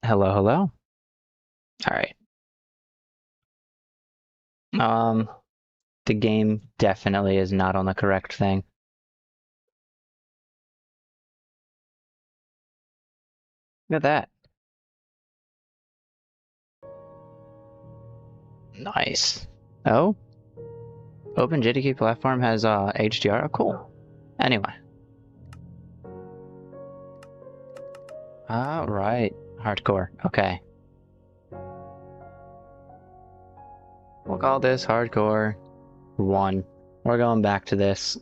Hello, hello. All right. Um, the game definitely is not on the correct thing. Look at that. Nice. Oh, OpenGDQ platform has HDR. Oh, cool. Anyway. All right. Hardcore. Okay. We'll call this hardcore 1. We're going back to this.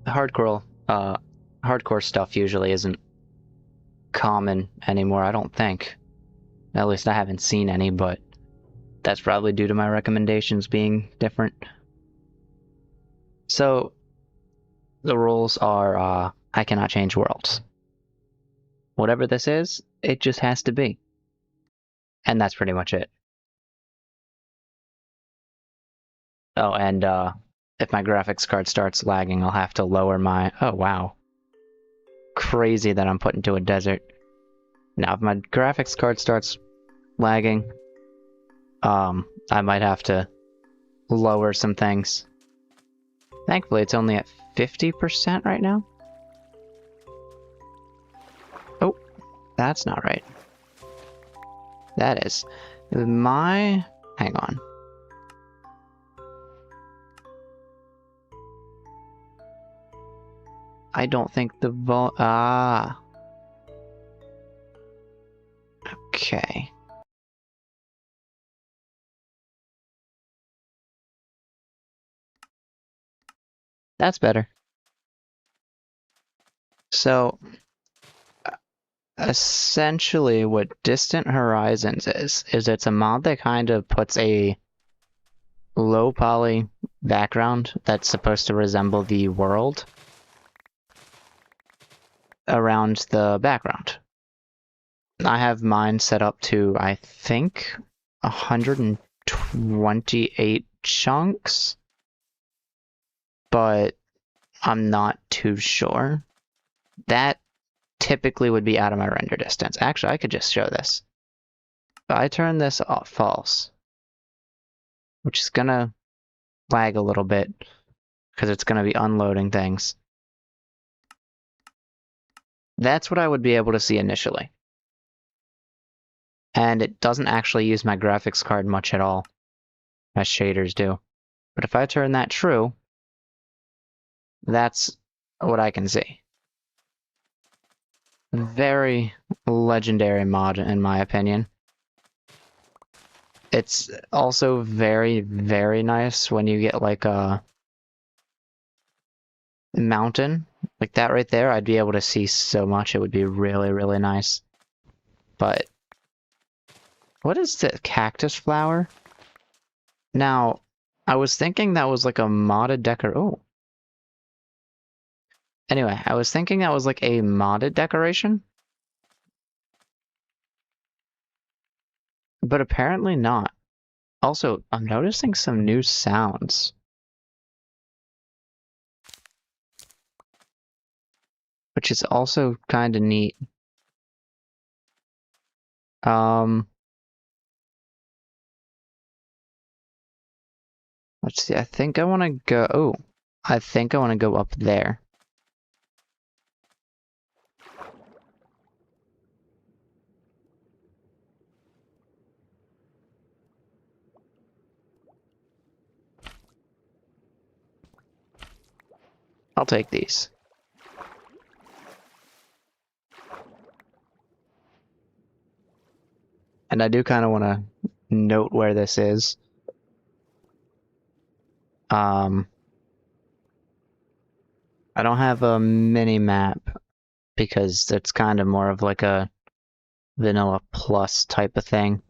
Hardcore hardcore stuff usually isn't common anymore, I don't think. At least I haven't seen any, but that's probably due to my recommendations being different. So, the rules are I cannot change worlds. Whatever this is, it just has to be. And that's pretty much it. Oh, and if my graphics card starts lagging, I'll have to lower my... Oh, wow. Crazy that I'm put into a desert. Now, if my graphics card starts lagging, I might have to lower some things. Thankfully, it's only at 50% right now. Oh, that's not right. That is. My... Hang on. I don't think the Okay. That's better. So, essentially what Distant Horizons is it's a mod that kind of puts a low poly background that's supposed to resemble the world around the background. I have mine set up to, I think, 128 chunks, but I'm not too sure. That typically would be out of my render distance. Actually, I could just show this. If I turn this off false, which is gonna lag a little bit because it's gonna be unloading things. That's what I would be able to see initially. And it doesn't actually use my graphics card much at all, as shaders do. But if I turn that true, that's what I can see. Very legendary mod, in my opinion. It's also very, very nice when you get like a mountain. Like that right there, I'd be able to see so much. It would be really, really nice. But what is the cactus flower? Now, I was thinking that was like a modded decor. Oh. Anyway, I was thinking that was like a modded decoration. But apparently not. Also, I'm noticing some new sounds. Which is also kind of neat. Let's see, I think I want to go... Oh, I think I want to go up there. I'll take these. And I do kind of want to note where this is. I don't have a mini map because it's kind of more of like a vanilla plus type of thing.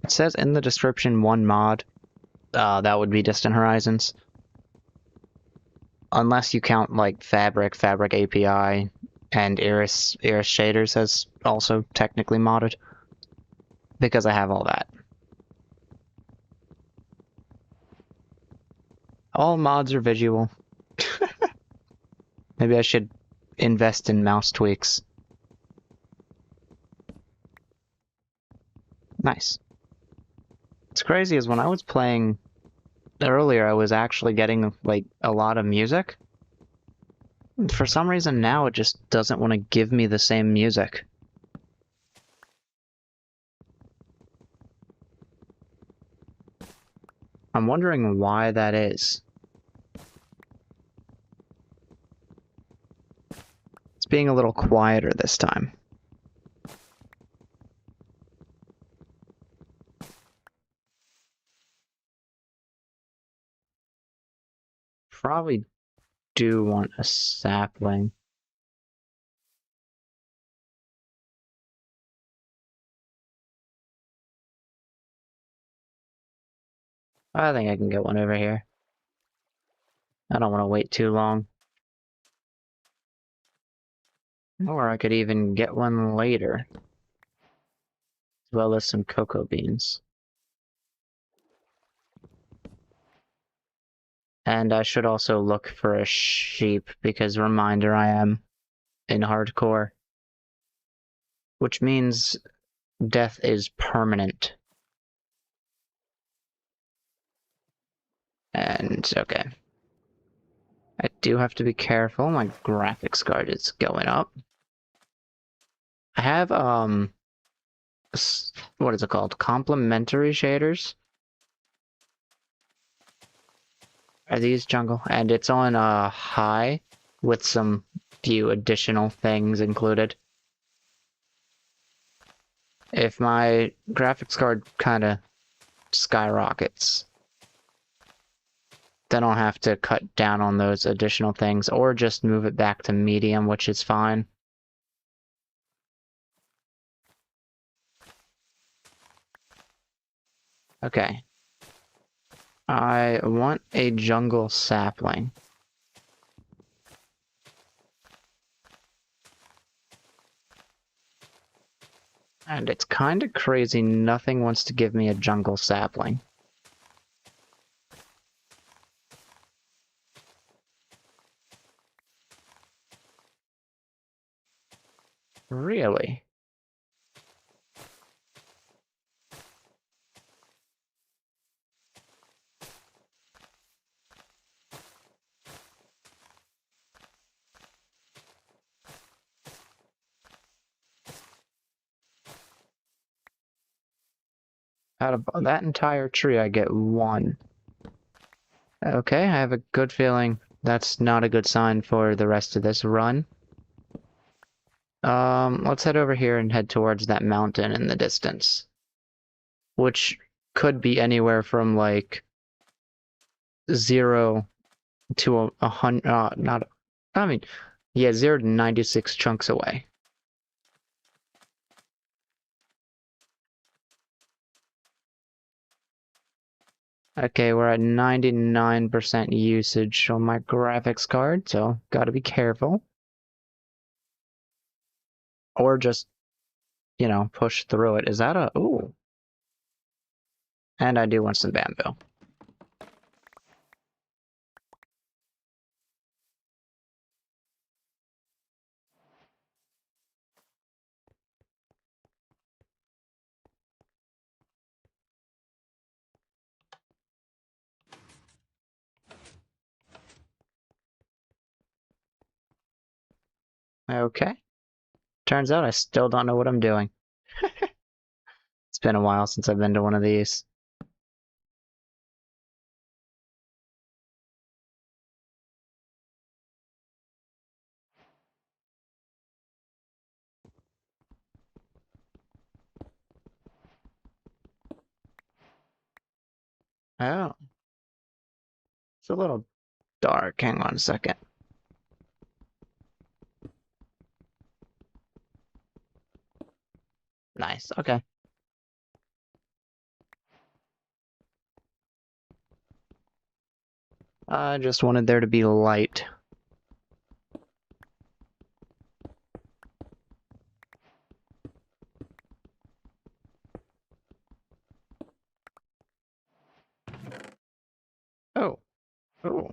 It says in the description 1 mod. That would be Distant Horizons. Unless you count like Fabric API, and Iris shaders as also technically modded. Because I have all that. All mods are visual. Maybe I should invest in mouse tweaks. Nice. What's crazy is when I was playing earlier, I was actually getting like a lot of music. For some reason now it just doesn't want to give me the same music. I'm wondering why that is. It's being a little quieter this time. Probably do want a sapling. I think I can get one over here. I don't want to wait too long. Or I could even get one later. As well as some cocoa beans. And I should also look for a sheep, because reminder, I am in hardcore. Which means death is permanent. And, okay. I do have to be careful, my graphics card is going up. I have, what is it called? Complementary shaders? Are these jungle? And it's on high with some few additional things included. If my graphics card kind of skyrockets, then I'll have to cut down on those additional things or just move it back to medium, which is fine. Okay. I want a jungle sapling. And it's kind of crazy, nothing wants to give me a jungle sapling. Really? Out of that entire tree, I get one. Okay, I have a good feeling that's not a good sign for the rest of this run. Let's head over here and head towards that mountain in the distance. Which could be anywhere from, like, 0 to a hundred, not, I mean, yeah, 0 to 96 chunks away. Okay, we're at 99% usage on my graphics card, so gotta be careful. Or just, you know, push through it. Is that a... Ooh. And I do want some bamboo. Okay. Turns out I still don't know what I'm doing. It's been a while since I've been to one of these. Oh. It's a little dark. Hang on a second. Nice. Okay. I just wanted there to be light. Oh. Oh.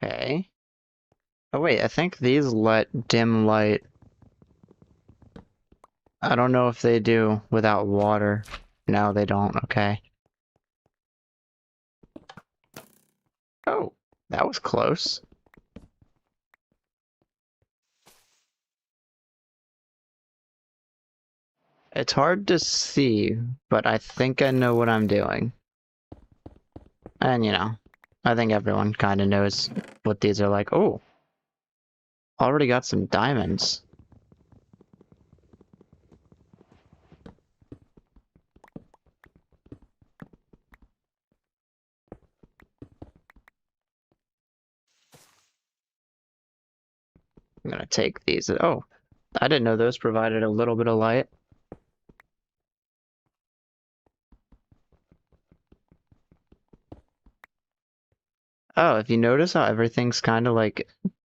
Okay. Oh wait, I think these let dim light. I don't know if they do without water. No, they don't. Okay. Oh, that was close. It's hard to see, but I think I know what I'm doing. And, I think everyone kind of knows what these are like. Oh, already got some diamonds. I'm gonna take these. Oh, I didn't know those provided a little bit of light. Oh, if you notice how everything's kind of like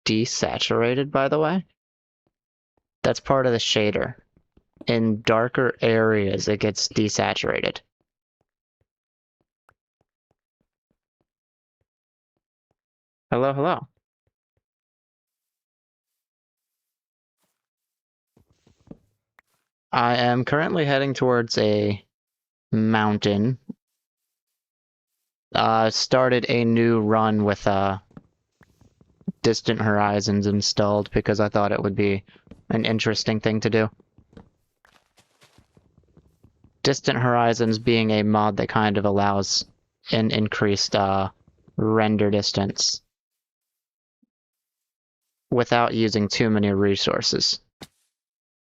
desaturated, by the way, that's part of the shader. In darker areas, it gets desaturated. Hello, hello. I am currently heading towards a mountain. Started a new run with Distant Horizons installed because I thought it would be an interesting thing to do. Distant Horizons being a mod that kind of allows an increased render distance without using too many resources.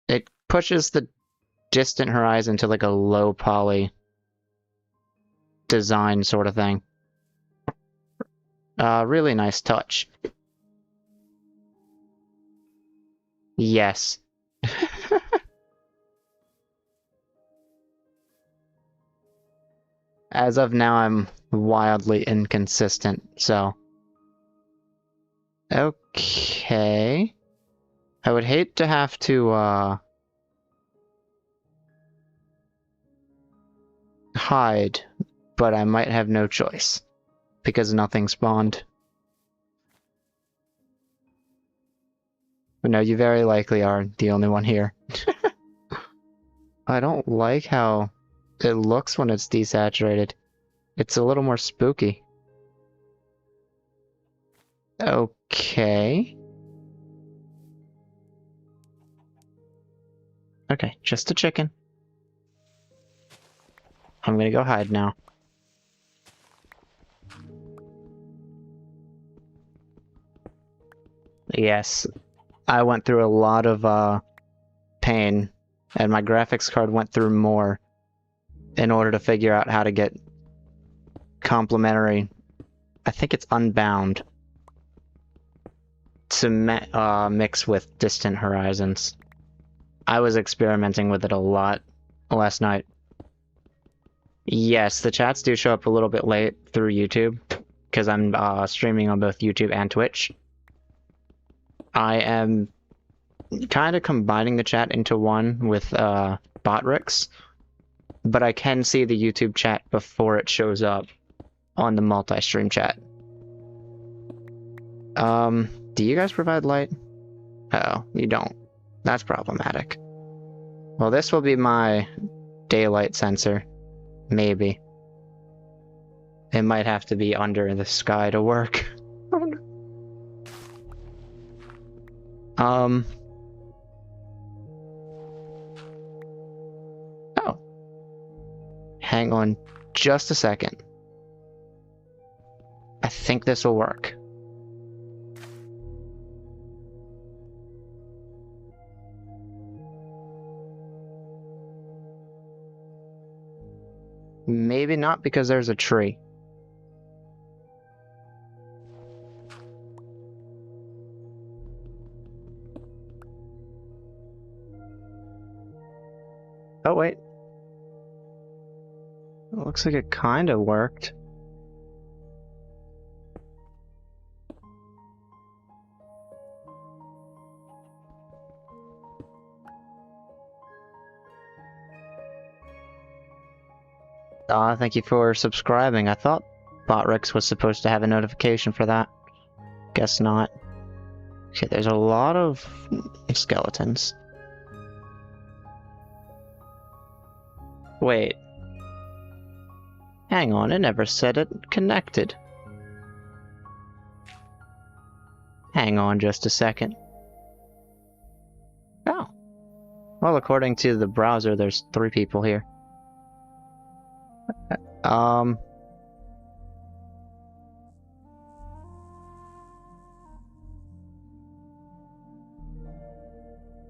It pushes the Distant Horizon to like a low poly design sort of thing. Really nice touch. Yes. As of now, I'm wildly inconsistent, so. Okay. I would hate to have to, hide, but I might have no choice. Because nothing spawned. No, you very likely are the only one here. I don't like how it looks when it's desaturated. It's a little more spooky. Okay. Okay, just a chicken. I'm gonna go hide now. Yes, I went through a lot of pain, and my graphics card went through more in order to figure out how to get complementary. I think it's Unbound to mix with Distant Horizons. I was experimenting with it a lot last night. Yes, the chats do show up a little bit late through YouTube, because I'm streaming on both YouTube and Twitch. I am kind of combining the chat into one with Botrix, but I can see the YouTube chat before it shows up on the multi-stream chat. Do you guys provide light? Oh, you don't. That's problematic. Well, this will be my daylight sensor. Maybe. It might have to be under the sky to work. Oh. Hang on just a second. I think this will work. Maybe not because there's a tree. Oh, wait. It looks like it kind of worked. Thank you for subscribing. I thought Botrix was supposed to have a notification for that. Guess not. Okay, there's a lot of skeletons. Wait. Hang on, it never said it connected. Hang on just a second. Oh. Well, according to the browser, there's 3 people here.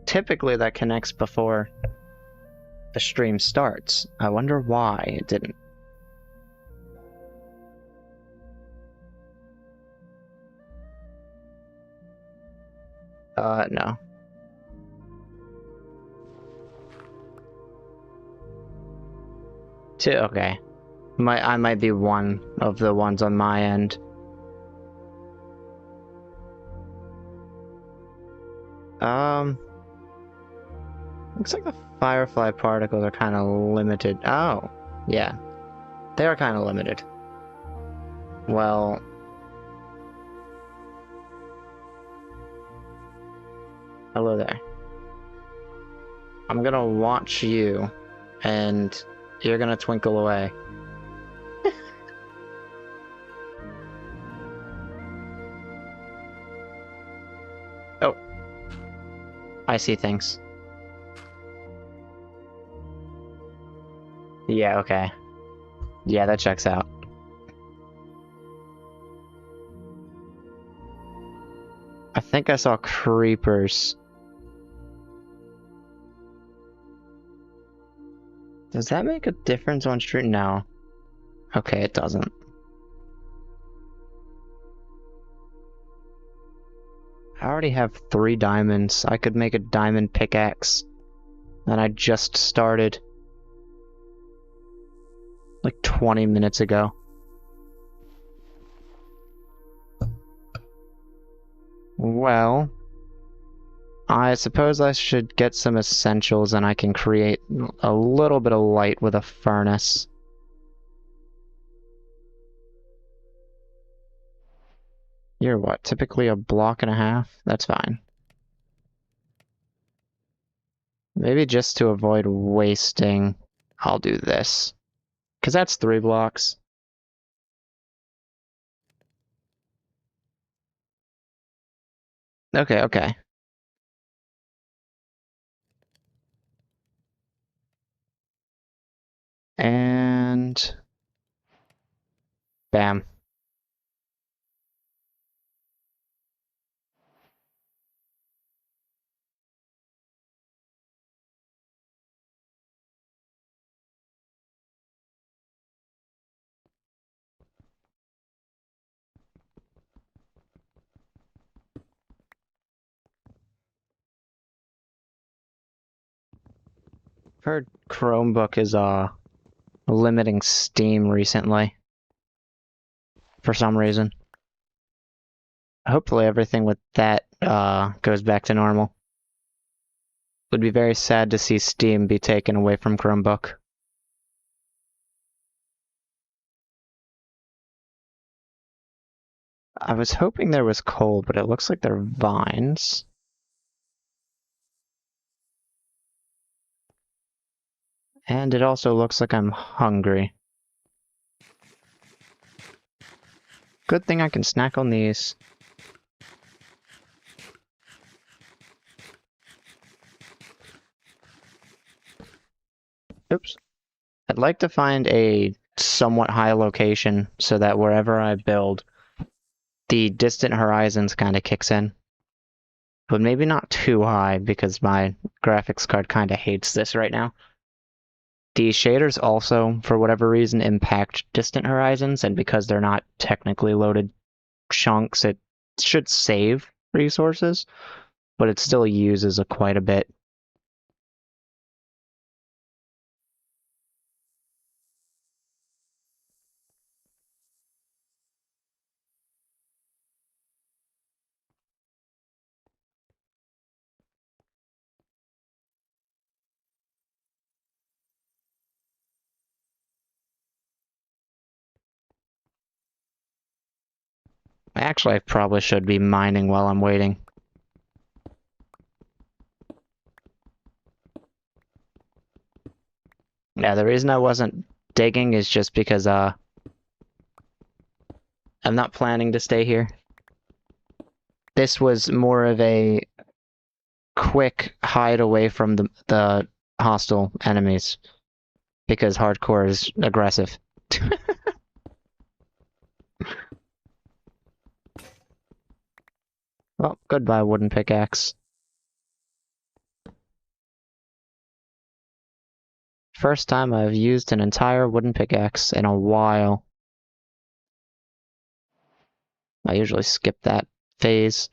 Typically that connects before the stream starts. I wonder why it didn't. No. Okay. I might be one of the ones on my end. Looks like the firefly particles are kind of limited. Oh, yeah. They are kind of limited. Well... Hello there. I'm gonna watch you, and you're gonna twinkle away. Oh. I see things. Yeah, okay. Yeah, that checks out. I think I saw creepers. Does that make a difference on stream? No. Okay, it doesn't. I already have 3 diamonds. I could make a diamond pickaxe. And I just started. Like 20 minutes ago. Well, I suppose I should get some essentials and I can create a little bit of light with a furnace. You're what, typically a block and a half? That's fine. Maybe just to avoid wasting, I'll do this. Because that's 3 blocks. Okay, okay. And... Bam. Heard Chromebook is limiting Steam recently. For some reason. Hopefully everything with that goes back to normal. Would be very sad to see Steam be taken away from Chromebook. I was hoping there was coal, but it looks like they're vines. And it also looks like I'm hungry. Good thing I can snack on these. Oops. I'd like to find a somewhat high location so that wherever I build, the distant horizons kind of kicks in. But maybe not too high because my graphics card kind of hates this right now. The shaders also, for whatever reason, impact distant horizons, and because they're not technically loaded chunks, it should save resources, but it still uses quite a bit. Actually, I probably should be mining while I'm waiting. Yeah, the reason I wasn't digging is just because I'm not planning to stay here. This was more of a quick hide away from the hostile enemies because hardcore is aggressive. Well, goodbye, wooden pickaxe. First time I've used an entire wooden pickaxe in a while. I usually skip that phase.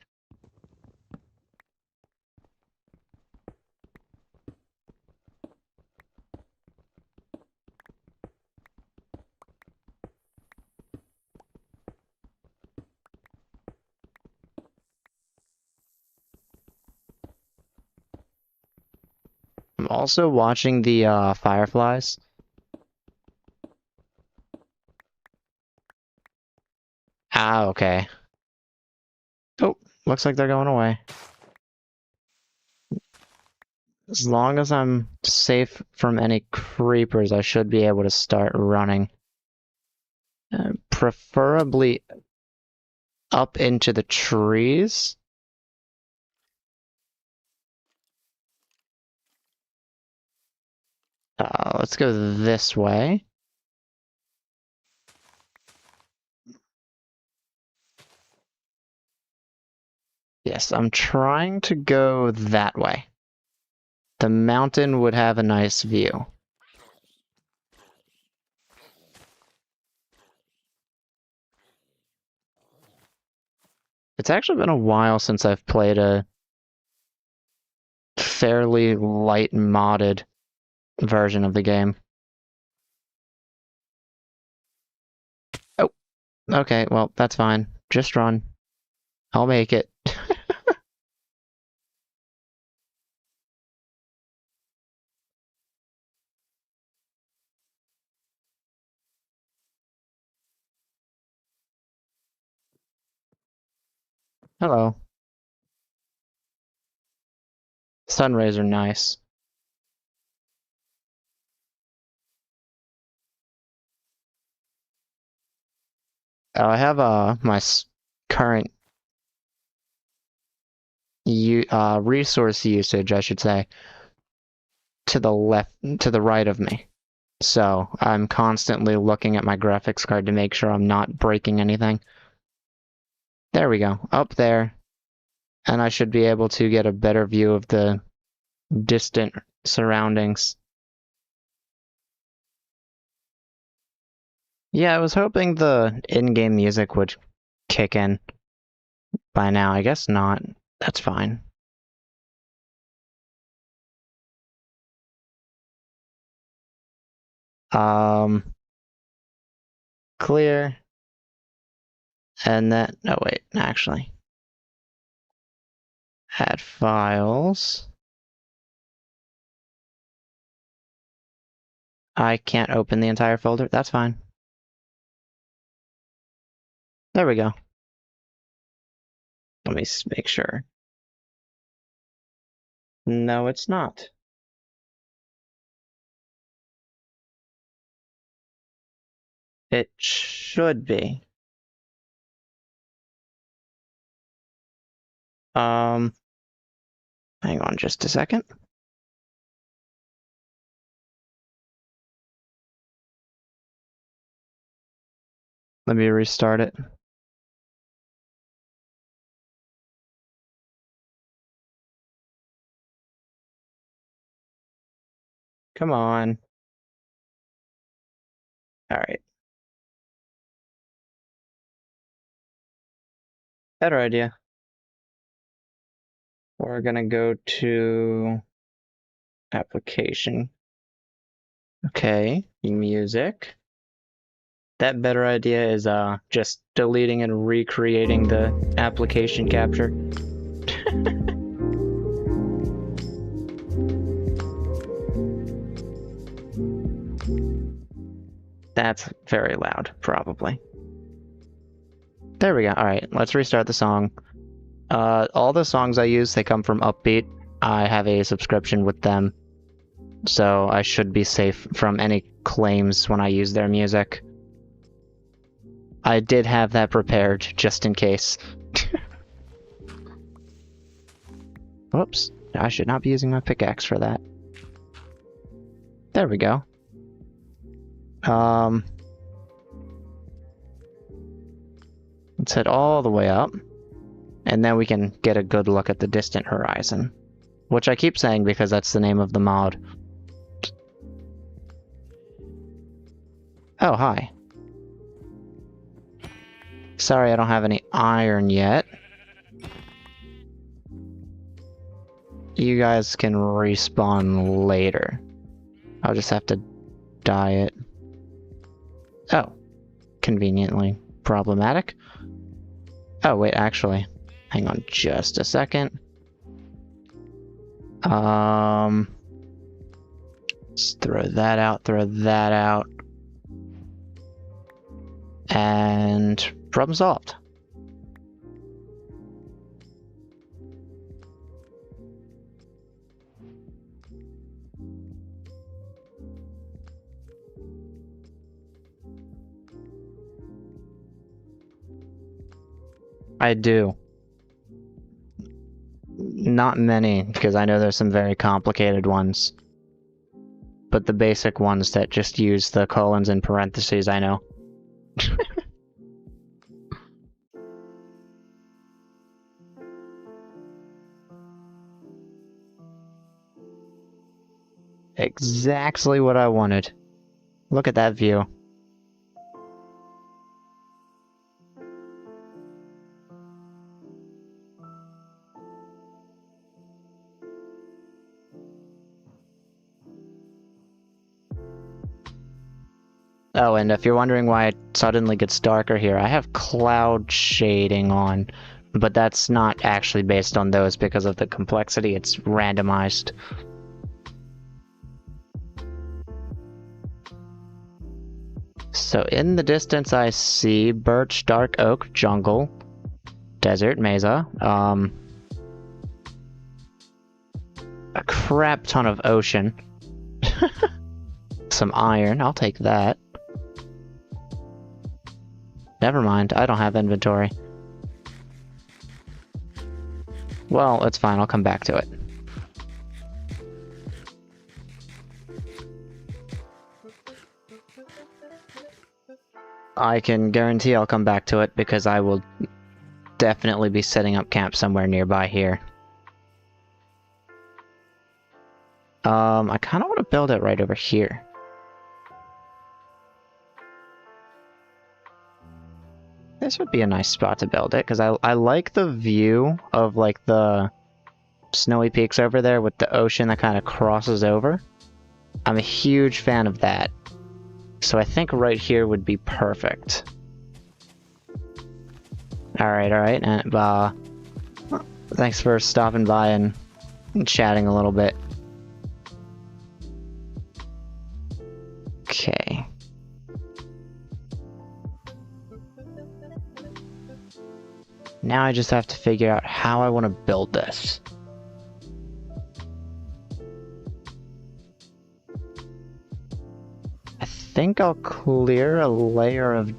I'm also watching the fireflies. Ah, okay. Oh, looks like they're going away. As long as I'm safe from any creepers, I should be able to start running. Preferably up into the trees. Let's go this way. Yes, I'm trying to go that way. The mountain would have a nice view. It's actually been a while since I've played a fairly light modded version of the game. Oh, okay, well, that's fine. Just run. I'll make it. Hello. Sun rays are nice. I have my current resource usage, I should say, to the left, to the right of me. So I'm constantly looking at my graphics card to make sure I'm not breaking anything. There we go, up there. And I should be able to get a better view of the distant surroundings. Yeah, I was hoping the in-game music would kick in by now. I guess not. That's fine. Clear. And then, no wait, actually. Add files. I can't open the entire folder. That's fine. There we go. Let me make sure. No, it's not. It should be. Hang on just a second. Let me restart it. Come on. All right. Better idea. We're gonna go to application. Okay, music. That better idea is just deleting and recreating the application capture. That's very loud, probably. There we go. Alright, let's restart the song. All the songs I use, they come from Upbeat. I have a subscription with them, so I should be safe from any claims when I use their music. I did have that prepared, just in case. Whoops, I should not be using my pickaxe for that. There we go. Let's head all the way up, and then we can get a good look at the distant horizon. Which I keep saying because that's the name of the mod. Oh, hi. Sorry, I don't have any iron yet. You guys can respawn later. I'll just have to dye it. Oh. Conveniently problematic. Oh, wait, actually. Hang on just a second. Let's throw that out. And problem solved. I do. Not many, because I know there's some very complicated ones. But the basic ones that just use the colons and parentheses, I know. Exactly what I wanted. Look at that view. Oh, and if you're wondering why it suddenly gets darker here, I have cloud shading on, but that's not actually based on those because of the complexity. It's randomized. So in the distance I see birch, dark oak, jungle, desert, mesa, a crap ton of ocean, some iron, I'll take that. Never mind, I don't have inventory. Well, it's fine, I'll come back to it. I can guarantee I'll come back to it because I will definitely be setting up camp somewhere nearby here. I kind of want to build it right over here. This would be a nice spot to build it, because I like the view of, like, the snowy peaks over there with the ocean that kind of crosses over. I'm a huge fan of that. So I think right here would be perfect. Alright, and, thanks for stopping by and chatting a little bit. Okay. Now I just have to figure out how I want to build this. I think I'll clear a layer of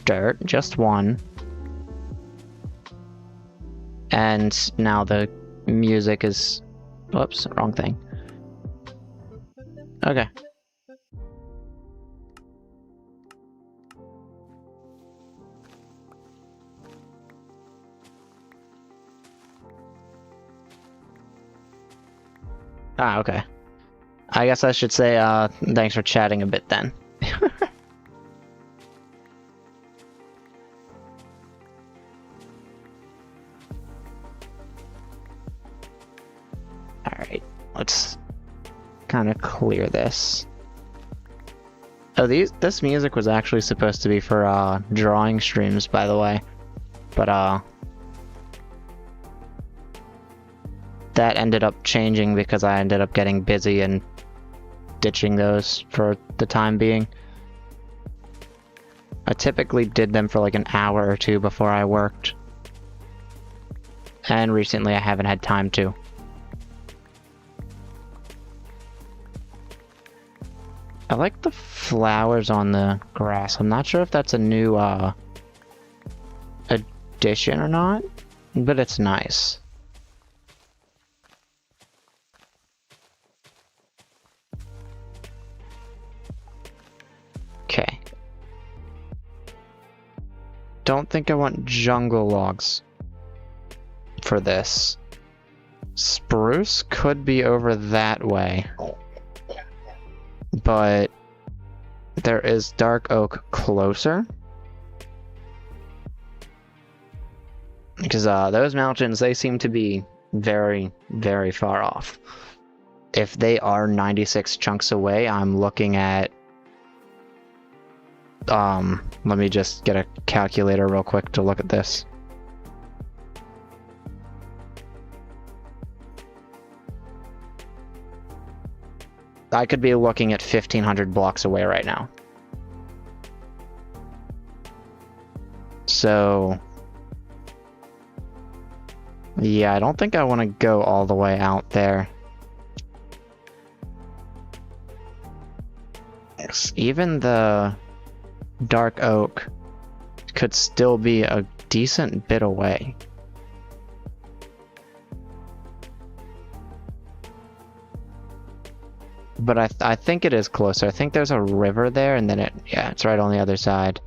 dirt, just one. And now the music is... Whoops, wrong thing. Okay. Ah, okay. I guess I should say, thanks for chatting a bit then. Alright, let's kind of clear this. Oh, this music was actually supposed to be for, drawing streams, by the way. But, that ended up changing because I ended up getting busy and ditching those for the time being. I typically did them for like an hour or two before I worked. And recently I haven't had time to. I like the flowers on the grass. I'm not sure if that's a new addition or not, but it's nice. Okay. Don't think I want jungle logs for this. Spruce could be over that way. But there is dark oak closer. Because those mountains, they seem to be very, very far off. If they are 96 chunks away, I'm looking at... let me just get a calculator real quick to look at this. I could be looking at 1,500 blocks away right now. So... yeah, I don't think I want to go all the way out there. Even the dark oak could still be a decent bit away. But I think it is closer. I think there's a river there, and then it's right on the other side.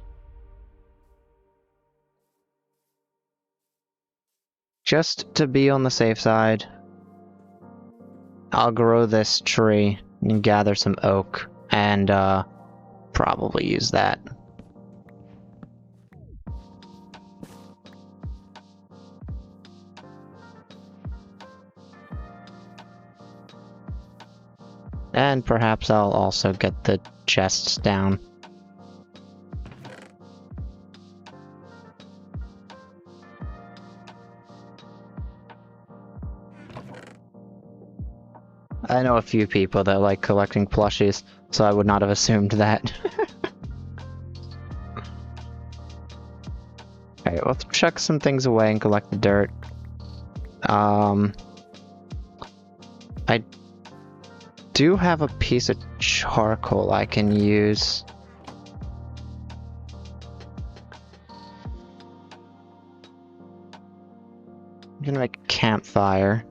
Just to be on the safe side, I'll grow this tree and gather some oak, and probably use that. And perhaps I'll also get the chests down. I know a few people that like collecting plushies, so I would not have assumed that. Alright, let's chuck some things away and collect the dirt. I do have a piece of charcoal I can use. I'm gonna make a campfire.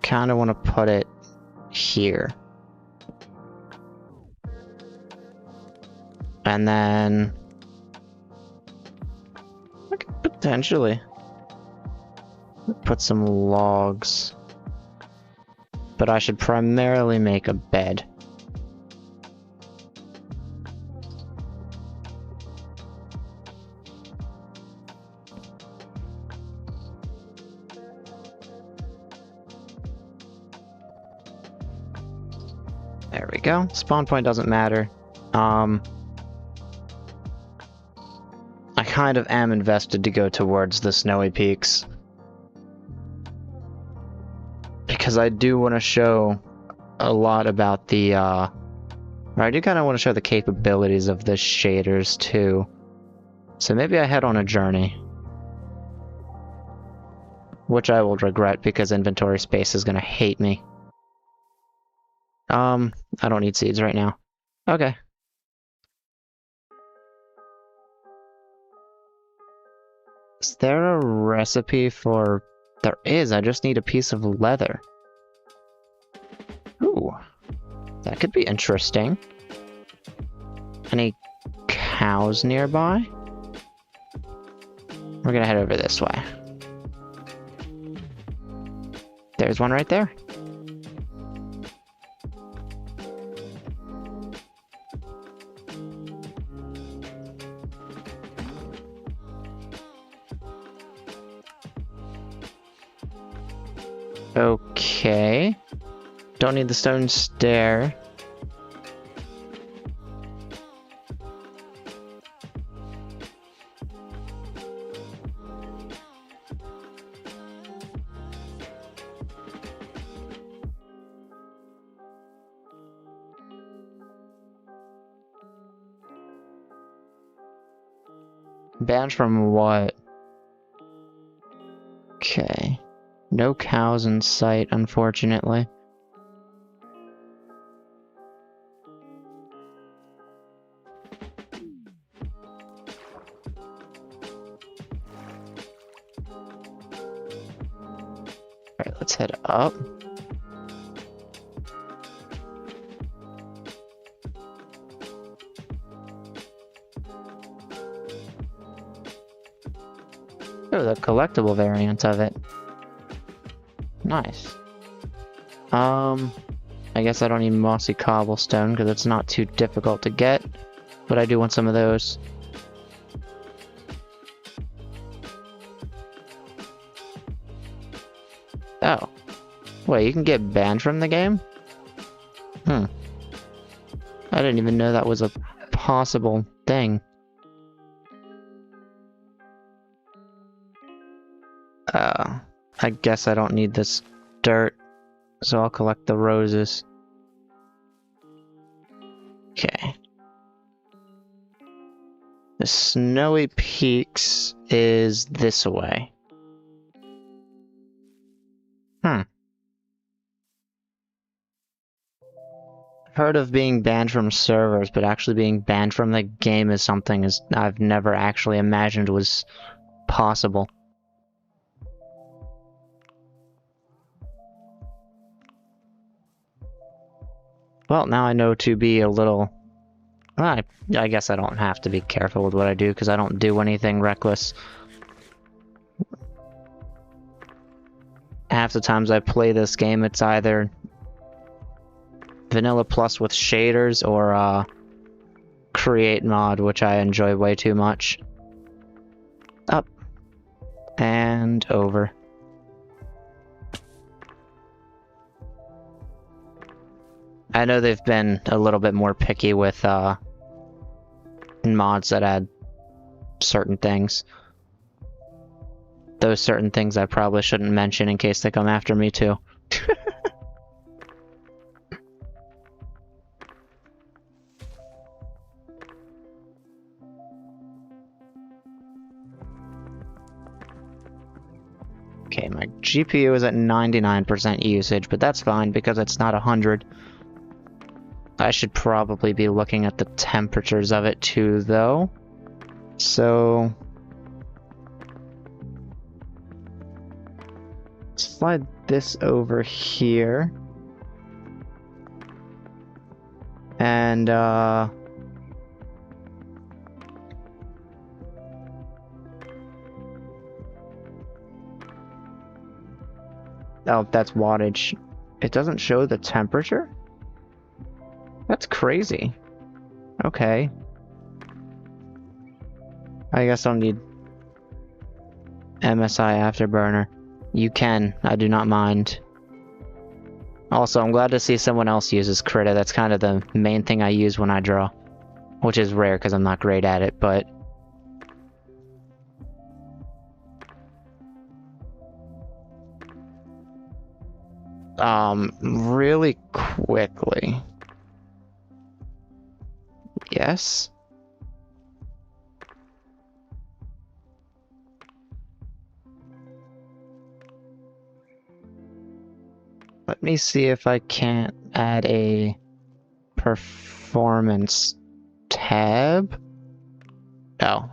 Kinda wanna put it here. And then I could potentially put some logs. But I should primarily make a bed. There we go. Spawn point doesn't matter. I kind of am invested to go towards the snowy peaks. Because I do want to show a lot about the, I do kind of want to show the capabilities of the shaders too. So maybe I head on a journey. Which I will regret because inventory space is going to hate me. I don't need seeds right now. Okay. Is there a recipe for... There is, I just need a piece of leather. Ooh. That could be interesting. Any cows nearby? We're gonna head over this way. There's one right there. Okay. Don't need the stone stair. Banned from what? Okay. No cows in sight, unfortunately. Alright, let's head up. Oh, the collectible variant of it. Nice. I guess I don't need mossy cobblestone because it's not too difficult to get, but I do want some of those. Oh. Wait, you can get banned from the game? I didn't even know that was a possible thing. I guess I don't need this dirt, so I'll collect the roses. Okay. The Snowy Peaks is this way. I've heard of being banned from servers, but actually being banned from the game is something I've never actually imagined was possible. Well, now I know to be a little... I guess I don't have to be careful with what I do, because I don't do anything reckless. Half the times I play this game, it's either Vanilla Plus with shaders, or Create mod, which I enjoy way too much. Up. And over. I know they've been a little bit more picky with mods that add certain things. Those certain things I probably shouldn't mention in case they come after me too. Okay, my GPU is at 99% usage, but that's fine because it's not 100. I should probably be looking at the temperatures of it too, though. So... slide this over here. And, oh, that's wattage. It doesn't show the temperature? That's crazy. Okay. I guess I'll need MSI Afterburner. You can. I do not mind. Also, I'm glad to see someone else uses Krita. That's kind of the main thing I use when I draw. Which is rare because I'm not great at it, but... really quickly. Yes? Let me see if I can't add a performance tab. Oh,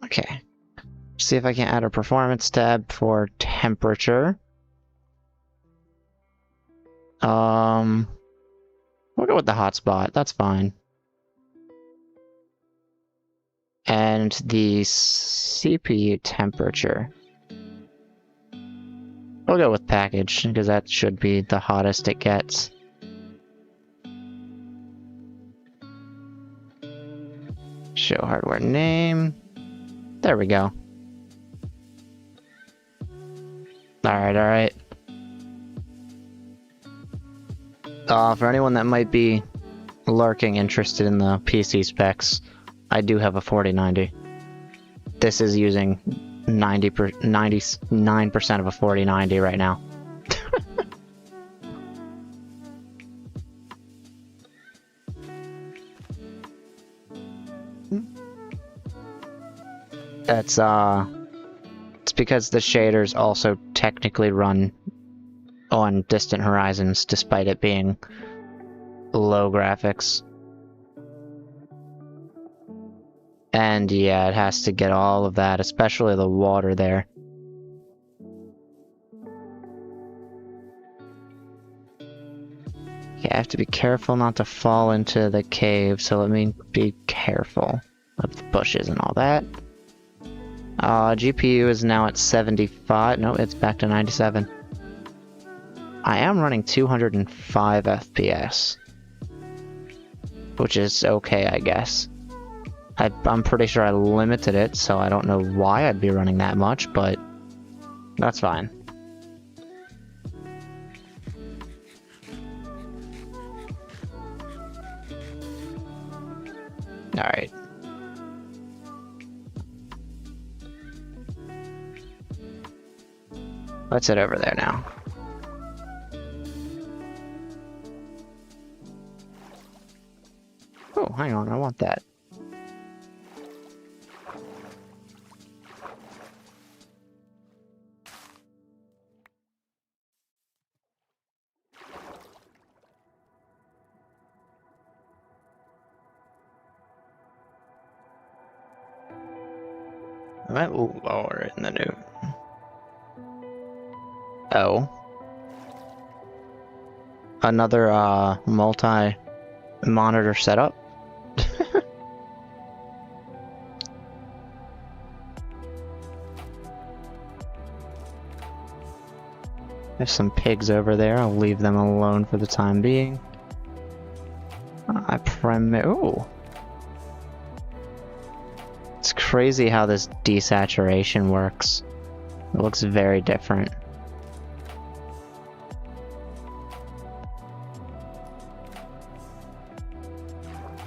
okay. See if I can add a performance tab for temperature. We'll go with the hotspot. That's fine. And the CPU temperature. We'll go with package, because that should be the hottest it gets. Show hardware name. There we go. Alright. For anyone that might be lurking interested in the PC specs, I do have a 4090. This is using 99% of a 4090 right now. That's, it's because the shaders also technically run on distant horizons, despite it being low graphics. And yeah, it has to get all of that, especially the water there. Yeah, I have to be careful not to fall into the cave, so let me be careful of the bushes and all that. GPU is now at 75. No, it's back to 97. I am running 205 FPS, which is okay, I guess. I'm pretty sure I limited it, so I don't know why I'd be running that much, but that's fine. Alright. Let's head over there now. Oh, hang on, I want that. I might lower it in the new. Oh. Another, multi-monitor setup? There's some pigs over there, I'll leave them alone for the time being. Ooh. It's crazy how this desaturation works. It looks very different.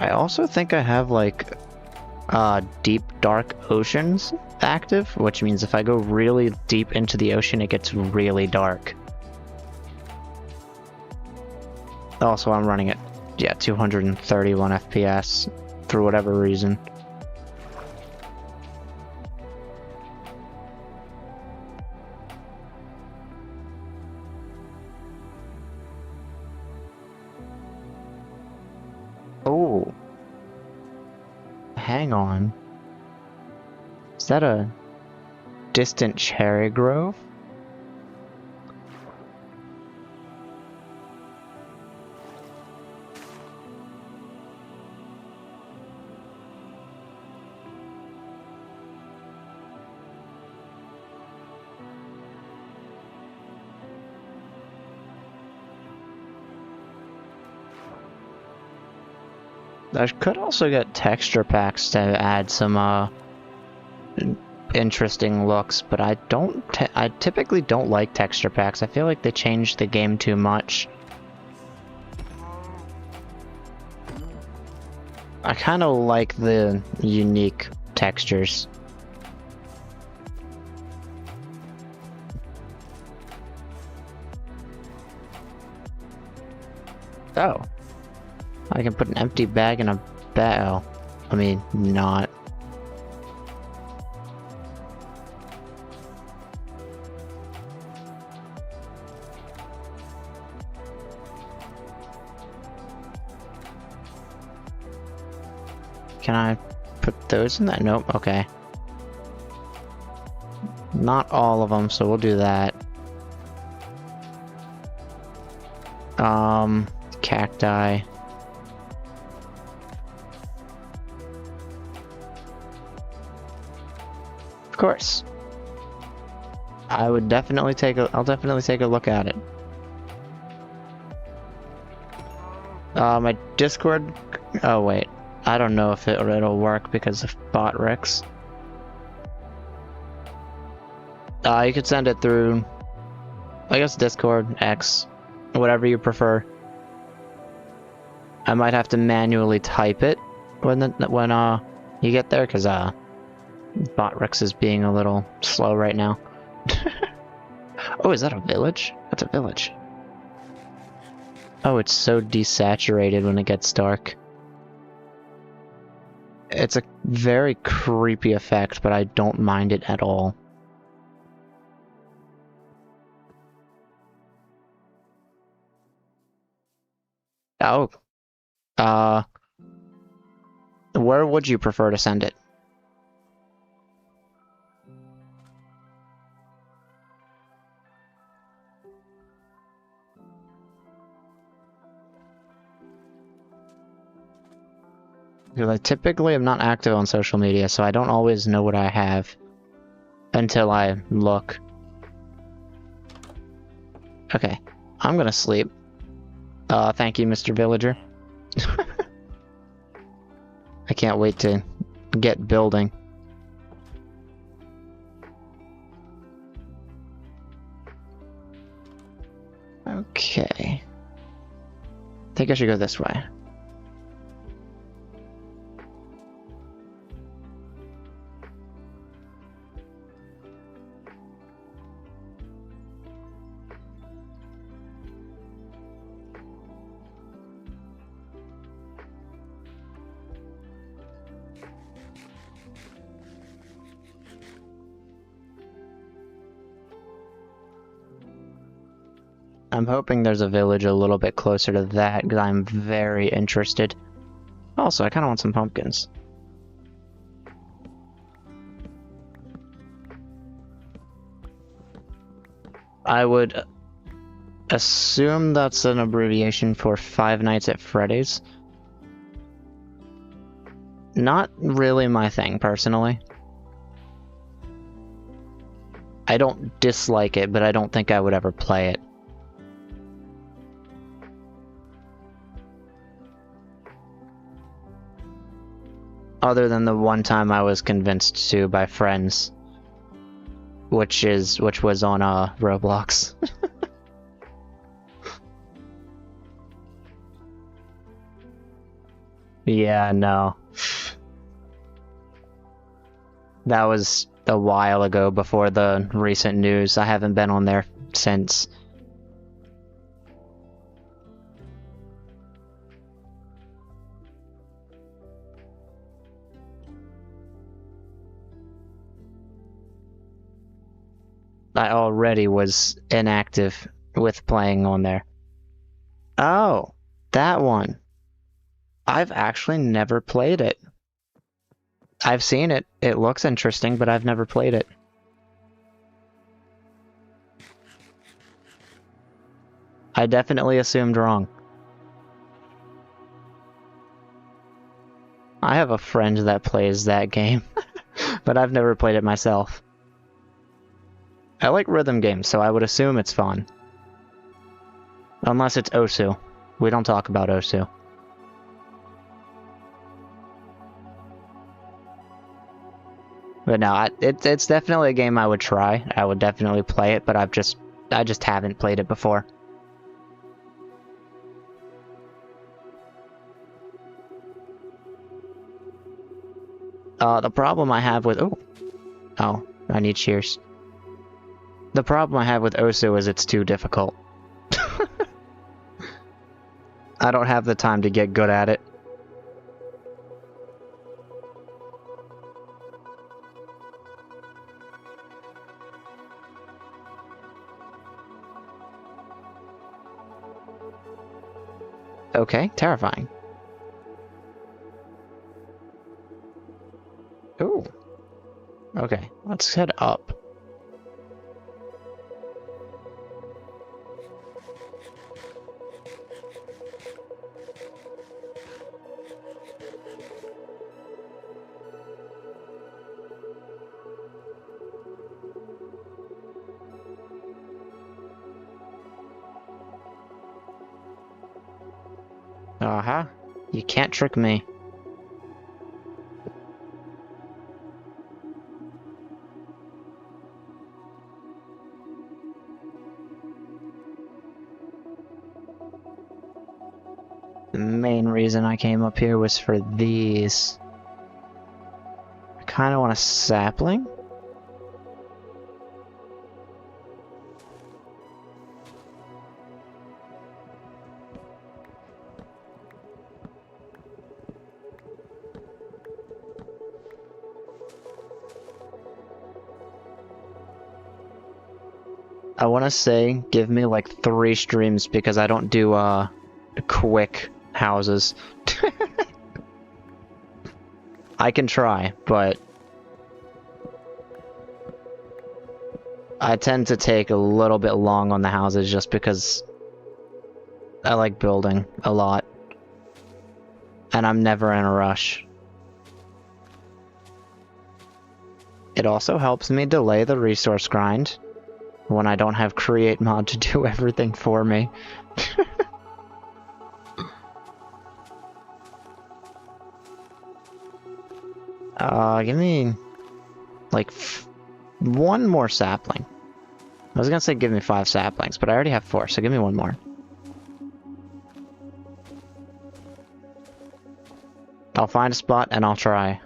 I also think I have like deep dark oceans active, which means if I go really deep into the ocean it gets really dark. Also, I'm running at 231 FPS for whatever reason. Oh. Hang on. Is that a distant cherry grove? I could also get texture packs to add some interesting looks, but I typically don't like texture packs. I feel like they change the game too much. I kind of like the unique textures. Oh. I can put an empty bag in a bag. I mean, not. Can I put those in that? Nope, okay. Not all of them, so we'll do that. Cacti. Of course. I'll definitely take a look at it. My Discord, oh wait, I don't know if it'll work because of bot Rex. You could send it through, I guess, Discord, X, whatever you prefer. I might have to manually type it when you get there, because bot Rex is being a little slow right now. Oh, is that a village? That's a village. Oh, it's so desaturated when it gets dark. It's a very creepy effect, but I don't mind it at all. Oh. Where would you prefer to send it? Because I typically am not active on social media, so I don't always know what I have until I look. Okay, I'm gonna sleep. Thank you, Mr. Villager. I can't wait to get building. Okay. I think I should go this way. I'm hoping there's a village a little bit closer to that, because I'm very interested. Also, I kind of want some pumpkins. I would assume that's an abbreviation for Five Nights at Freddy's. Not really my thing, personally. I don't dislike it, but I don't think I would ever play it. Other than the one time I was convinced to by friends, which was on Roblox. Yeah, no. That was a while ago, before the recent news. I haven't been on there since. I already was inactive with playing on there. Oh, that one. I've actually never played it. I've seen it. It looks interesting, but I've never played it. I definitely assumed wrong. I have a friend that plays that game, but I've never played it myself. I like rhythm games, so I would assume it's fun. Unless it's Osu. We don't talk about Osu. But no, it's definitely a game I would try. I would definitely play it, but I just haven't played it before. The problem I have with oh, I need shears. The problem I have with Osu is it's too difficult. I don't have the time to get good at it. Okay, terrifying. Ooh. Okay, let's head up. Uh-huh. You can't trick me. The main reason I came up here was for these. I kind of want a sapling. I want to say give me like 3 streams because I don't do quick houses. I can try, but I tend to take a little bit long on the houses just because I like building a lot. And I'm never in a rush. It also helps me delay the resource grind when I don't have create mod to do everything for me. Give me like 1 more sapling. I was gonna say give me 5 saplings, but I already have 4, so give me 1 more. I'll find a spot and I'll try.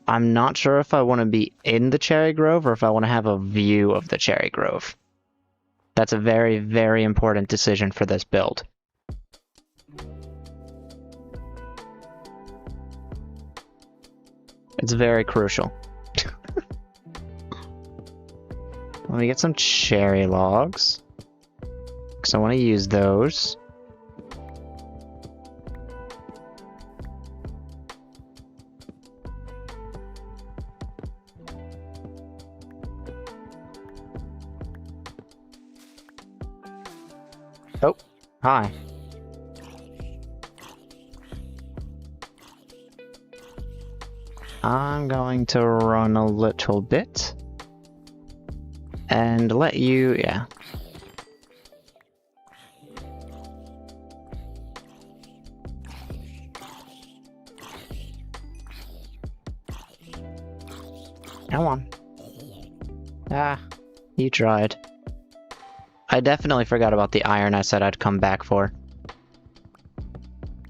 I'm not sure if I want to be in the cherry grove or if I want to have a view of the cherry grove. That's a very, very important decision for this build. It's very crucial. Let me get some cherry logs, because I want to use those. Oh, hi. I'm going to run a little bit and let you, yeah. Come on. Ah, you tried. I definitely forgot about the iron I said I'd come back for.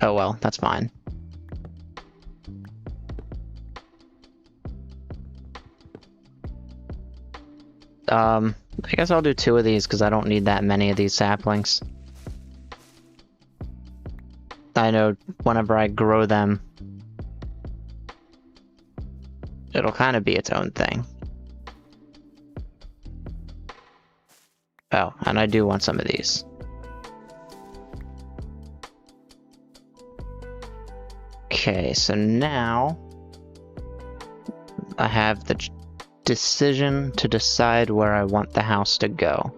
Oh well, that's fine. I guess I'll do 2 of these because I don't need that many of these saplings. I know whenever I grow them, it'll kind of be its own thing. Oh, and I do want some of these. Okay, so now I have the decision to decide where I want the house to go.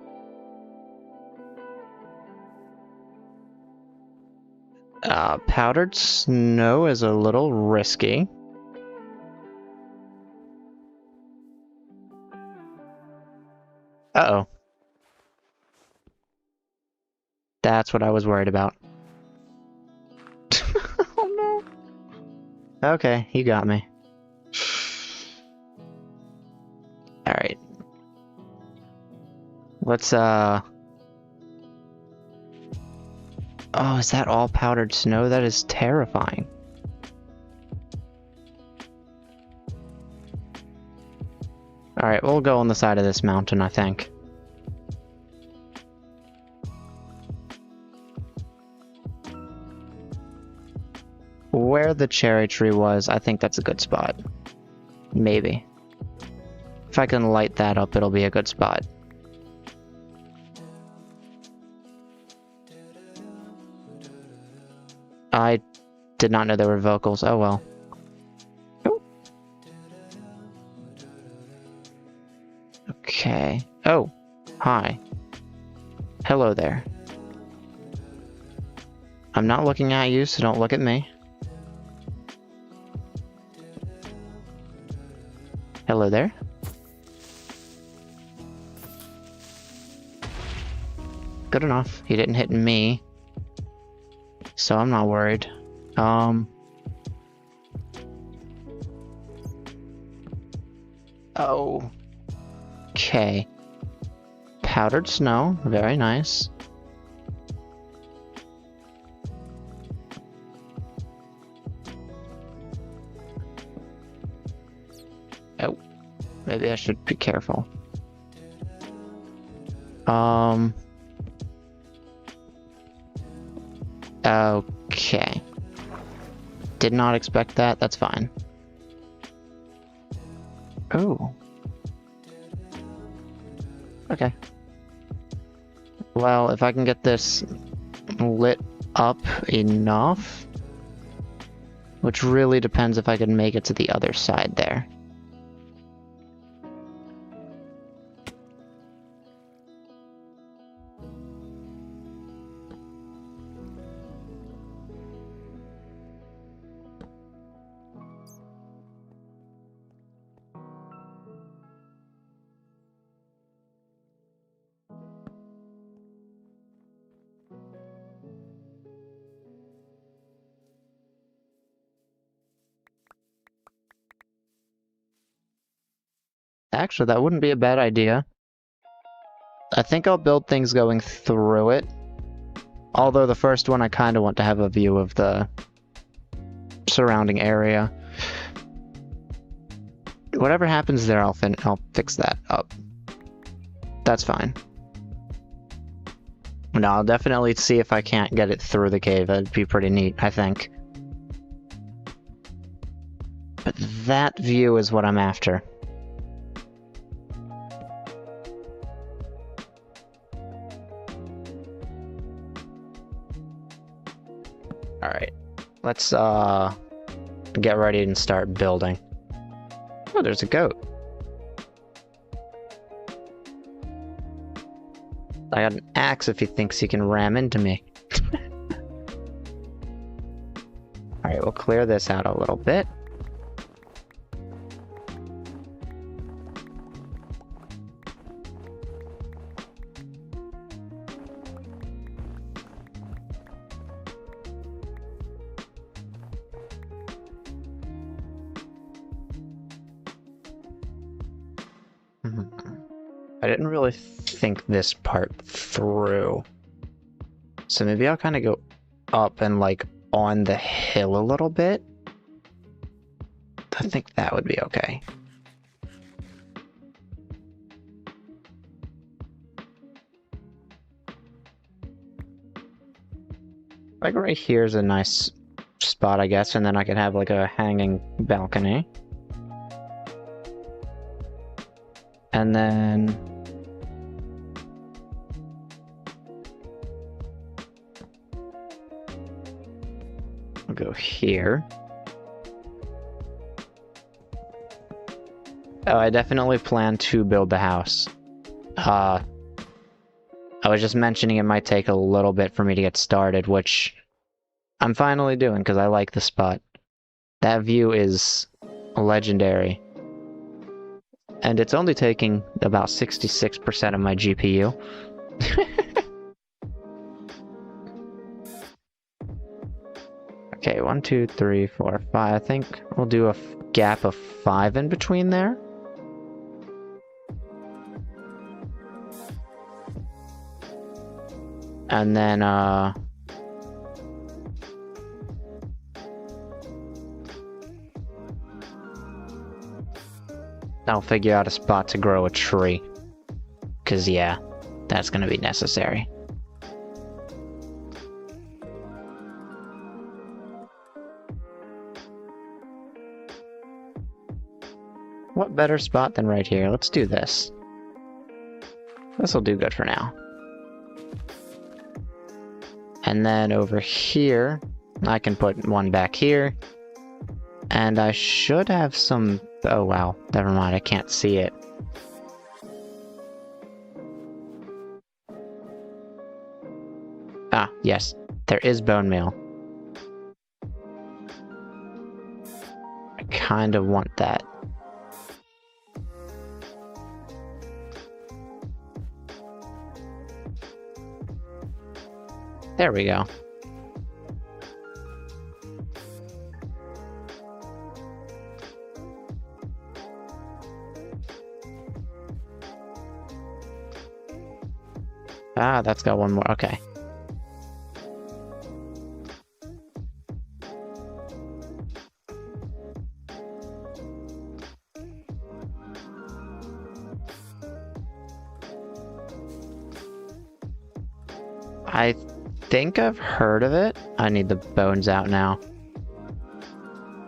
Powdered snow is a little risky. Uh-oh. That's what I was worried about. Oh no. Okay, you got me. Alright. Let's, Oh, is that all powdered snow? That is terrifying. Alright, we'll go on the side of this mountain, I think. Where the cherry tree was, I think that's a good spot. Maybe. If I can light that up, it'll be a good spot. I did not know there were vocals. Oh well. Oh. Okay. Oh. Hi. Hello there. I'm not looking at you, so don't look at me. Hello there. Good enough. He didn't hit me. So I'm not worried. Oh. Okay. Powdered snow. Very nice. Oh. Maybe I should be careful. Okay. Did not expect that. That's fine. Oh. Okay. Well, if I can get this lit up enough, which really depends if I can make it to the other side there. Actually, that wouldn't be a bad idea. I think I'll build things going through it. Although the first one I kind of want to have a view of the surrounding area. Whatever happens there, I'll fix that up. That's fine. No, I'll definitely see if I can't get it through the cave. That'd be pretty neat, I think. But that view is what I'm after. Alright. Let's get ready and start building. Oh, there's a goat. I got an axe if he thinks he can ram into me. Alright, we'll clear this out a little bit. I didn't really think this part through. So maybe I'll kind of go up and like on the hill a little bit. I think that would be okay. Like right here's a nice spot, I guess, and then I could have like a hanging balcony. And then I'll go here. Oh, I definitely plan to build the house. I was just mentioning it might take a little bit for me to get started, which I'm finally doing because I like the spot. That view is legendary. And it's only taking about 66% of my GPU. Okay, 1, 2, 3, 4, 5. I think we'll do a gap of 5 in between there. And then, I'll figure out a spot to grow a tree. 'Cause yeah, that's gonna be necessary. What better spot than right here? Let's do this. This'll do good for now. And then over here, I can put one back here. And I should have some... Oh wow, never mind, I can't see it. Ah, yes, there is bone meal. I kind of want that. There we go. Ah, that's got one more. Okay. I think I've heard of it. I need the bones out now.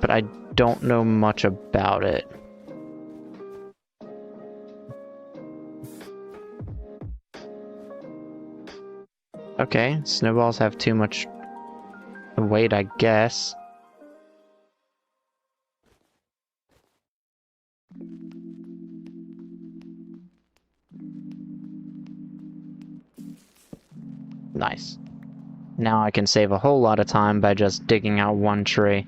But I don't know much about it. Okay, snowballs have too much weight, I guess. Nice. Now I can save a whole lot of time by just digging out one tree.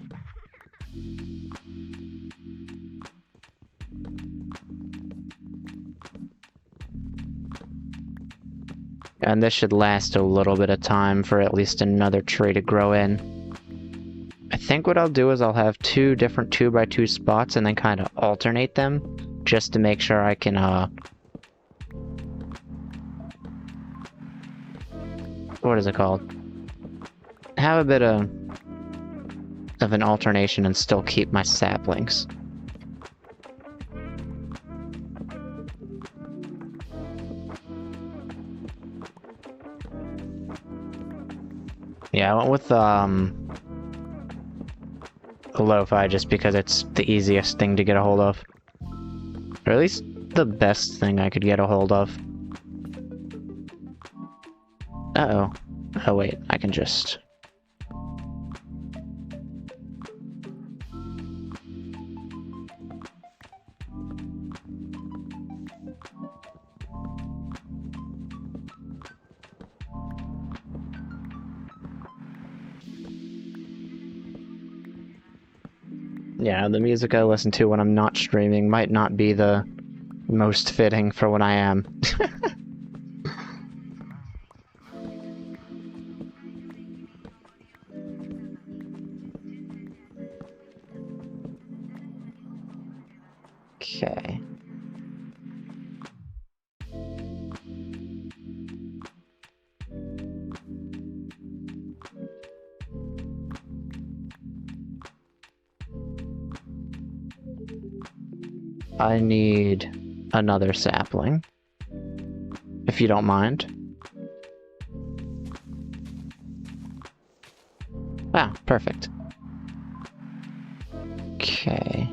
And this should last a little bit of time for at least another tree to grow in. I think what I'll do is I'll have two different 2x2 spots and then kind of alternate them, just to make sure I can, what is it called? Have a bit of an alternation and still keep my saplings. Yeah, I went with a lo-fi just because it's the easiest thing to get a hold of. Or at least the best thing I could get a hold of. Uh-oh. Oh wait, I can just... Yeah, the music I listen to when I'm not streaming might not be the most fitting for when I am. Okay. I need another sapling, if you don't mind. Ah, perfect. Okay.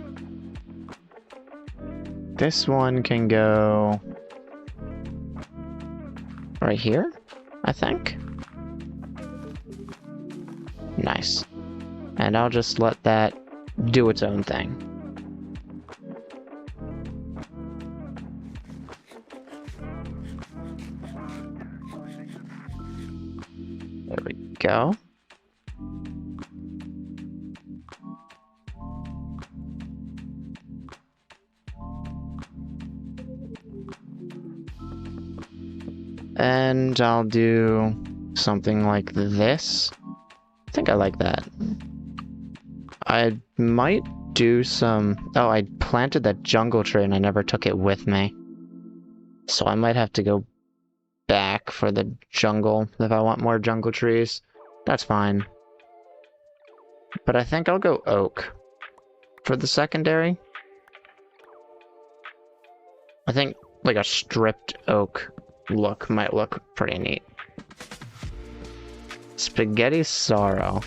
This one can go right here, I think. Nice. And I'll just let that do its own thing. There we go. And I'll do something like this. I think I like that. I might do some... Oh, I planted that jungle tree and I never took it with me. So I might have to go back for the jungle if I want more jungle trees. That's fine. But I think I'll go oak for the secondary. I think like a stripped oak look might look pretty neat. Spaghetti sorrow.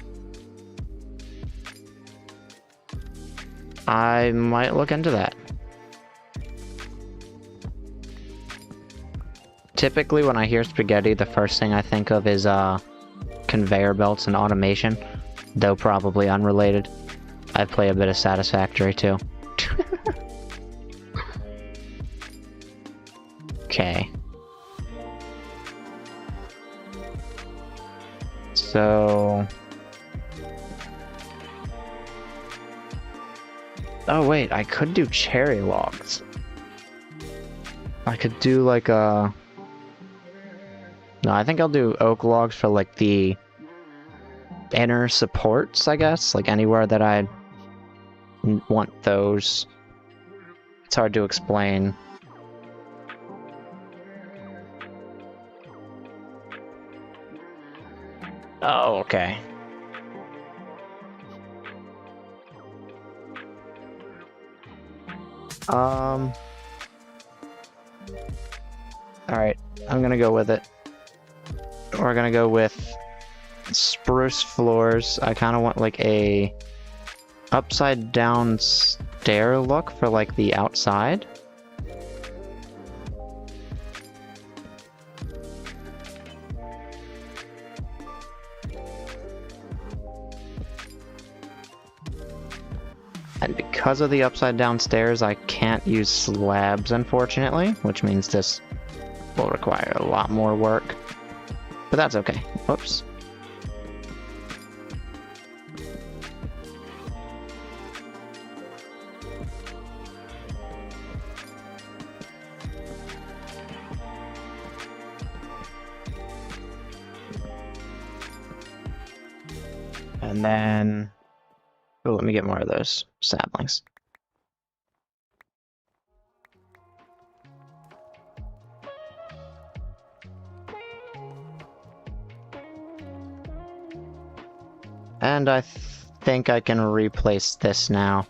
I might look into that. Typically when I hear spaghetti, the first thing I think of is conveyor belts and automation, though probably unrelated. I play a bit of Satisfactory too. Okay. So... Oh wait, I could do cherry logs. I could do like a... No, I think I'll do oak logs for like the inner supports, I guess. Like anywhere that I want those. It's hard to explain. Oh, okay. Alright, I'm gonna go with it. We're gonna go with spruce floors. I kind of want like a upside down stair look for like the outside. And because of the upside down stairs, I can't use slabs, unfortunately, which means this will require a lot more work. But that's okay. Whoops. And then, oh, let me get more of those saplings. And I think I can replace this now.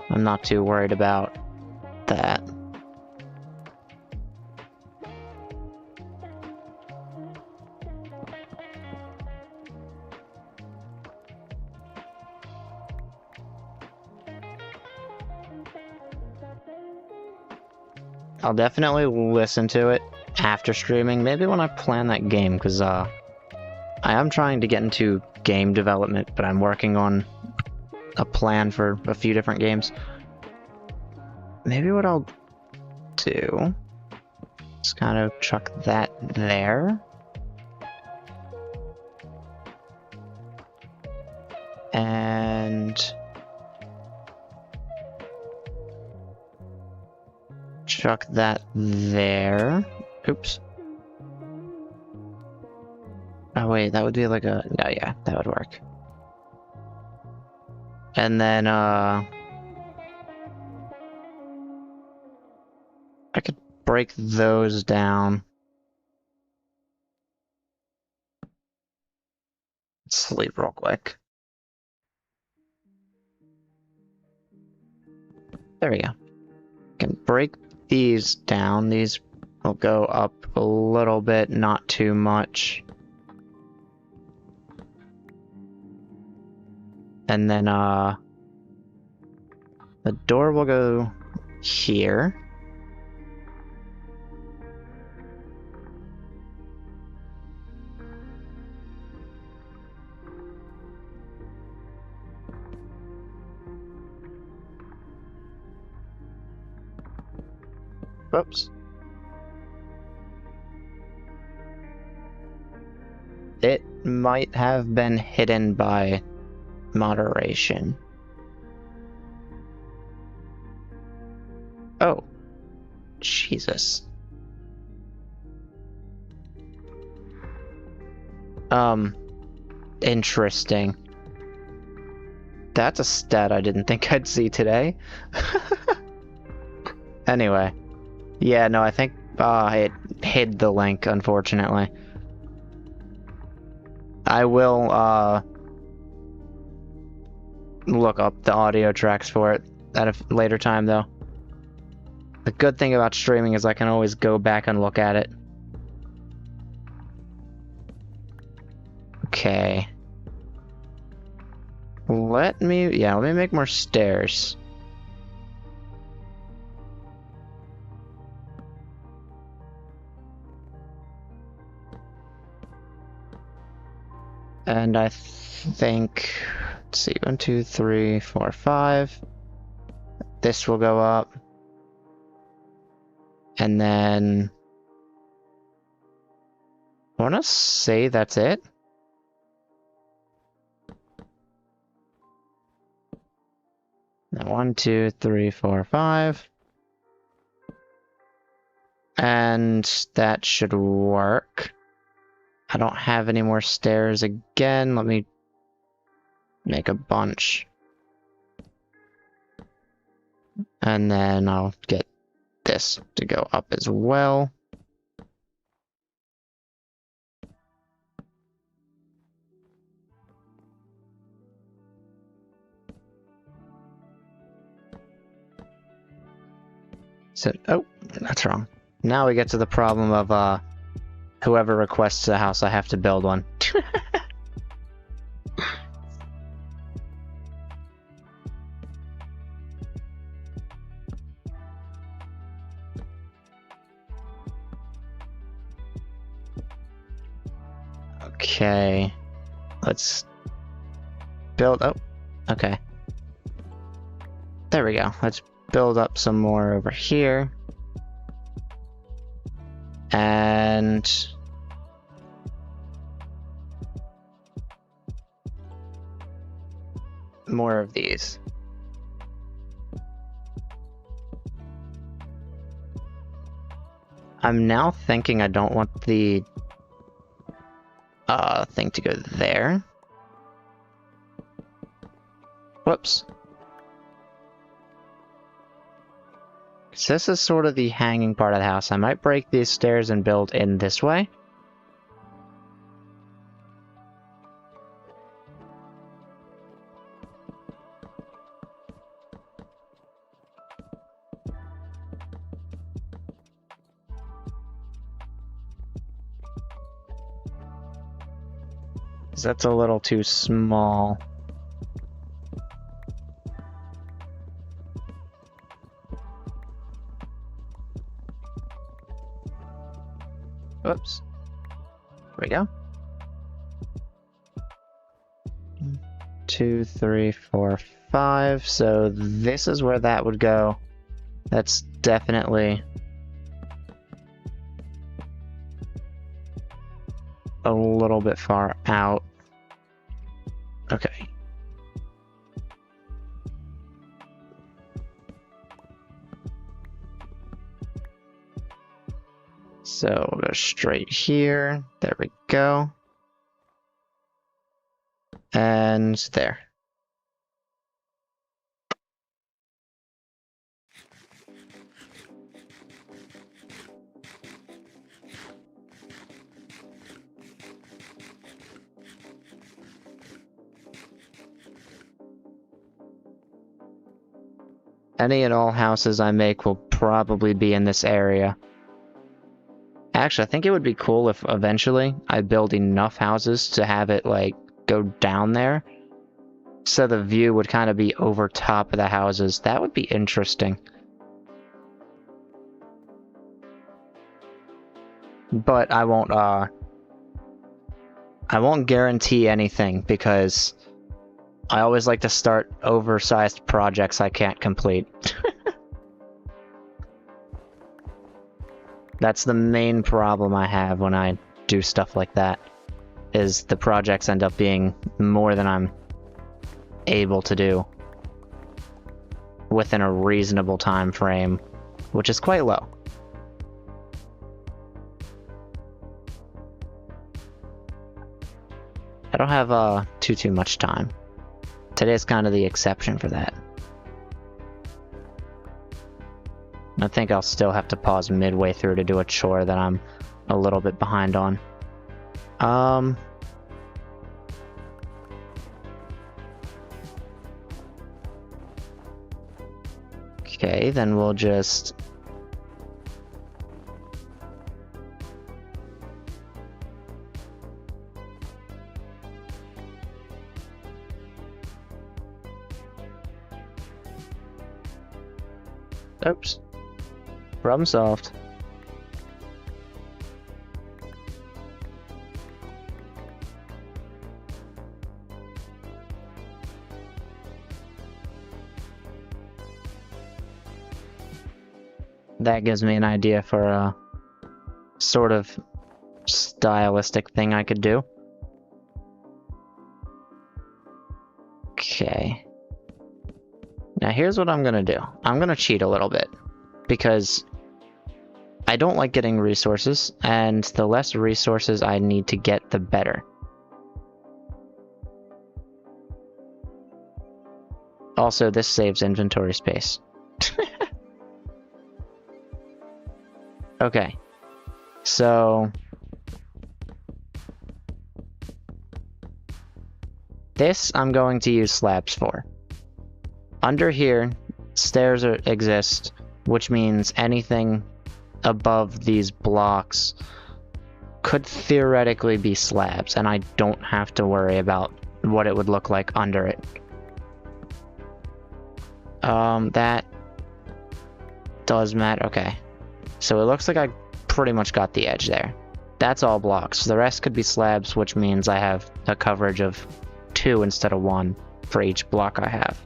I'm not too worried about that. I'll definitely listen to it after streaming, maybe when I plan that game, because I am trying to get into game development, but I'm working on a plan for a few different games. Maybe what I'll do is kind of chuck that there. And chuck that there. Oops. Oh wait, that would be like a... No, yeah, that would work. And then, I could break those down. Sleep real quick. There we go. Can break these down. These will go up a little bit, not too much. And then, the door will go here. Whoops. It might have been hidden by moderation. Oh. Jesus. Interesting. That's a stat I didn't think I'd see today. Anyway. Yeah, no, I think it hid the link, unfortunately. I will look up the audio tracks for it at a later time, though. The good thing about streaming is I can always go back and look at it. Okay. Let me make more stairs. And I think, let's see, 1, 2, 3, 4, 5. This will go up. And then, I want to say that's it. Now 1, 2, 3, 4, 5. And that should work. I don't have any more stairs again. Let me make a bunch. And then I'll get this to go up as well. So, oh, that's wrong. Now we get to the problem of, whoever requests a house, I have to build one. Okay. Let's build... Oh, okay. There we go. Let's build up some more over here. And more of these. I'm now thinking I don't want the thing to go there. Whoops. So this is sort of the hanging part of the house. I might break these stairs and build in this way. That's a little too small. Whoops. There we go. 2, 3, 4, 5. So this is where that would go. That's definitely a little bit far out. Okay. So we'll go straight here. There we go. And there. Any and all houses I make will probably be in this area. Actually, I think it would be cool if eventually I build enough houses to have it, like, go down there. So the view would kind of be over top of the houses. That would be interesting. But I won't guarantee anything because I always like to start oversized projects I can't complete. That's the main problem I have when I do stuff like that, is the projects end up being more than I'm able to do within a reasonable time frame, which is quite low. I don't have too much time. Today's kind of the exception for that. I think I'll still have to pause midway through to do a chore that I'm a little bit behind on. Okay, then we'll just... Oops. Problem solved. That gives me an idea for a sort of stylistic thing I could do. Okay. Now here's what I'm gonna do. I'm gonna cheat a little bit, because I don't like getting resources, and the less resources I need to get, the better. Also, this saves inventory space. Okay, so this I'm going to use slabs for. Under here, stairs exist, which means anything above these blocks could theoretically be slabs, and I don't have to worry about what it would look like under it. That does matter. Okay. So it looks like I pretty much got the edge there. That's all blocks. The rest could be slabs, which means I have a coverage of 2 instead of 1 for each block I have.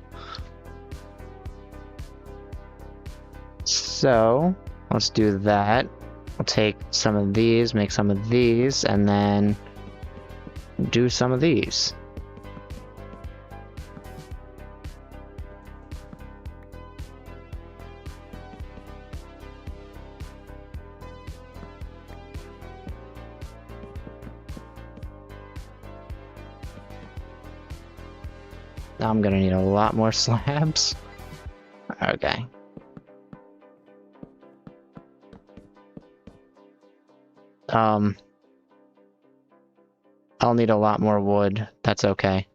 So, let's do that. We'll take some of these, make some of these, and then do some of these. Now I'm gonna need a lot more slabs. Okay. I'll need a lot more wood. That's okay.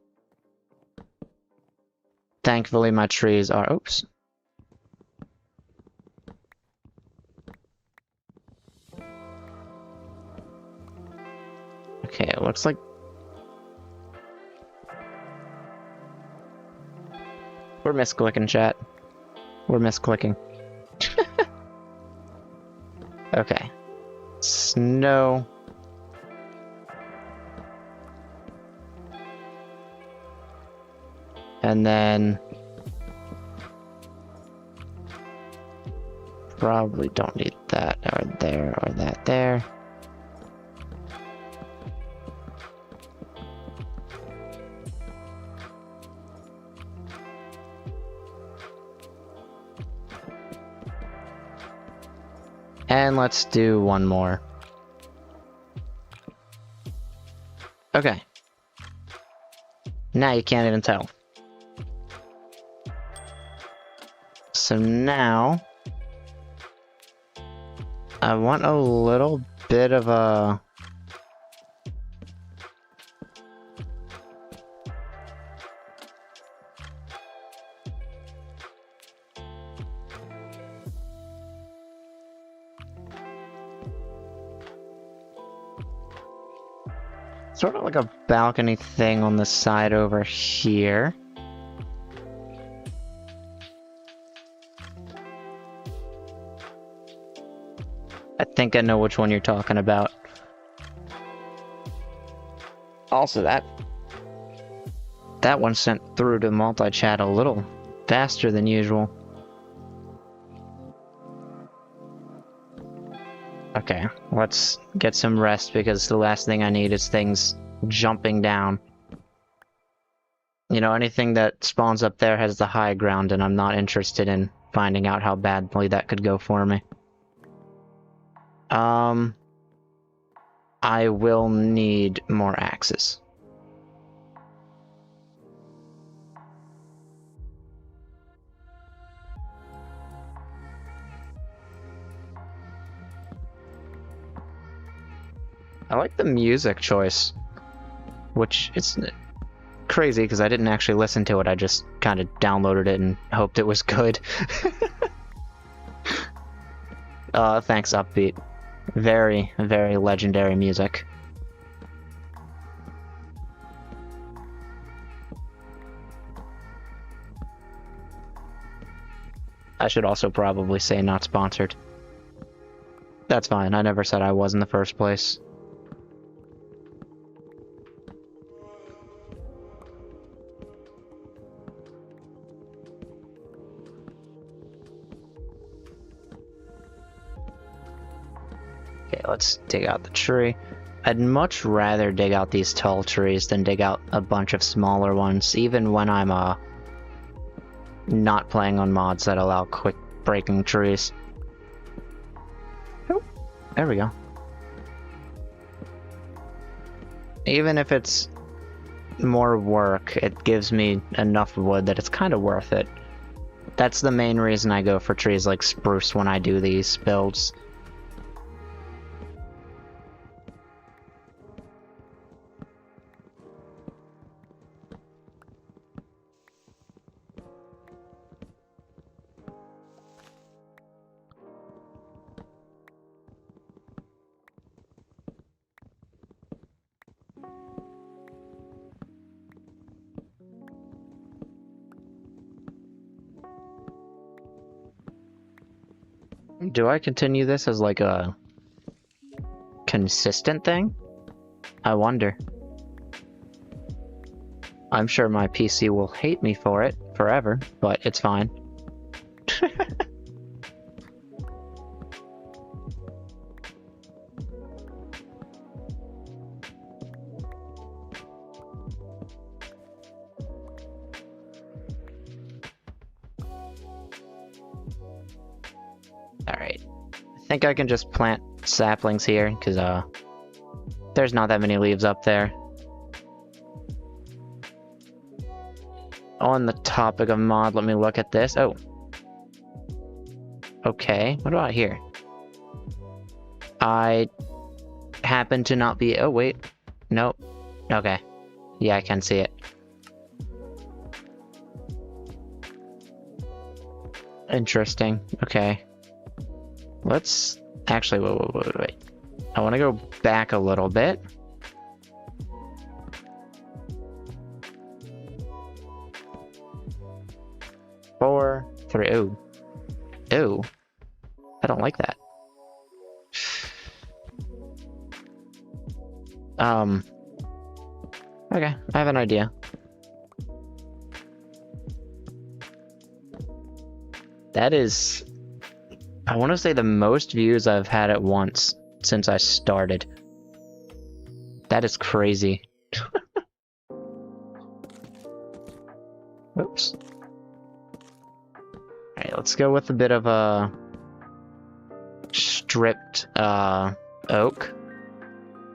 Thankfully, my trees are... Oops. Okay, it looks like... We're misclicking, chat. We're misclicking. Okay. Snow. And then... Probably don't need that or there or that there. And let's do one more. Okay. Now you can't even tell. So now... I want a little bit of a... Sort of like a balcony thing on the side over here. I think I know which one you're talking about. Also, that one sent through to multi-chat a little faster than usual. Okay, let's get some rest because the last thing I need is things jumping down. You know, anything that spawns up there has the high ground, and I'm not interested in finding out how badly that could go for me. I will need more axes. I like the music choice, which it's crazy because I didn't actually listen to it, I just kind of downloaded it and hoped it was good. Thanks, Upbeat. Very, very legendary music. I should also probably say not sponsored. That's fine, I never said I was in the first place. Okay, let's dig out the tree. I'd much rather dig out these tall trees than dig out a bunch of smaller ones, even when I'm not playing on mods that allow quick breaking trees. Oh, there we go. Even if it's more work, it gives me enough wood that it's kind of worth it. That's the main reason I go for trees like spruce when I do these builds. Do I continue this as like a consistent thing? I wonder. I'm sure my PC will hate me for it forever, but it's fine. Alright. I think I can just plant saplings here, because there's not that many leaves up there. On the topic of mod, let me look at this. Oh. Okay, what about here? I happen to not be... Oh, wait. Nope. Okay. Yeah, I can see it. Interesting. Okay. Let's... Actually, wait. I want to go back a little bit. Four, three. Ooh. Ooh. I don't like that. Okay, I have an idea. That is, I want to say, the most views I've had at once since I started. That is crazy. Oops. Alright, let's go with a bit of a stripped oak.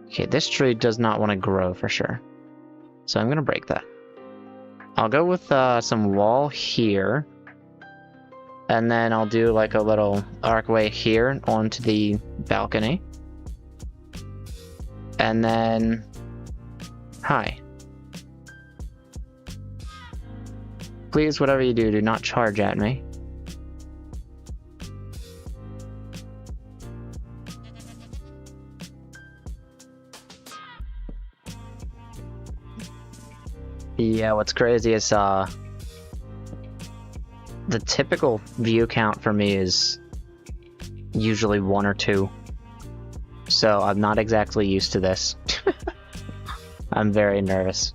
Okay, this tree does not want to grow for sure. So I'm gonna break that. I'll go with some wall here. And then I'll do like a little archway here onto the balcony. And then... Hi. Please, whatever you do, do not charge at me. Yeah, what's crazy is the typical view count for me is usually 1 or 2. So I'm not exactly used to this. I'm very nervous.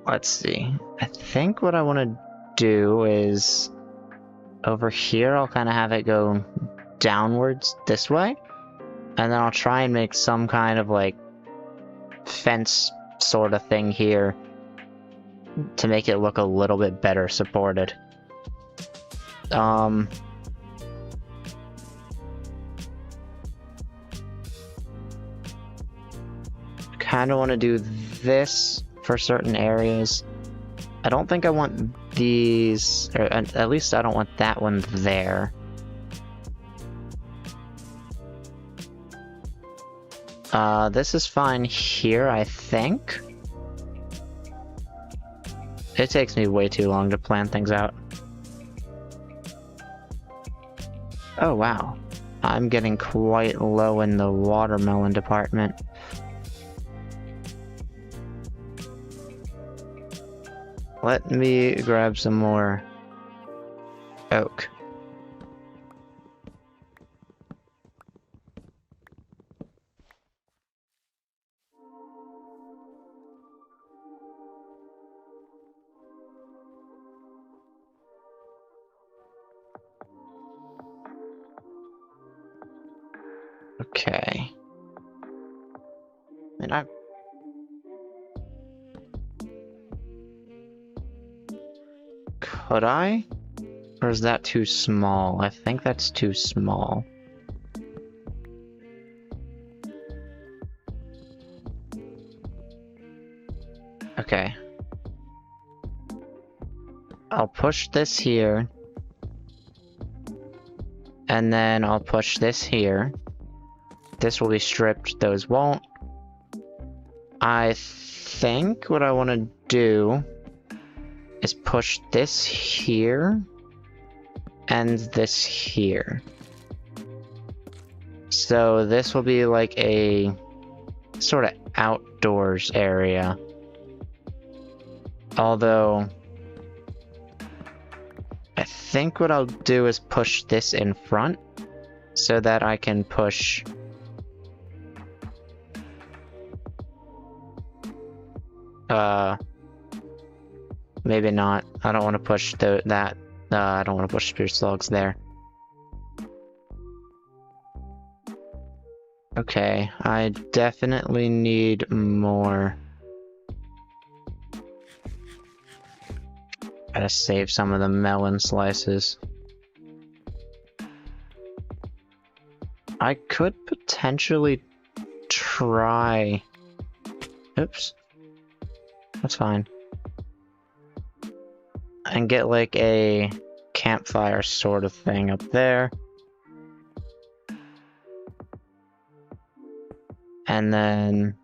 Let's see. I think what I want to do is over here I'll kind of have it go downwards this way. And then I'll try and make some kind of like fence sort of thing here to make it look a little bit better supported. Kind of want to do this for certain areas. I don't think I want these, or at least I don't want that one there. This is fine here, I think. It takes me way too long to plan things out. Oh wow, I'm getting quite low in the watermelon department. Let me grab some more oak. Okay. And I... Could I? Or is that too small? I think that's too small. Okay. I'll push this here. And then I'll push this here. This will be stripped, those won't. I think what I want to do is push this here and this here. So this will be like a sort of outdoors area. Although I think what I'll do is push this in front so that I can push maybe not. I don't want to push that. I don't want to push spruce logs there. Okay, I definitely need more. Gotta save some of the melon slices. I could potentially try... Oops. That's fine. And get like a campfire sort of thing up there. And then...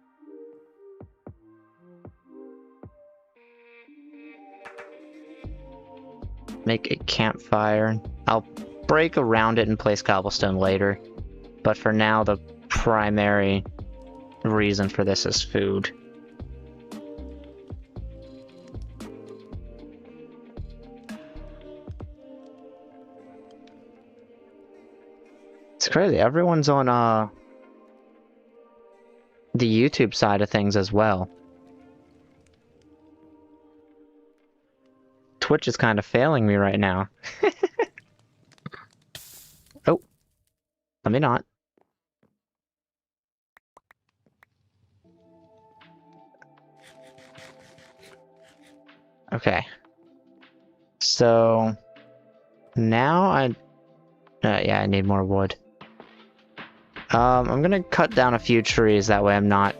make a campfire. I'll break around it and place cobblestone later. But for now, the primary reason for this is food. It's crazy. Everyone's on the YouTube side of things as well. Twitch is kind of failing me right now. Oh, let me not. Okay. So now yeah, I need more wood. I'm gonna cut down a few trees, that way I'm not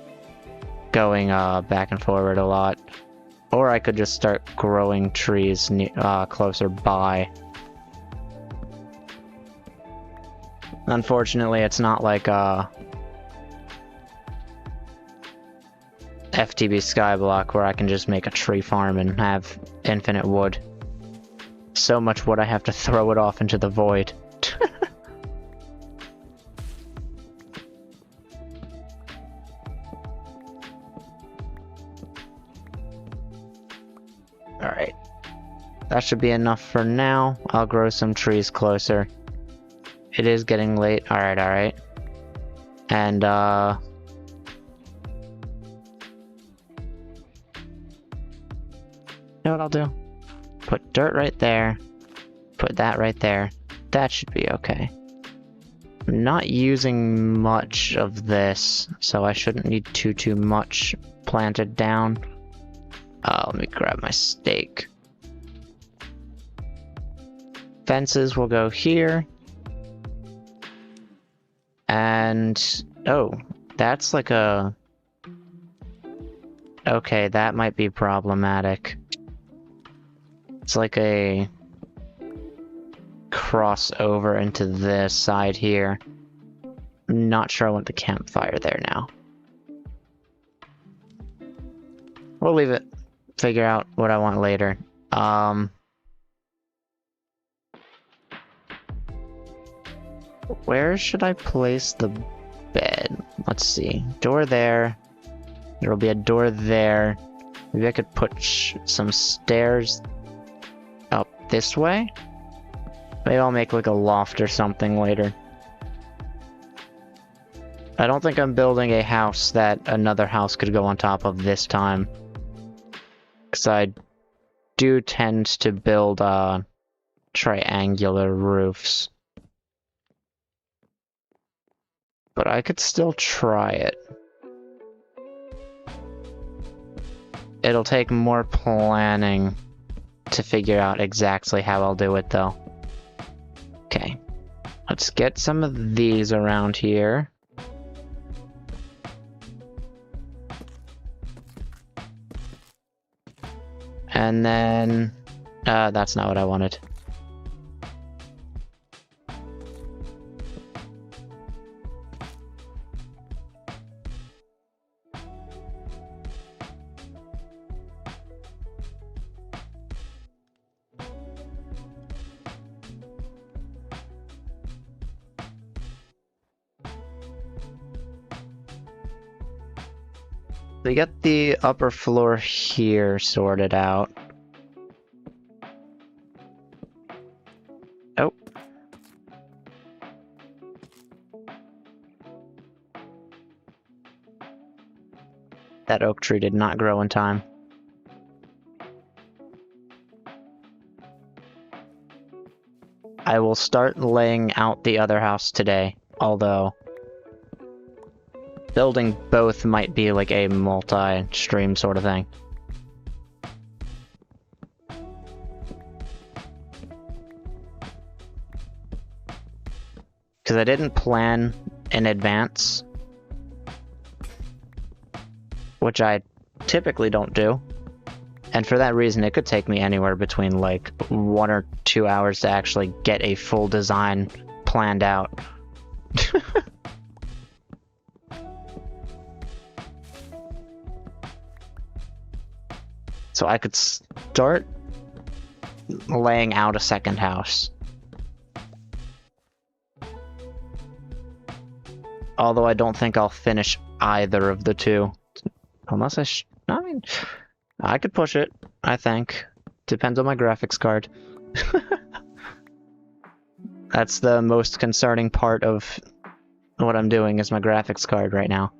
going back and forward a lot. Or I could just start growing trees closer by. Unfortunately, it's not like FTB Skyblock where I can just make a tree farm and have infinite wood. So much wood I have to throw it off into the void. Alright. That should be enough for now. I'll grow some trees closer. It is getting late. Alright, alright. And, you know what I'll do? Put dirt right there. Put that right there. That should be okay. I'm not using much of this, so I shouldn't need too much planted down. Let me grab my stake. Fences will go here. And, oh, that's like a... Okay, that might be problematic. It's like a crossover into this side here. I'm not sure I want the campfire there now. We'll leave it. Figure out what I want later. Where should I place the bed? Let's see. Door there. There will be a door there. Maybe I could put some stairs up this way? Maybe I'll make like a loft or something later. I don't think I'm building a house that another house could go on top of this time. Because I do tend to build triangular roofs. But I could still try it. It'll take more planning to figure out exactly how I'll do it though. Okay. Let's get some of these around here. And then... that's not what I wanted. We got the upper floor here sorted out. Oh. That oak tree did not grow in time. I will start laying out the other house today, although building both might be like a multi-stream sort of thing. Because I didn't plan in advance, which I typically don't do. And for that reason, it could take me anywhere between like 1 or 2 hours to actually get a full design planned out. So I could start laying out a second house. Although I don't think I'll finish either of the two. Unless I mean, I could push it, I think. Depends on my graphics card. That's the most concerning part of what I'm doing is my graphics card right now.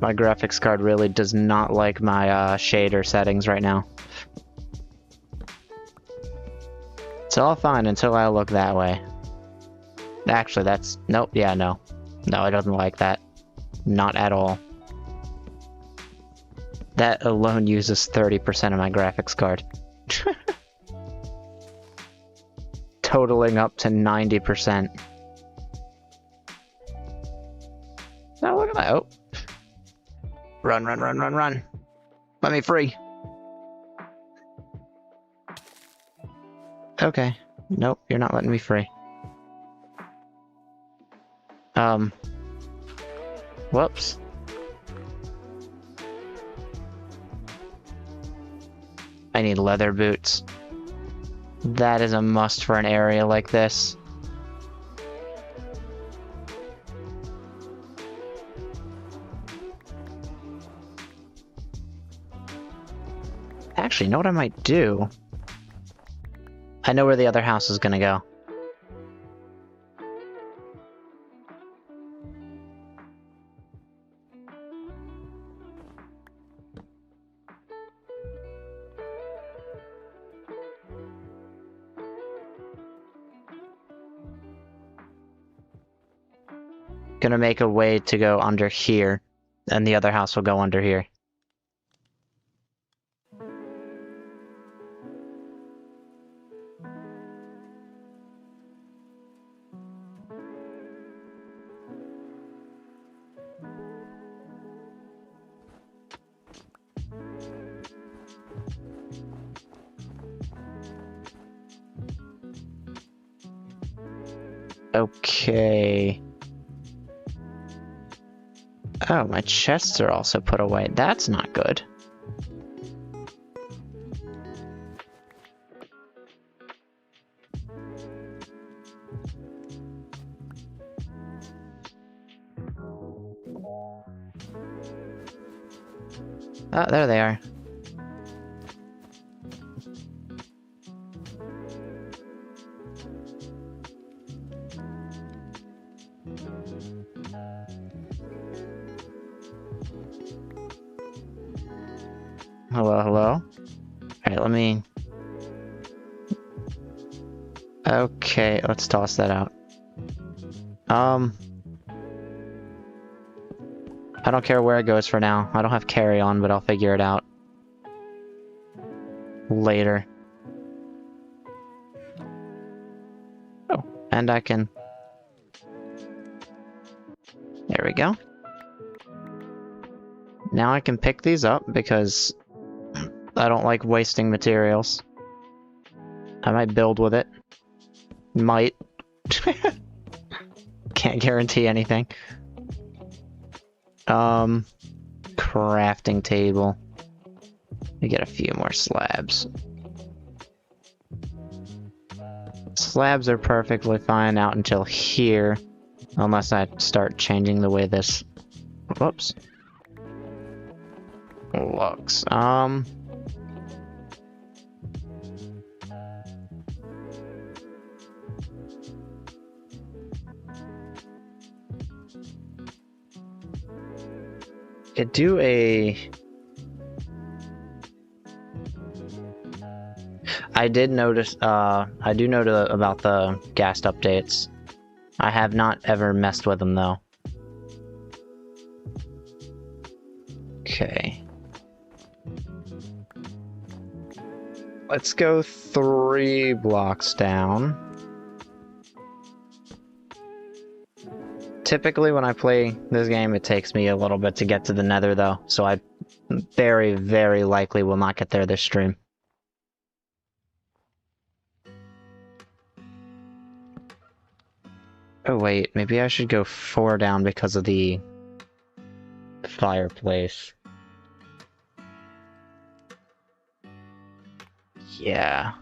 My graphics card really does not like my shader settings right now. It's all fine until I look that way. Actually, that's... Nope, yeah, no. No, it doesn't like that. Not at all. That alone uses 30% of my graphics card. Totaling up to 90%. Now look at that. Oh. Run, run, run, run, run. Let me free. Okay. Nope, you're not letting me free. Whoops. I need leather boots. That is a must for an area like this. Actually, you know what I might do? I know where the other house is gonna go. Gonna make a way to go under here, and the other house will go under here. Okay. Oh, my chests are also put away. That's not good. Oh, there they are. Hello, hello? Alright, let me... Okay, let's toss that out. I don't care where it goes for now. I don't have carry on, but I'll figure it out later. Oh, and I can... There we go. Now I can pick these up because I don't like wasting materials. I might build with it. Might. Can't guarantee anything. Crafting table. We get a few more slabs. Slabs are perfectly fine out until here. Unless I start changing the way this... Whoops. Looks. Do a... I did notice, I do know about the ghast updates. I have not ever messed with them though. Okay. Let's go 3 blocks down. Typically when I play this game, it takes me a little bit to get to the nether though, so I very, very likely will not get there this stream. Oh wait, maybe I should go 4 down because of the fireplace. Yeah.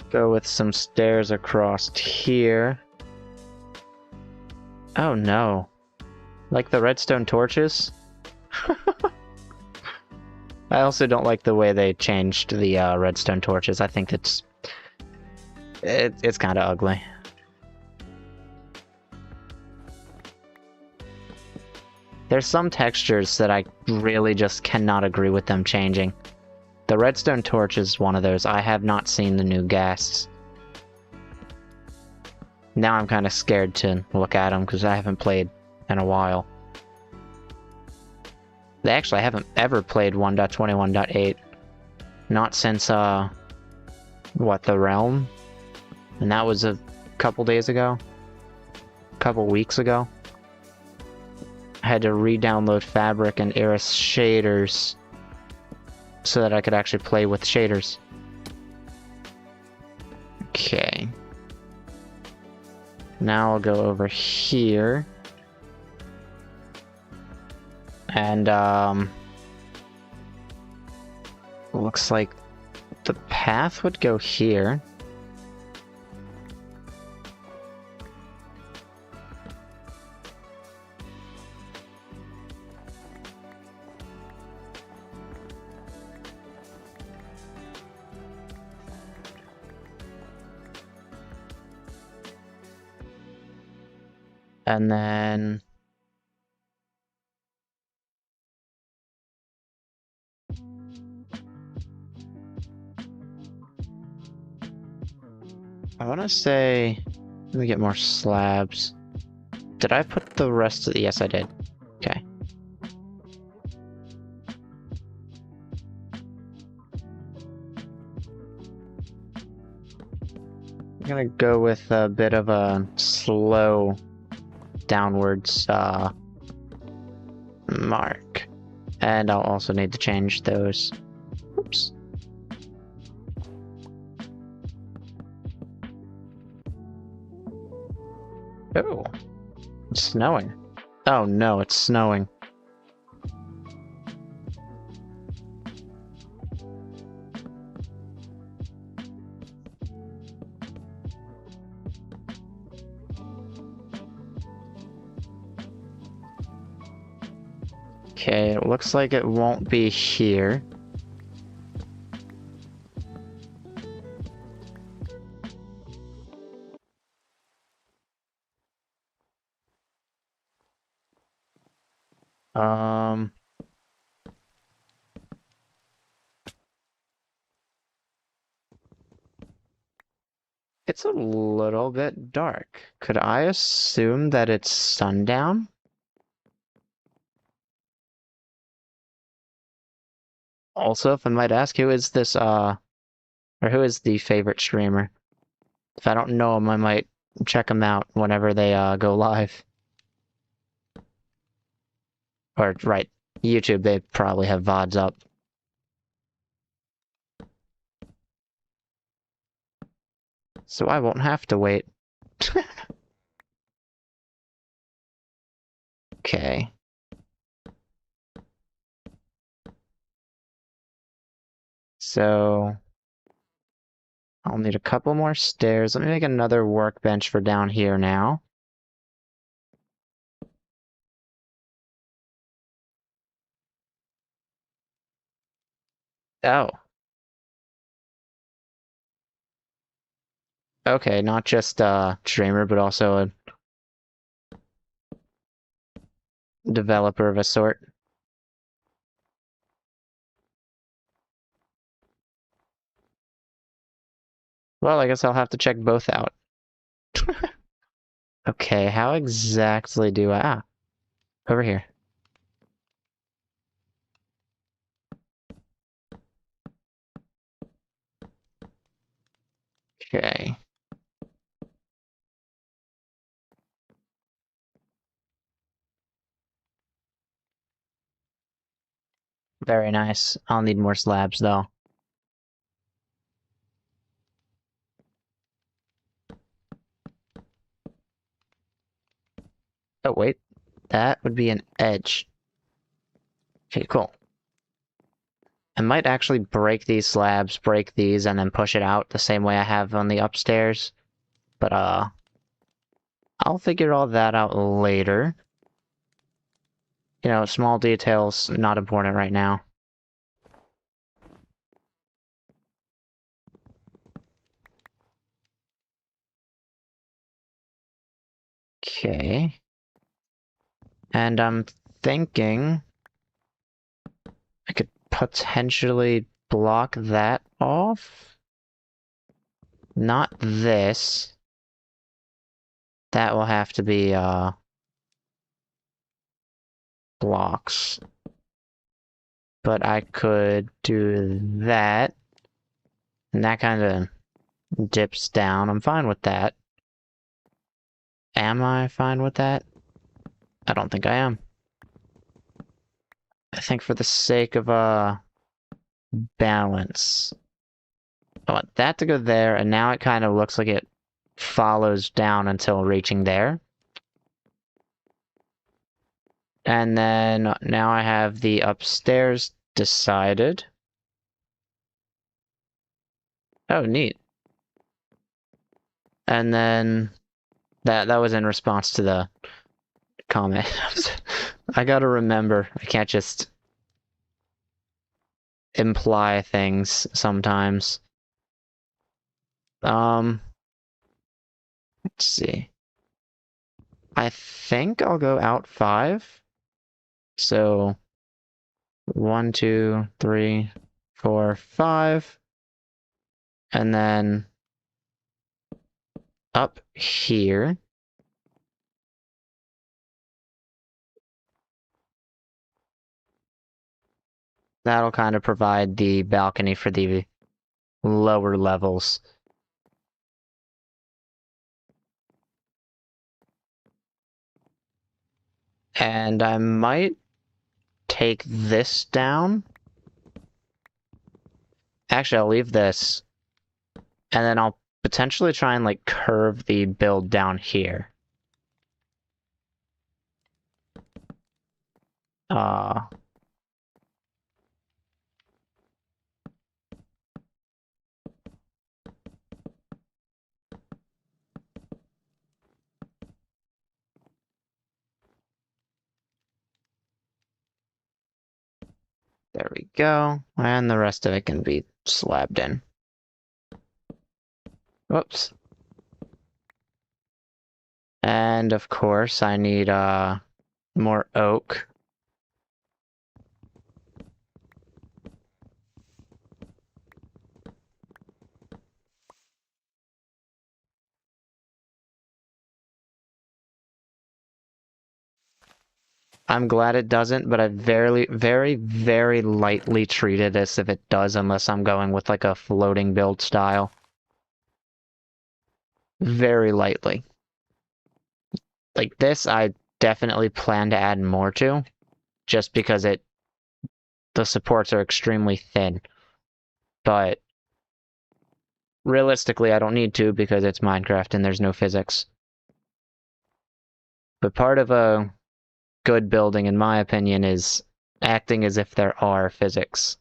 Go with some stairs across here. Oh no. Like the redstone torches? I also don't like the way they changed the redstone torches. I think it's kind of ugly. There's some textures that I really just cannot agree with them changing. The redstone torch is one of those. I have not seen the new gas. Now I'm kind of scared to look at them because I haven't played in a while. They actually haven't ever played 1.21.8. Not since, what, the Realm? And that was a couple days ago? A couple weeks ago? I had to re-download Fabric and Iris shaders so that I could actually play with shaders. Okay. Now I'll go over here. And, looks like the path would go here. And then I want to say, let me get more slabs. Did I put the rest of the, yes I did. Okay. I'm gonna go with a bit of a slow downwards mark. And I'll also need to change those. Oops. Oh, it's snowing. Oh no, it's snowing. Okay, it looks like it won't be here. It's a little bit dark. Could I assume that it's sundown? Also, if I might ask, who is this, or who is the favorite streamer? If I don't know them, I might check them out whenever they, go live. Or, right, YouTube, they probably have VODs up. So I won't have to wait. Okay. So I'll need a couple more stairs. Let me make another workbench for down here now. Oh. Okay, not just a streamer, but also a developer of a sort. Well, I guess I'll have to check both out. Okay, how exactly do I... Ah, over here. Okay. Very nice. I'll need more slabs, though. Oh, wait. That would be an edge. Okay, cool. I might actually break these slabs, break these, and then push it out the same way I have on the upstairs. But, I'll figure all that out later. You know, small details, not important right now. Okay. And I'm thinking I could potentially block that off. Not this. That will have to be, blocks. But I could do that. And that kind of dips down. I'm fine with that. Am I fine with that? I don't think I am. I think for the sake of, balance. I want that to go there, and now it kind of looks like it follows down until reaching there. And then now I have the upstairs decided. Oh, neat. And then that was in response to the comment. I gotta remember, I can't just imply things sometimes. Let's see. I think I'll go out 5. So 1, 2, 3, 4, 5. And then up here. That'll kind of provide the balcony for the lower levels. And I might take this down. Actually, I'll leave this. And then I'll potentially try and like curve the build down here. Uh, there we go. And the rest of it can be slabbed in. Whoops. And of course, I need more oak. I'm glad it doesn't, but I very, very, very lightly treat it as if it does, unless I'm going with like a floating build style. Very lightly. Like this, I definitely plan to add more to, just because the supports are extremely thin. But realistically, I don't need to because it's Minecraft and there's no physics. But part of a good building, in my opinion, is acting as if there are physics.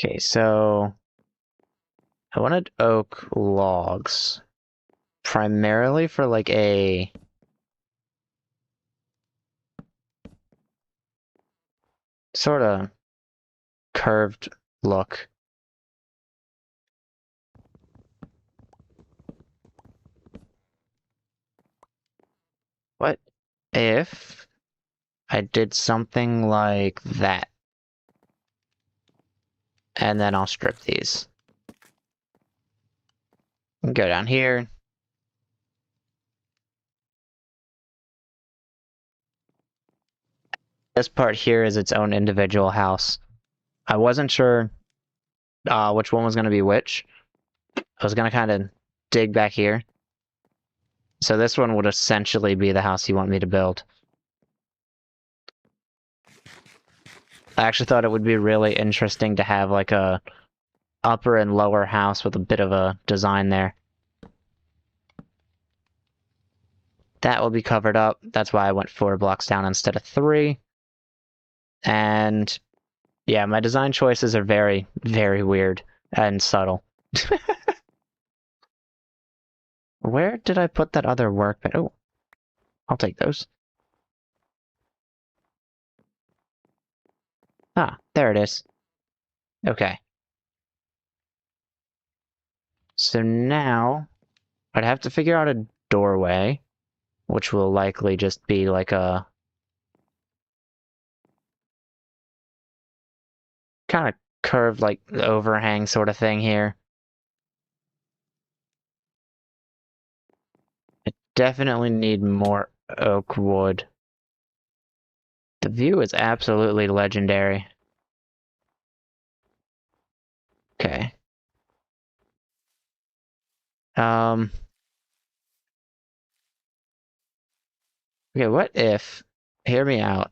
Okay, so I wanted oak logs. Primarily for like a sort of curved look. What if I did something like that? And then I'll strip these. Go down here. This part here is its own individual house. I wasn't sure which one was going to be which. I was going to kind of dig back here. So this one would essentially be the house you want me to build. I actually thought it would be really interesting to have like a upper and lower house with a bit of a design there. That will be covered up. That's why I went 4 blocks down instead of 3. And yeah, my design choices are very, very weird and subtle. Where did I put that other workbench? Oh, I'll take those. Ah, there it is. Okay. So now I'd have to figure out a doorway, which will likely just be like a kind of curved, like overhang sort of thing here. I definitely need more oak wood. The view is absolutely legendary. Okay. Okay, what if, hear me out,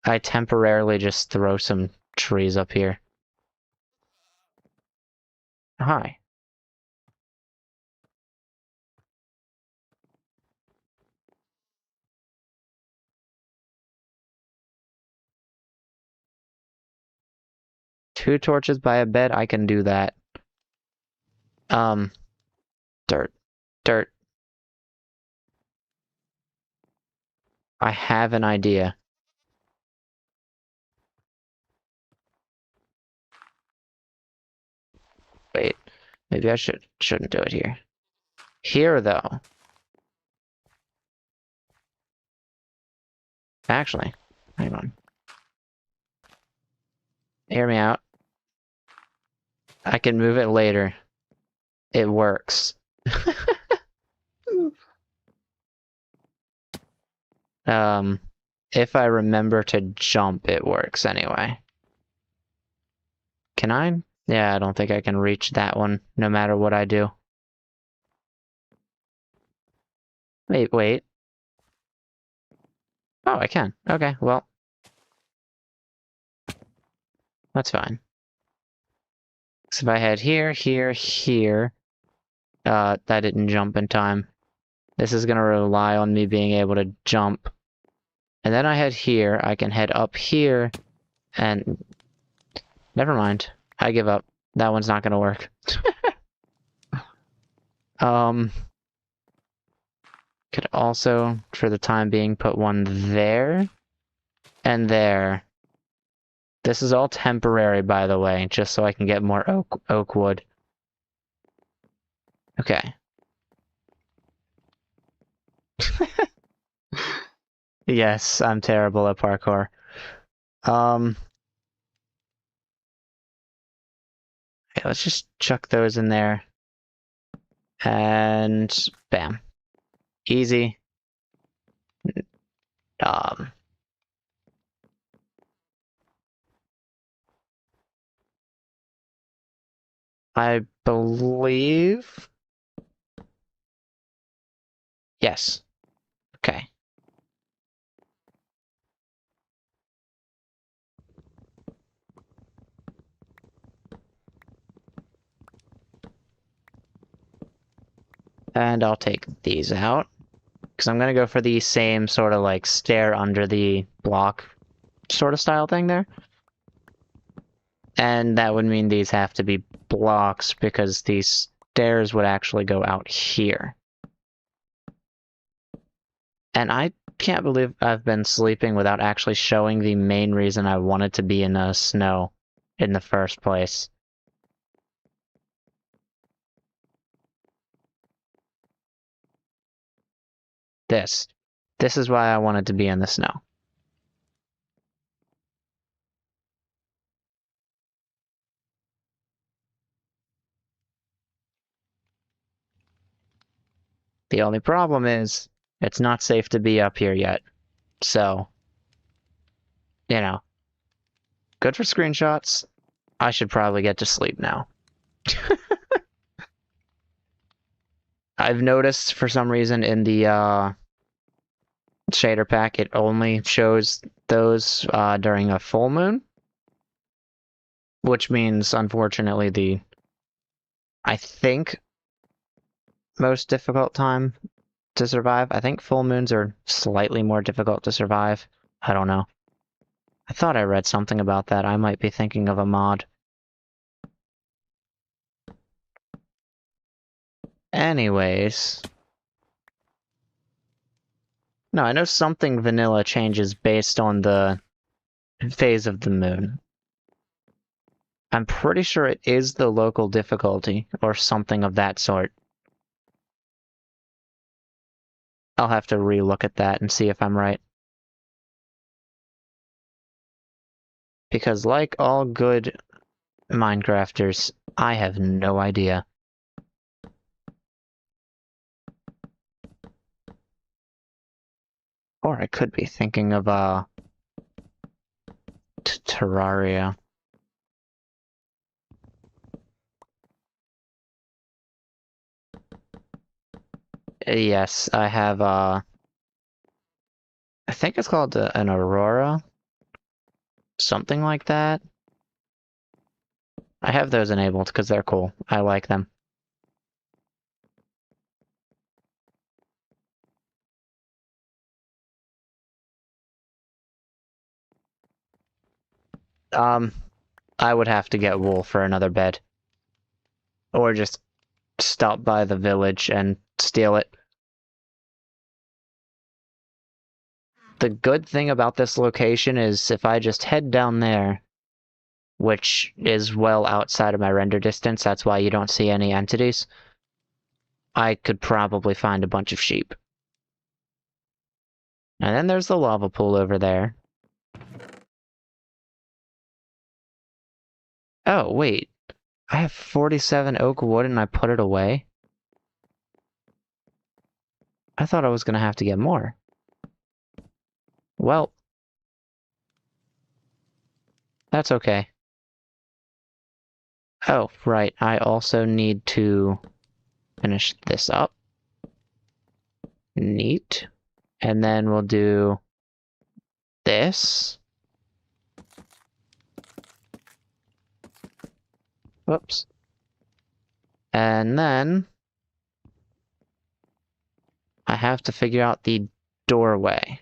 I temporarily just throw some trees up here? Hi. Two torches by a bed, I can do that. Dirt. Dirt. I have an idea. Wait, maybe I shouldn't do it here. Here, though. Actually, hang on. Hear me out. I can move it later. It works. If I remember to jump, it works anyway. Can I? Yeah, I don't think I can reach that one, no matter what I do. Wait. Oh, I can. Okay, well. That's fine. So if I head here, here, that didn't jump in time. This is gonna rely on me being able to jump. And then I head here, I can head up here, and never mind. I give up. That one's not gonna work. Could also, for the time being, put one there and there. This is all temporary, by the way, just so I can get more oak wood. Okay. Yes, I'm terrible at parkour. Okay, let's just chuck those in there. And bam. Easy. Um, I believe. Yes. Okay. And I'll take these out. Because I'm going to go for the same sort of like stair under the block sort of style thing there. And that would mean these have to be blocks because these stairs would actually go out here. And I can't believe I've been sleeping without actually showing the main reason I wanted to be in the snow in the first place. This. This is why I wanted to be in the snow. The only problem is, it's not safe to be up here yet. So, you know, good for screenshots. I should probably get to sleep now. I've noticed for some reason in the shader pack, it only shows those during a full moon. Which means, unfortunately, I think, most difficult time to survive. I think full moons are slightly more difficult to survive. I don't know. I thought I read something about that. I might be thinking of a mod. Anyways. No, I know something vanilla changes based on the phase of the moon. I'm pretty sure it is the local difficulty, or something of that sort. I'll have to re-look at that and see if I'm right. Because like all good Minecrafters, I have no idea. Or I could be thinking of Terraria. Yes, I have I think it's called an Aurora. Something like that. I have those enabled because they're cool. I like them. I would have to get wool for another bed. Or just stop by the village and steal it. The good thing about this location is if I just head down there, which is well outside of my render distance, that's why you don't see any entities, I could probably find a bunch of sheep. And then there's the lava pool over there. Oh, wait. I have 47 oak wood and I put it away? I thought I was gonna have to get more. Well, that's okay. Oh, right. I also need to finish this up. Neat. And then we'll do this. Whoops. And then I have to figure out the doorway.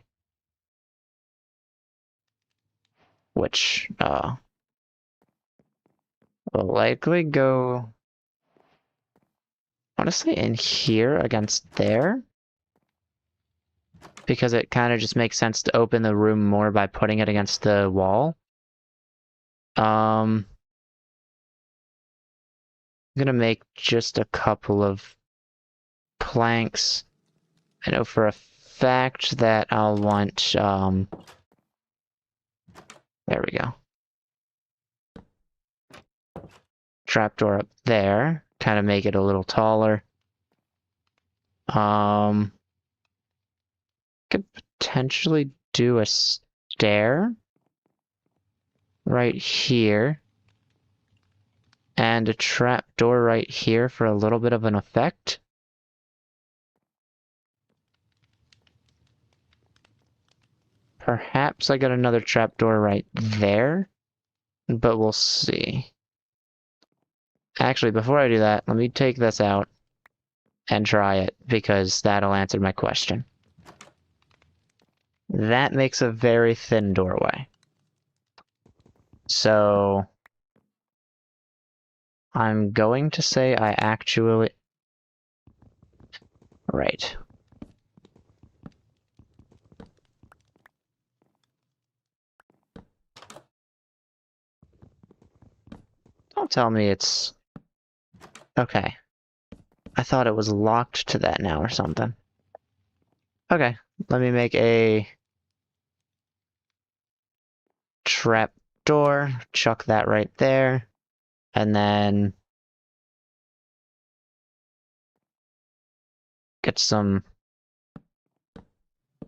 Which, will likely go, honestly, in here against there. Because it kind of just makes sense to open the room more by putting it against the wall. I'm gonna make just a couple of planks. I know for a fact that I'll want, there we go. Trapdoor up there, kind of make it a little taller. Could potentially do a stair right here. And a trapdoor right here for a little bit of an effect. Perhaps I got another trapdoor right there, but we'll see. Actually, before I do that, let me take this out and try it, because that'll answer my question. That makes a very thin doorway. So I'm going to say I actually... Right. Don't tell me it's... Okay. I thought it was locked to that now or something. Okay, let me make a trap door, chuck that right there, and then get some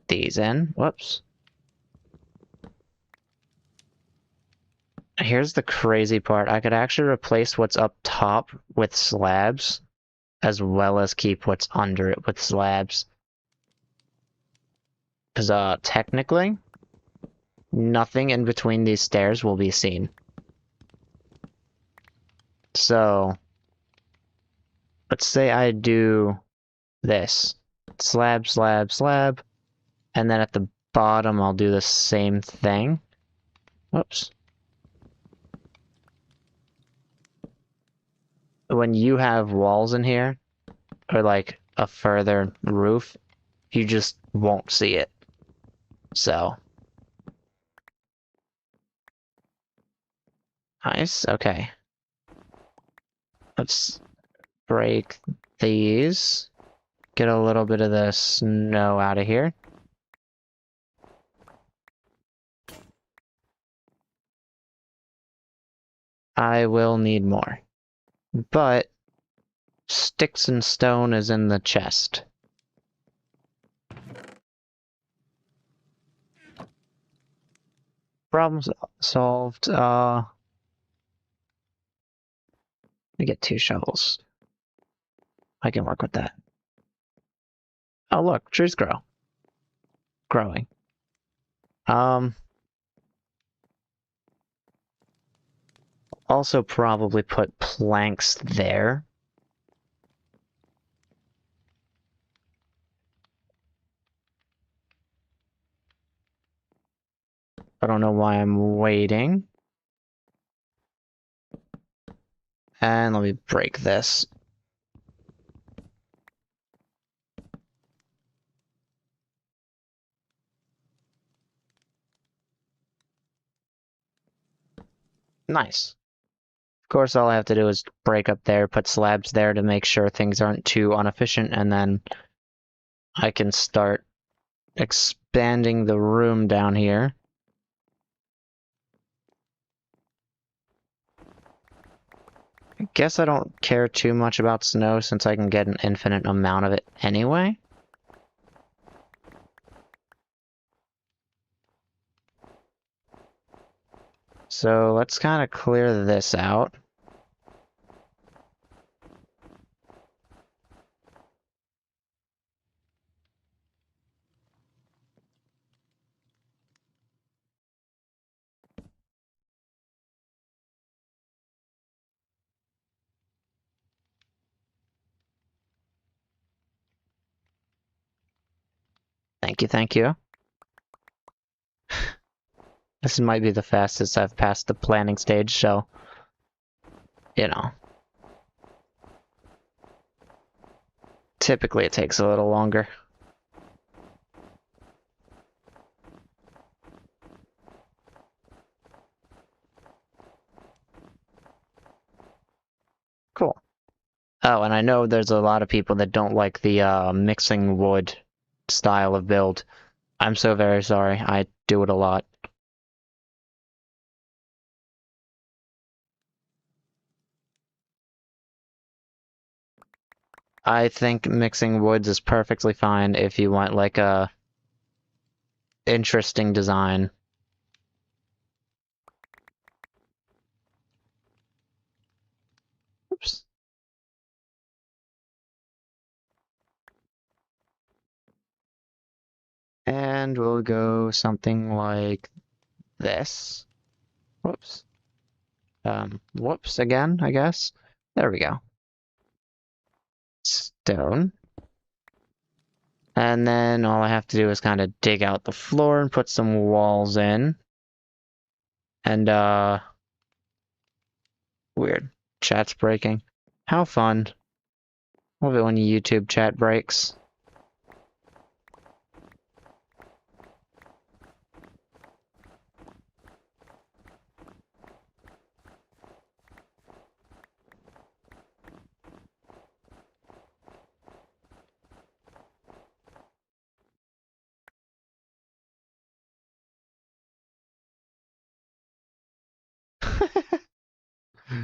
these in. Whoops. Here's the crazy part. I could actually replace what's up top with slabs, as well as keep what's under it with slabs. Because, technically, nothing in between these stairs will be seen. So, let's say I do this. Slab, slab, slab. And then at the bottom, I'll do the same thing. Whoops. When you have walls in here, or like a further roof, you just won't see it. So. Nice, okay. Let's break these. Get a little bit of the snow out of here. I will need more. But sticks and stone is in the chest. Problem solved. Let me get 2 shovels. I can work with that. Oh look, trees grow. Growing. Also probably put planks there. I don't know why I'm waiting. And let me break this. Nice. Of course, all I have to do is break up there, put slabs there to make sure things aren't too inefficient, and then I can start expanding the room down here. I guess I don't care too much about snow since I can get an infinite amount of it anyway. So let's kind of clear this out. Thank you, thank you. This might be the fastest I've passed the planning stage, so, you know. Typically it takes a little longer. Cool. Oh, and I know there's a lot of people that don't like the mixing wood style of build. I'm so very sorry. I do it a lot. I think mixing woods is perfectly fine if you want like a interesting design. Oops. And we'll go something like this. Whoops. Whoops again, I guess. There we go. Stone. And then all I have to do is kind of dig out the floor and put some walls in. And, weird. Chat's breaking. How fun. Love it when YouTube chat breaks.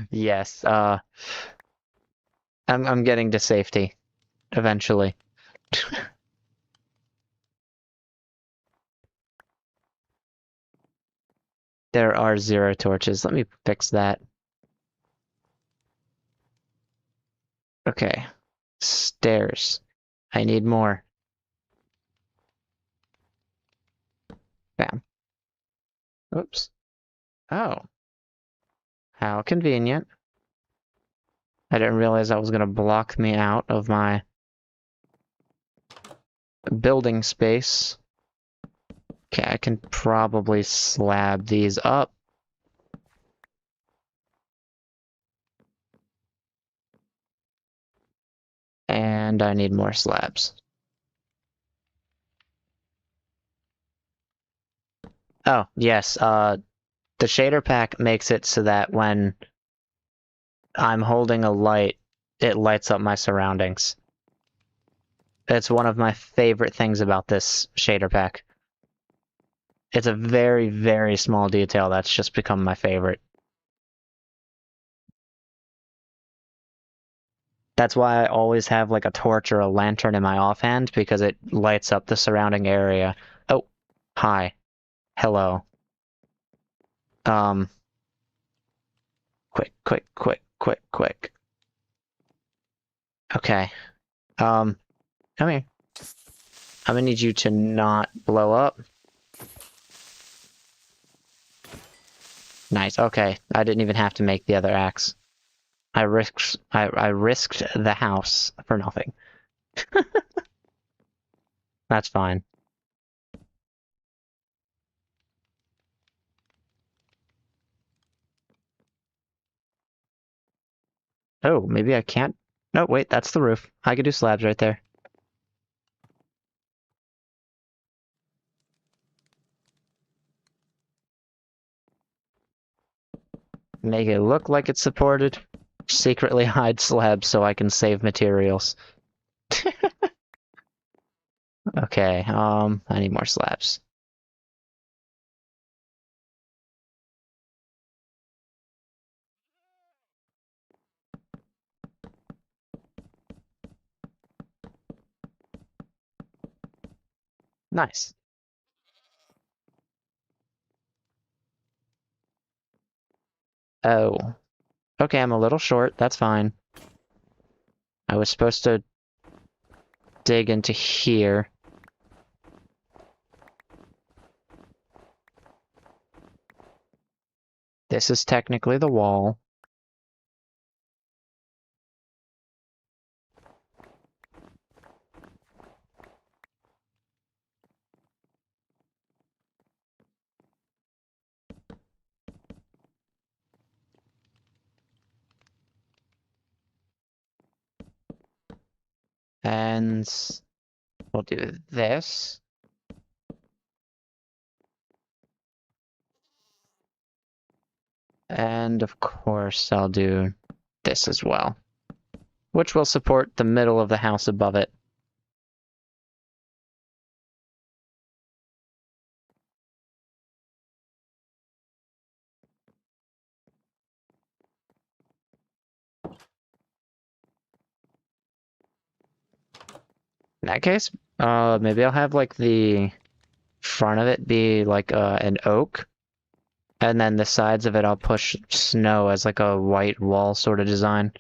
Yes, I'm getting to safety eventually. There are 0 torches. Let me fix that. Okay. Stairs. I need more. Bam. Oops. Oh. How convenient. I didn't realize that was going to block me out of my building space. Okay, I can probably slab these up. And I need more slabs. Oh, yes, the shader pack makes it so that when I'm holding a light, it lights up my surroundings. It's one of my favorite things about this shader pack. It's a very, very small detail that's just become my favorite. That's why I always have like a torch or a lantern in my offhand, because it lights up the surrounding area. Oh, hi. Hello. Um, quick, quick, quick, quick, quick. Okay. Come here. I'm gonna need you to not blow up. Nice. Okay. I didn't even have to make the other axe. I risked the house for nothing. That's fine. Oh, maybe I can't. No, wait, that's the roof. I could do slabs right there. Make it look like it's supported. Secretly hide slabs so I can save materials. Okay, I need more slabs. Nice. Oh. Okay, I'm a little short. That's fine. I was supposed to dig into here. This is technically the wall. And we'll do this. And of course, I'll do this as well, which will support the middle of the house above it. In that case, maybe I'll have like the front of it be like an oak, and then the sides of it I'll push snow as like a white wall sort of design.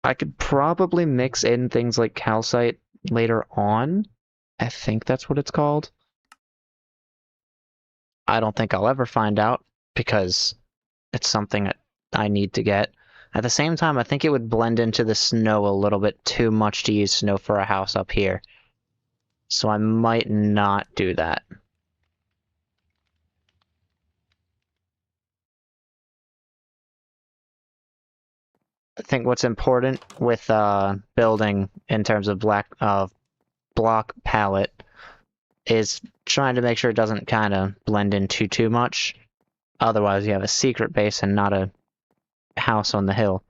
I could probably mix in things like calcite later on. I think that's what it's called. I don't think I'll ever find out because it's something that I need to get. At the same time, I think it would blend into the snow a little bit too much to use snow for a house up here. So I might not do that. I think what's important with building in terms of block palette is trying to make sure it doesn't kind of blend in too much. Otherwise, you have a secret base and not a house on the hill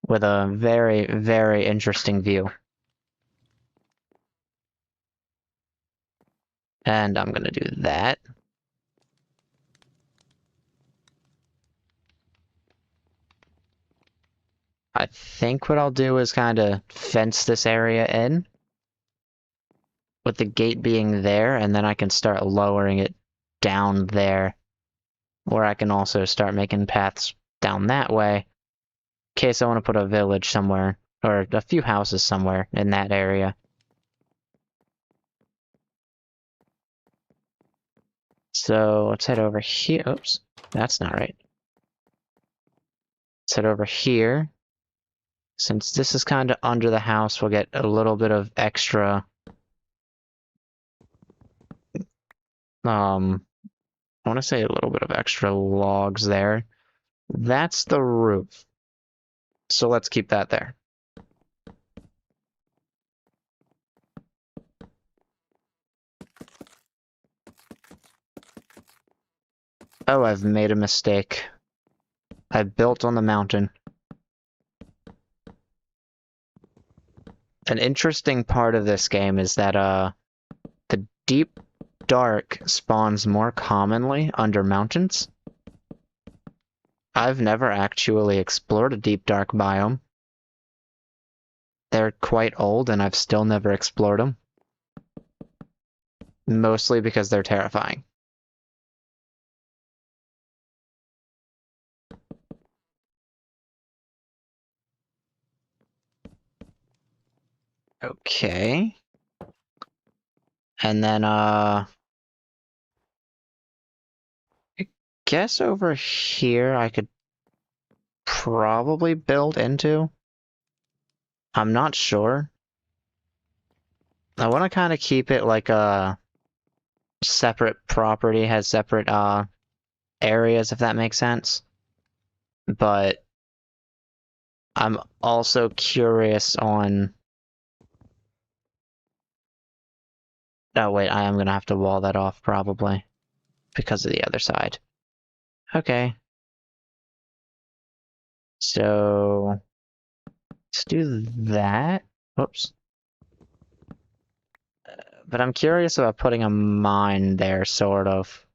with a very, very interesting view. And I'm gonna do that. I think what I'll do is kind of fence this area in. with the gate being there, and then I can start lowering it down there. Or I can also start making paths down that way, in case I want to put a village somewhere, or a few houses somewhere in that area. So let's head over here. Oops, that's not right. Let's head over here. Since this is kind of under the house, we'll get a little bit of extra, I want to say a little bit of extra logs there. That's the roof. So let's keep that there. Oh, I've made a mistake. I built on the mountain. An interesting part of this game is that the deep dark spawns more commonly under mountains. I've never actually explored a deep dark biome. They're quite old and I've still never explored them. Mostly because they're terrifying. Okay. And then, I guess over here I could probably build into. I'm not sure. I want to kind of keep it like a separate property, has separate, areas, if that makes sense. But I'm also curious on... Oh, wait, I am gonna have to wall that off, probably. Because of the other side. Okay. So... let's do that. Whoops. But I'm curious about putting a mine there, sort of.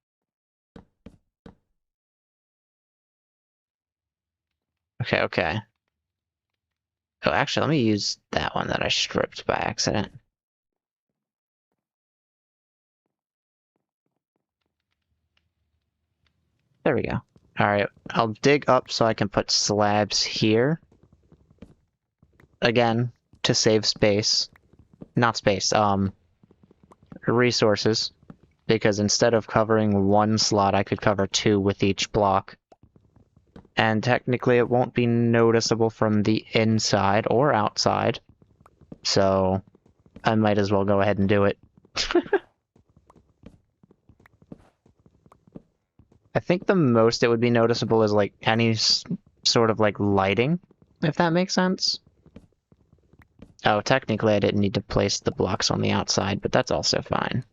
Okay, okay. Oh, actually, let me use that one that I stripped by accident. There we go. Alright, I'll dig up so I can put slabs here. Again, to save space. Not space, resources. Because instead of covering one slot, I could cover two with each block. And technically it won't be noticeable from the inside or outside. So I might as well go ahead and do it. I think the most it would be noticeable is like any sort of like lighting, if that makes sense. Oh, technically I didn't need to place the blocks on the outside, but that's also fine.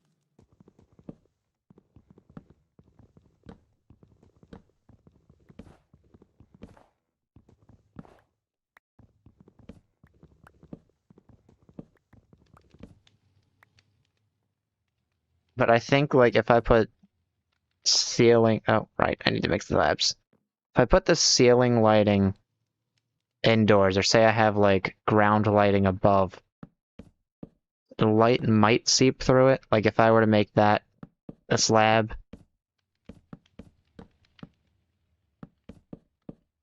But I think like if I put ceiling, oh right, I need to make the slabs. If I put the ceiling lighting indoors, or say I have like ground lighting above, the light might seep through it. Like if I were to make that a slab,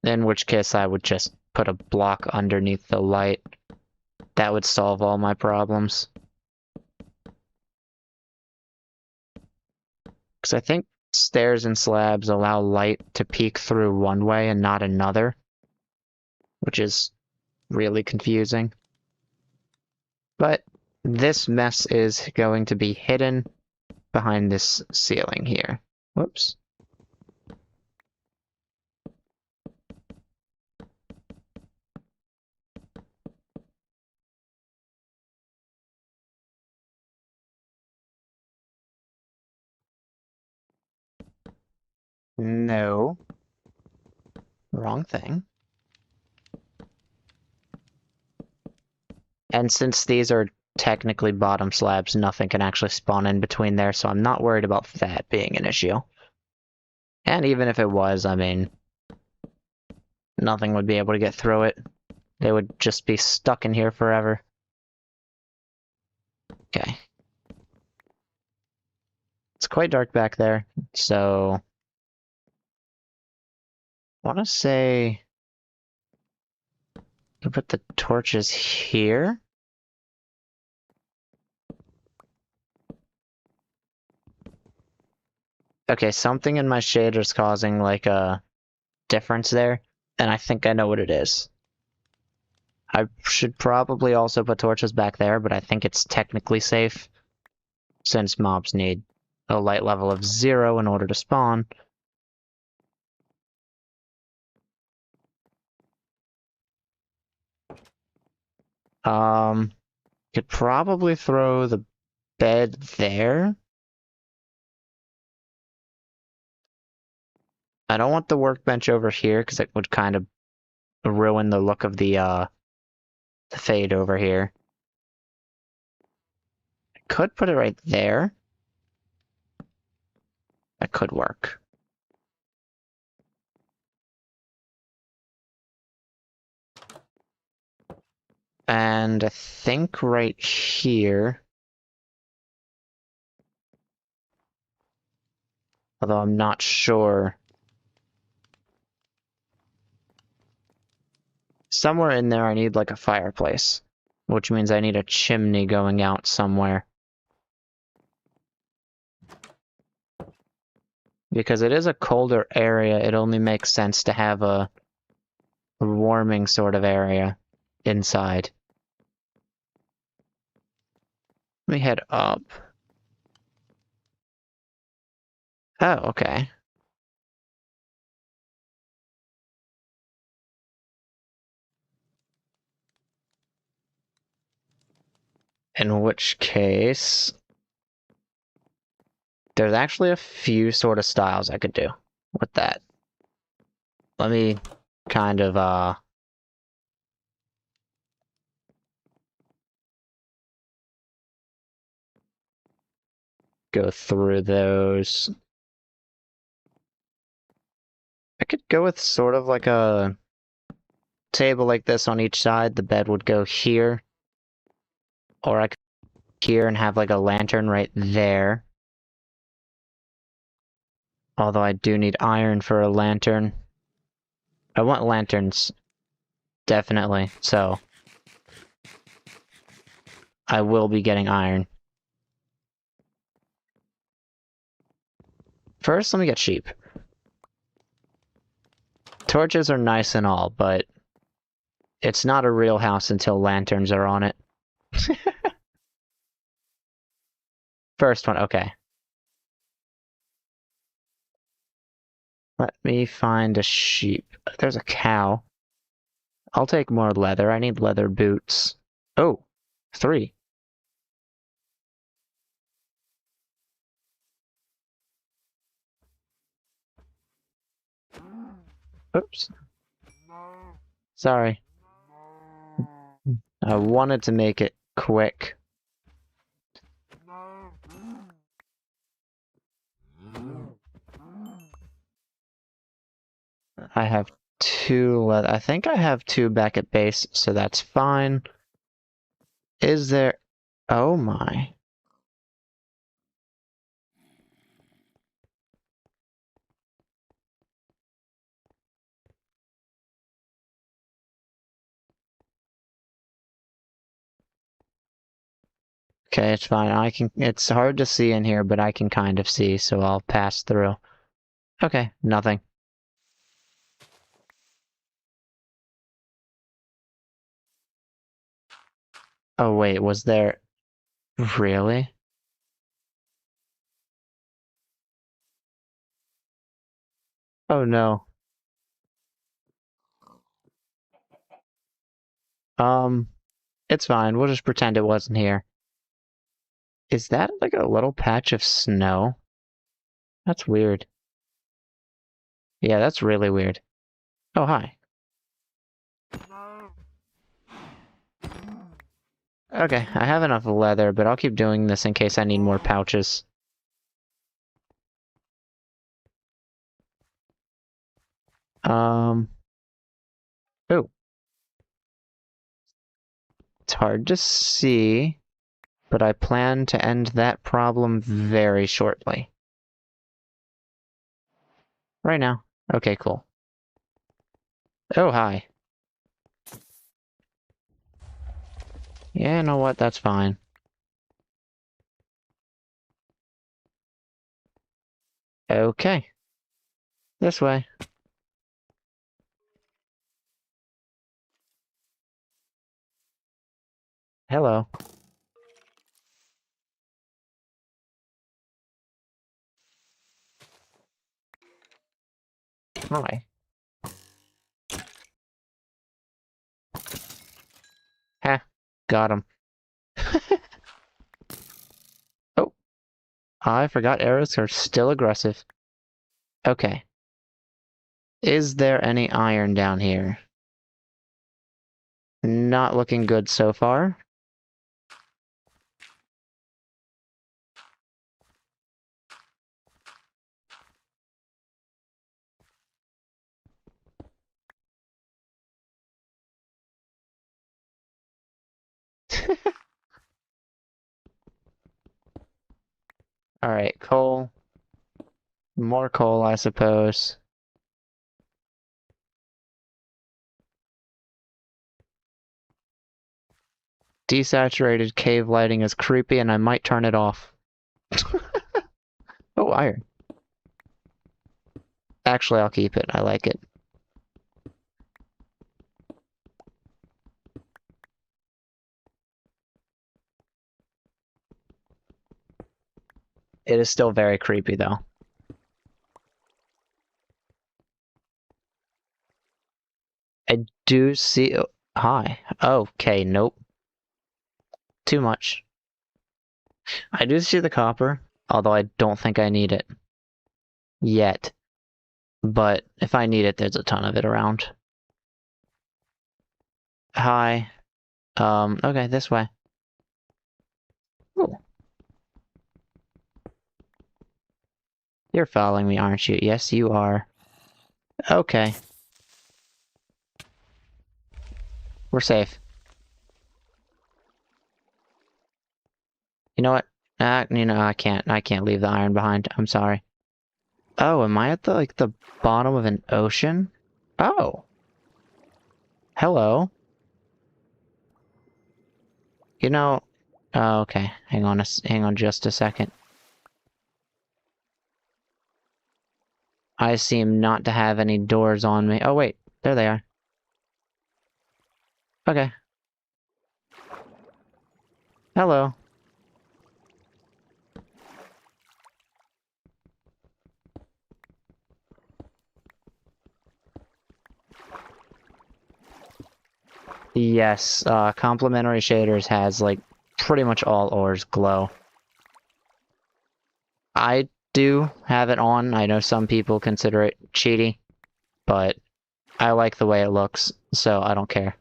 in which case I would just put a block underneath the light. That would solve all my problems. Because I think stairs and slabs allow light to peek through one way and not another, which is really confusing. But this mess is going to be hidden behind this ceiling here. Whoops. No. Wrong thing. And since these are technically bottom slabs, nothing can actually spawn in between there, so I'm not worried about that being an issue. And even if it was, I mean, nothing would be able to get through it. They would just be stuck in here forever. Okay. quite dark back there, so I want to say I'll put the torches here. Okay, something in my shader is causing like a difference there, and I think I know what it is. I should probably also put torches back there, but I think it's technically safe since mobs need a light level of 0 in order to spawn. Could probably throw the bed there. I don't want the workbench over here because it would kind of ruin the look of the fade over here. I could put it right there. That could work. And I think right here, although I'm not sure. Somewhere in there I need like a fireplace, which means I need a chimney going out somewhere. Because it is a colder area, it only makes sense to have a warming sort of area inside. Let me head up. Oh, okay. In which case, there's actually a few sort of styles I could do with that. Let me kind of, go through those. I could go with sort of like a table like this on each side. The bed would go here. Or I could here and have like a lantern right there. Although I do need iron for a lantern. I want lanterns. Definitely. So I will be getting iron. First, let me get sheep. Torches are nice and all, but it's not a real house until lanterns are on it. First one, okay. Let me find a sheep. There's a cow. I'll take more leather. I need leather boots. Oh, 3. Oops. Sorry. I wanted to make it quick. I have 2 leather. I think I have 2 back at base, so that's fine. Is there... Oh my. Okay, it's fine. It's hard to see in here, but I can kind of see, so I'll pass through. Okay, nothing. Oh wait, was there... Really? Oh no. It's fine. We'll just pretend it wasn't here. Is that like a little patch of snow? That's weird. Yeah, that's really weird. Oh, hi. Okay, I have enough leather, but I'll keep doing this in case I need more pouches. Oh. It's hard to see, but I plan to end that problem very shortly. Right now. Okay, cool. Oh, hi. Yeah, you know what? That's fine. Okay. This way. Hello. Hi. Ha. Got him. Oh, I forgot arrows are still aggressive. Okay. Is there any iron down here? Not looking good so far. Alright, coal. More coal, I suppose. Desaturated cave lighting is creepy and I might turn it off. Oh, iron. Actually, I'll keep it. I like it. It is still very creepy, though. I do see... Oh, hi. Okay, nope. Too much. I do see the copper, although I don't think I need it. Yet. But if I need it, there's a ton of it around. Hi. Okay, this way. Ooh. You're following me, aren't you? Yes, you are. Okay. We're safe. You know what? I can't leave the iron behind. I'm sorry. Oh, am I at the bottom of an ocean? Oh. Hello. You know, oh, okay. Hang on just a second. I seem not to have any doors on me. Oh, wait. There they are. Okay. Hello. Yes, complementary shaders has, like, pretty much all ores glow. I do have it on. I know some people consider it cheaty, but I like the way it looks, so I don't care.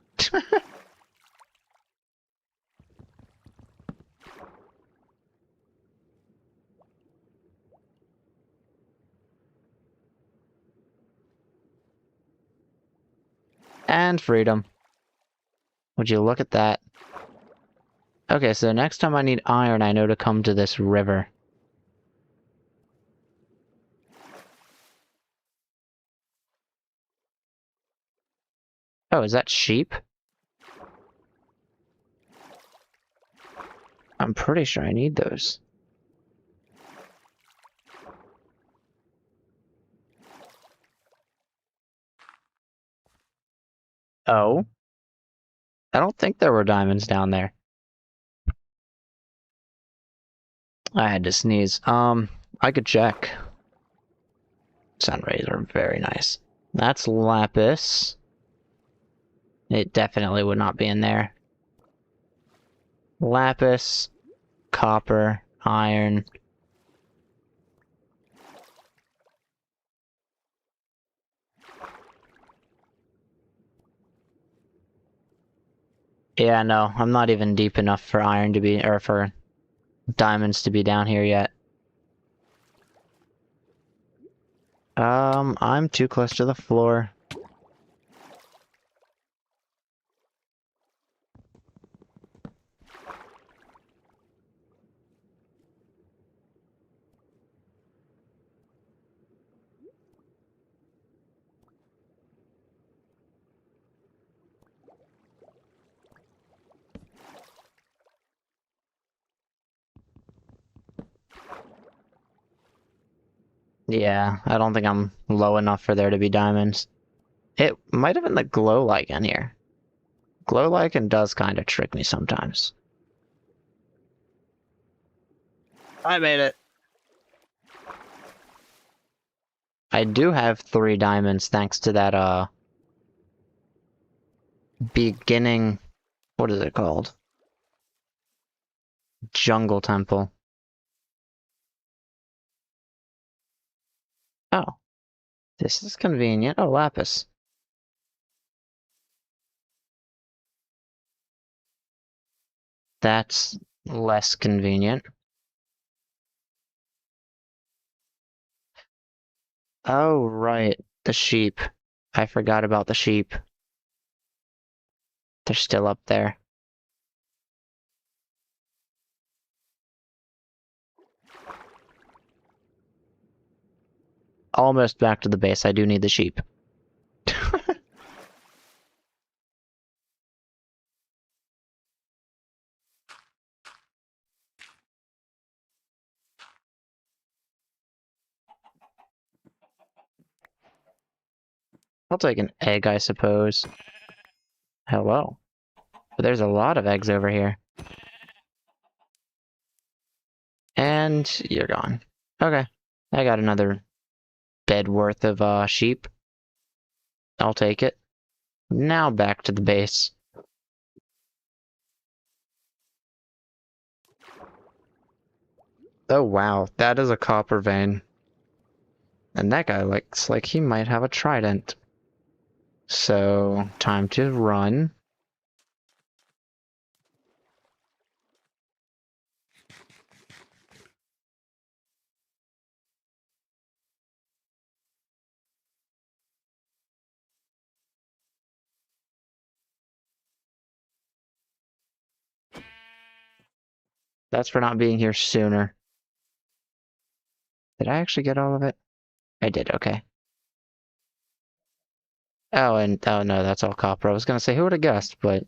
And freedom. Would you look at that? Okay, so next time I need iron, I know to come to this river. Oh, is that sheep? I'm pretty sure I need those. Oh? I don't think there were diamonds down there. I had to sneeze. I could check. Sun rays are very nice. That's lapis. It definitely would not be in there. Lapis, copper, iron. Yeah, no, I'm not even deep enough for iron to be, or for diamonds to be down here yet. I'm too close to the floor. Yeah, I don't think I'm low enough for there to be diamonds. It might have been the glow lichen here. Glow lichen does kind of trick me sometimes. I made it. I do have 3 diamonds thanks to that beginning, what is it called? Jungle temple. Oh, this is convenient. Oh, lapis. That's less convenient. Oh, right. The sheep. I forgot about the sheep. They're still up there. Almost back to the base. I do need the sheep. I'll take an egg, I suppose. Hello. But there's a lot of eggs over here. And you're gone. Okay. I got another bed worth of sheep. I'll take it. Now back to the base. Oh wow, that is a copper vein. And that guy looks like he might have a trident. So, time to run. That's for not being here sooner. Did I actually get all of it? I did, okay. Oh, and oh no, that's all copper. I was gonna say, who would have guessed, but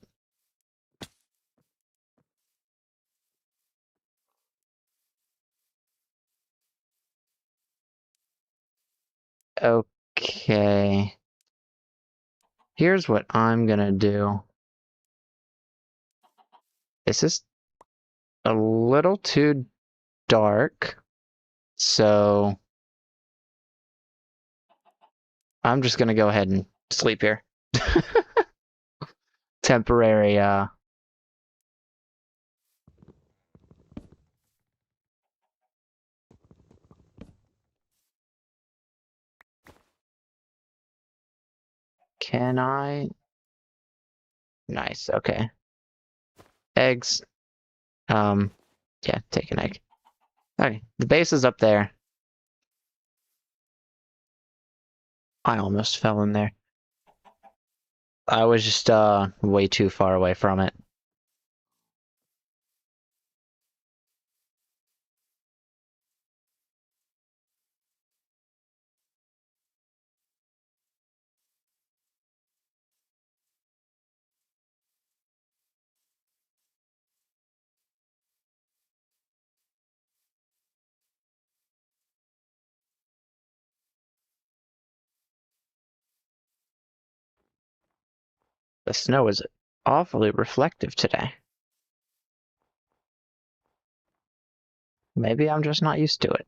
okay. Here's what I'm gonna do. This is a little too dark, so I'm just gonna go ahead and sleep here. Temporary, can I? Nice, okay. Eggs. Yeah, take an egg. Okay, the base is up there. I almost fell in there. I was just, way too far away from it. The snow is awfully reflective today. Maybe I'm just not used to it.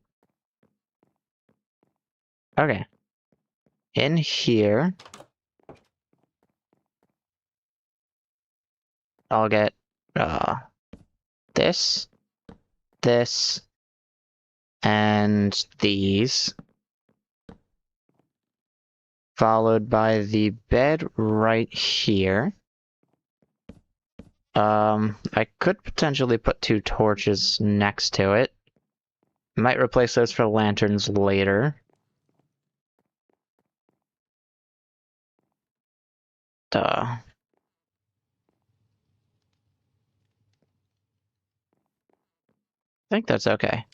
Okay. In here, I'll get, uh, this, this, and these. Followed by the bed right here. I could potentially put 2 torches next to it. Might replace those for lanterns later. Duh. I think that's okay.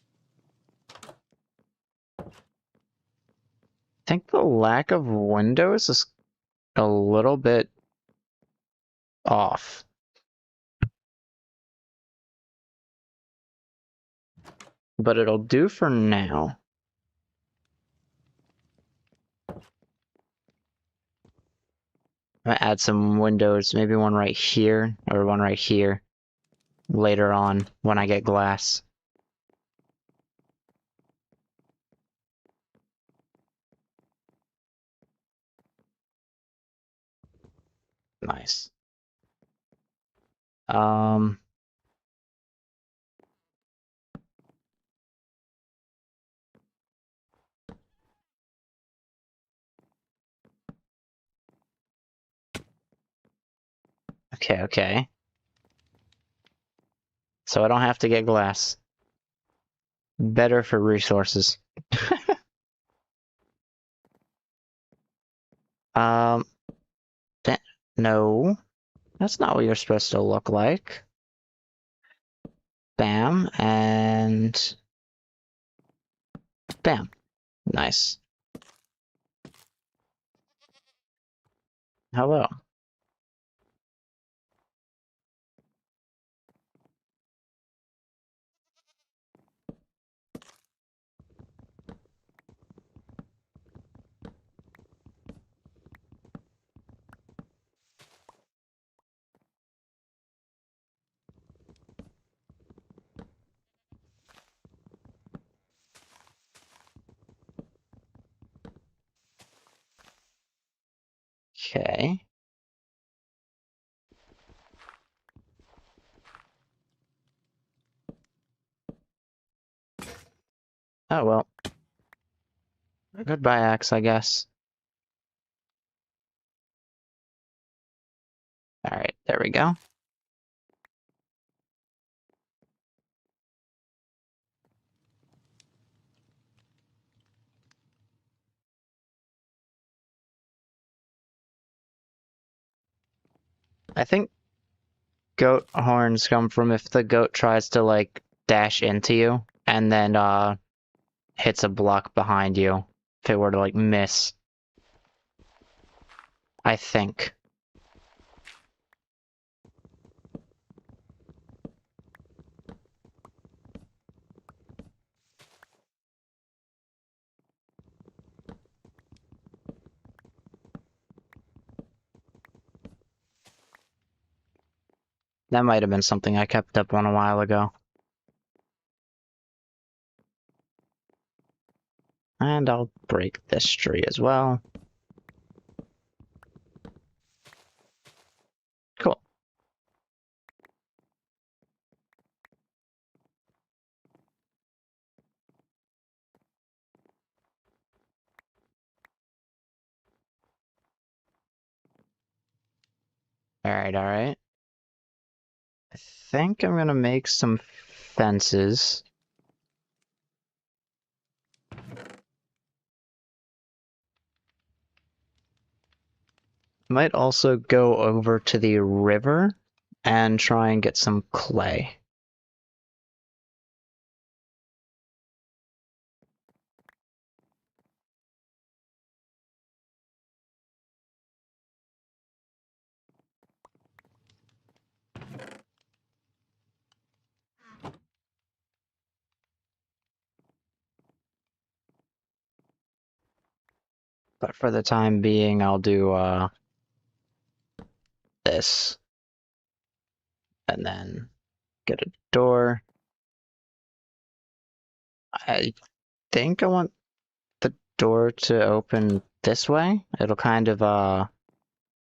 I think the lack of windows is a little bit off. But it'll do for now. I'm gonna add some windows, maybe one right here, or one right here, later on, when I get glass. Nice. Um, okay. So I don't have to get glass. Better for resources. Um, no, that's not what you're supposed to look like. Bam, and bam. Nice. Hello. Okay. Oh well. Goodbye, axe, I guess. Alright, there we go. I think goat horns come from if the goat tries to, like, dash into you, and then, hits a block behind you. If it were to, like, miss. I think. That might have been something I kept up on a while ago. And I'll break this tree as well. Cool. Alright. I think I'm gonna make some fences. Might also go over to the river and try and get some clay. But for the time being, I'll do, this. And then get a door. I think I want the door to open this way. It'll kind of,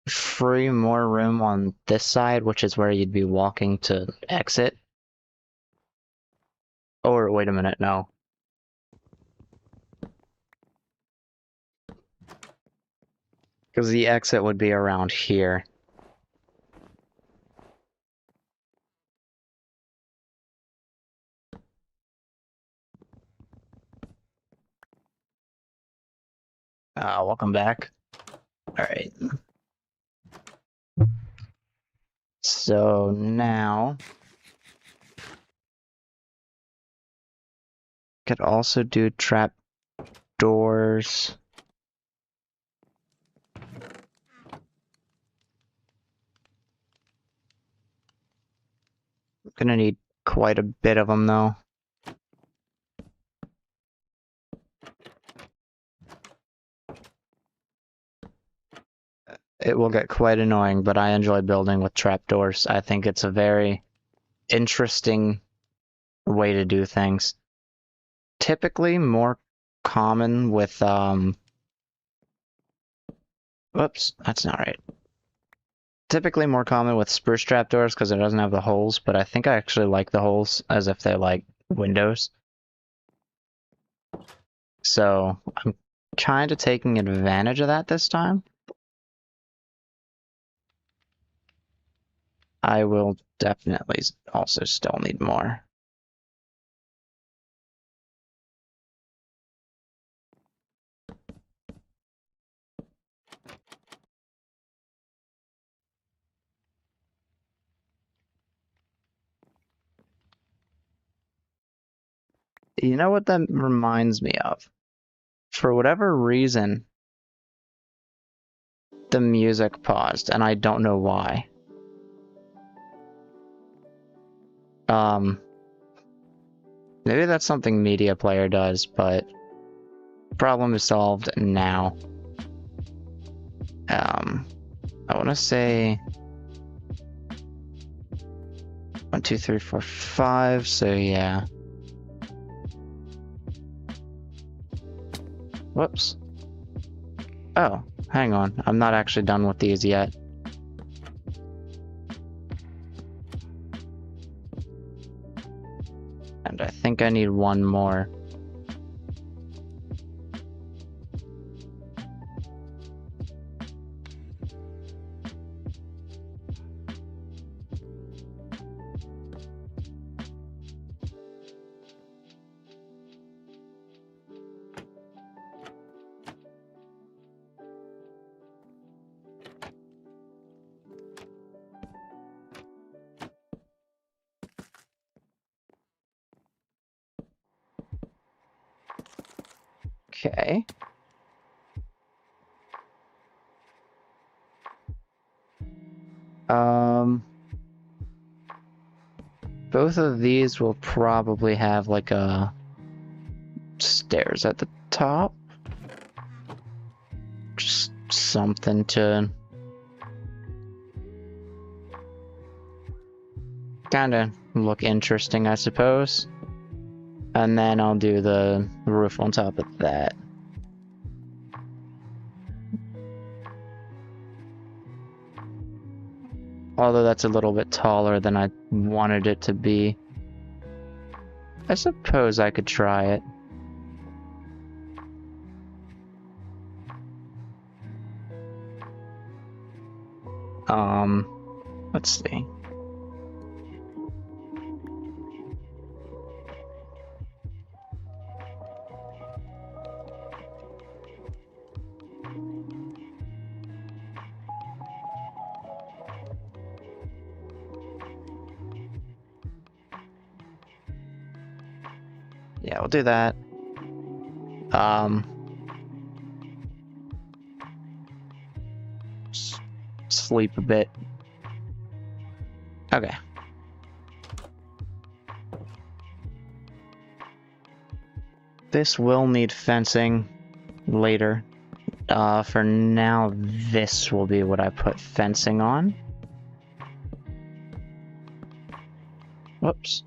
free more room on this side, which is where you'd be walking to exit. Or, wait a minute, no. Because the exit would be around here. Welcome back. Alright. So now could also do trap doors. Gonna need quite a bit of them though. it will get quite annoying, but I enjoy building with trapdoors. I think it's a very interesting way to do things. Typically more common with, whoops, that's not right. Typically more common with spruce trapdoors because it doesn't have the holes, but I think I actually like the holes as if they're like windows. So I'm kind of taking advantage of that this time. I will definitely also still need more. You know what that reminds me of? For whatever reason, the music paused, and I don't know why. Maybe that's something Media Player does, but problem is solved now. I want to say 1, 2, 3, 4, 5. So yeah. Whoops. Oh, hang on. I'm not actually done with these yet. And I think I need one more. Okay. Both of these will probably have like a stairs at the top. Just something to kind of look interesting, I suppose. And then I'll do the roof on top of that. Although that's a little bit taller than I wanted it to be. I suppose I could try it. Let's see. Yeah, we'll do that. Sleep a bit. Okay. This will need fencing later. For now, this will be what I put fencing on. Whoops.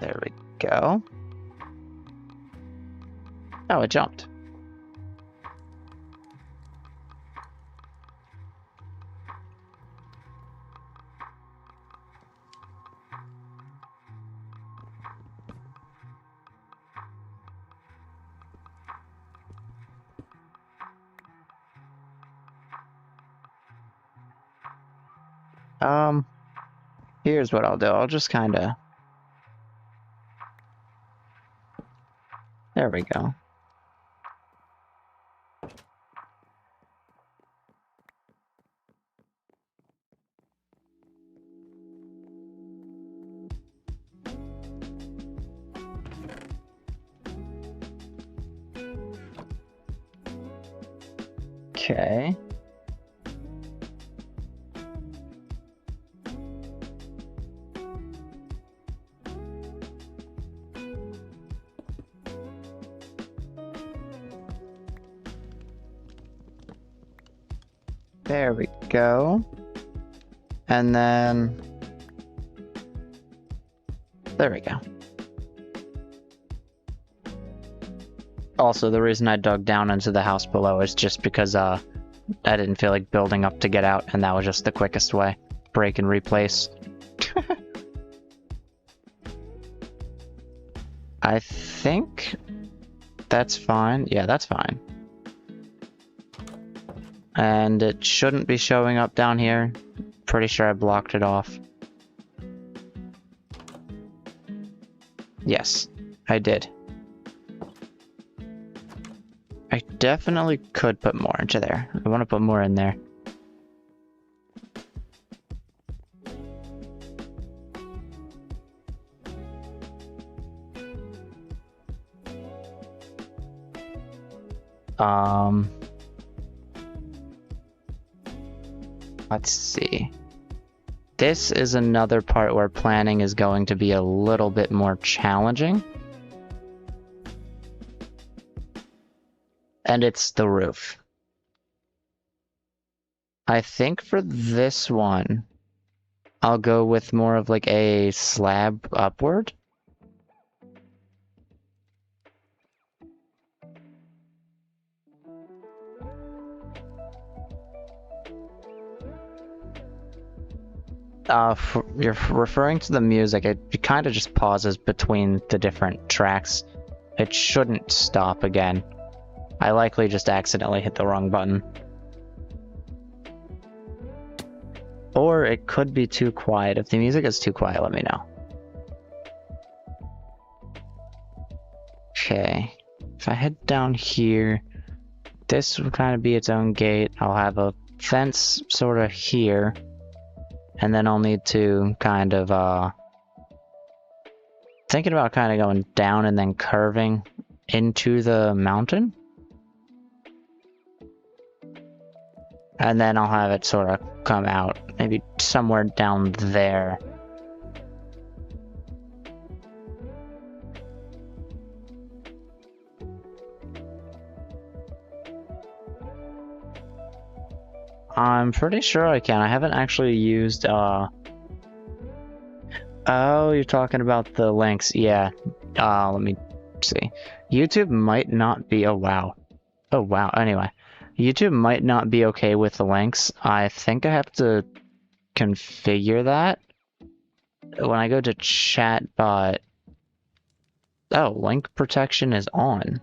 There we go. Oh, it jumped. Here's what I'll do. I'll just kind of... There we go. Okay. There we go. And then... there we go. Also, the reason I dug down into the house below is just because I didn't feel like building up to get out, and that was just the quickest way. Break and replace. I think that's fine. Yeah, that's fine. And it shouldn't be showing up down here. Pretty sure I blocked it off. Yes, I did. I definitely could put more into there. I want to put more in there. Let's see. This is another part where planning is going to be a little bit more challenging. And it's the roof. I think for this one, I'll go with more of like a slab upward. You're referring to the music, it kind of just pauses between the different tracks. It shouldn't stop again. I likely just accidentally hit the wrong button. Or it could be too quiet. If the music is too quiet, let me know. Okay. If I head down here, this will kind of be its own gate. I'll have a fence sort of here. And then I'll need to kind of, thinking about kind of going down and then curving into the mountain. And then I'll have it sort of come out, maybe somewhere down there. I'm pretty sure I can. I haven't actually used, Oh, you're talking about the links. Yeah. Let me see. YouTube might not be... oh, wow. Oh, wow. Anyway. YouTube might not be okay with the links. I think I have to configure that. When I go to chat, but... oh, link protection is on.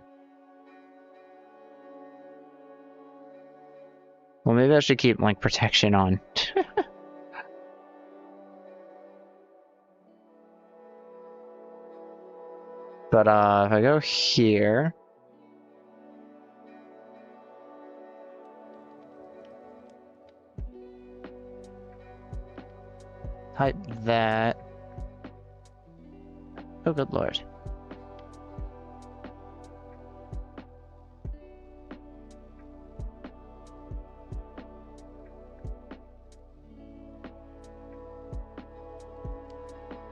Well, maybe I should keep link protection on. But, if I go here... type that... oh, good lord.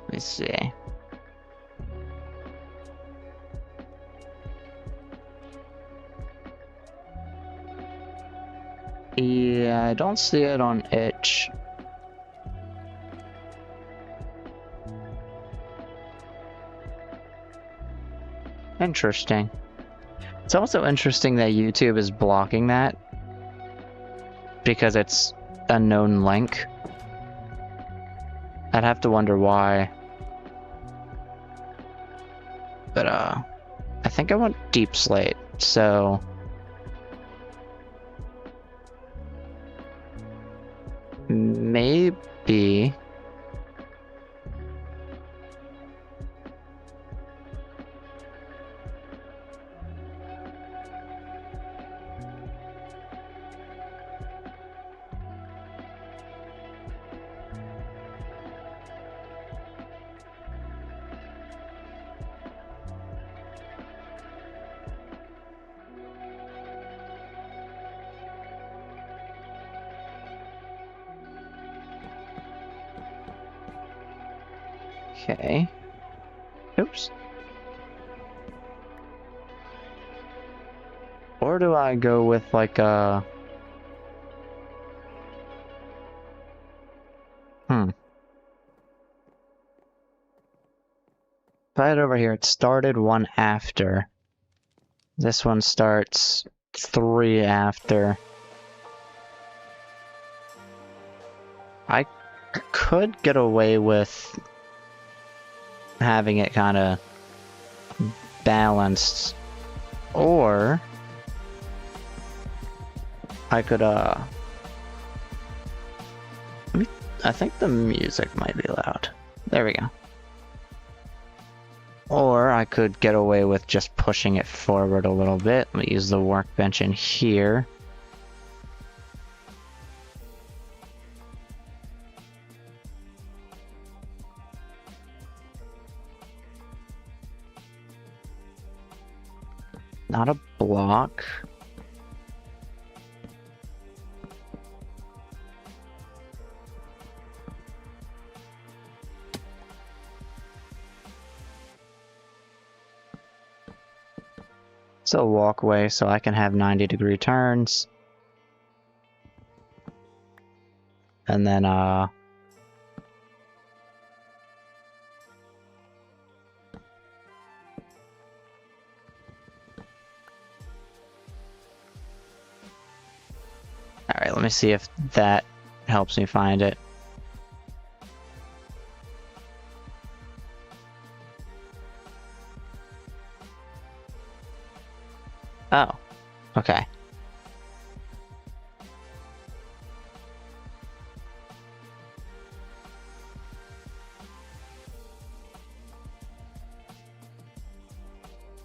Let me see. Yeah, I don't see it on itch. Interesting. It's also interesting that YouTube is blocking that because it's a known link. I'd have to wonder why. But I think I want deep slate, so maybe Okay. Oops. Or do I go with like a... If I head over here, it started 1 after. This one starts 3 after. I could get away with having it kind of balanced, or I could I think the music might be loud. There we go. Or I could get away with just pushing it forward a little bit. Let me use the workbench in here. Not a block. It's a walkway, so I can have 90-degree turns. And then, alright, let me see if that helps me find it. Oh, okay.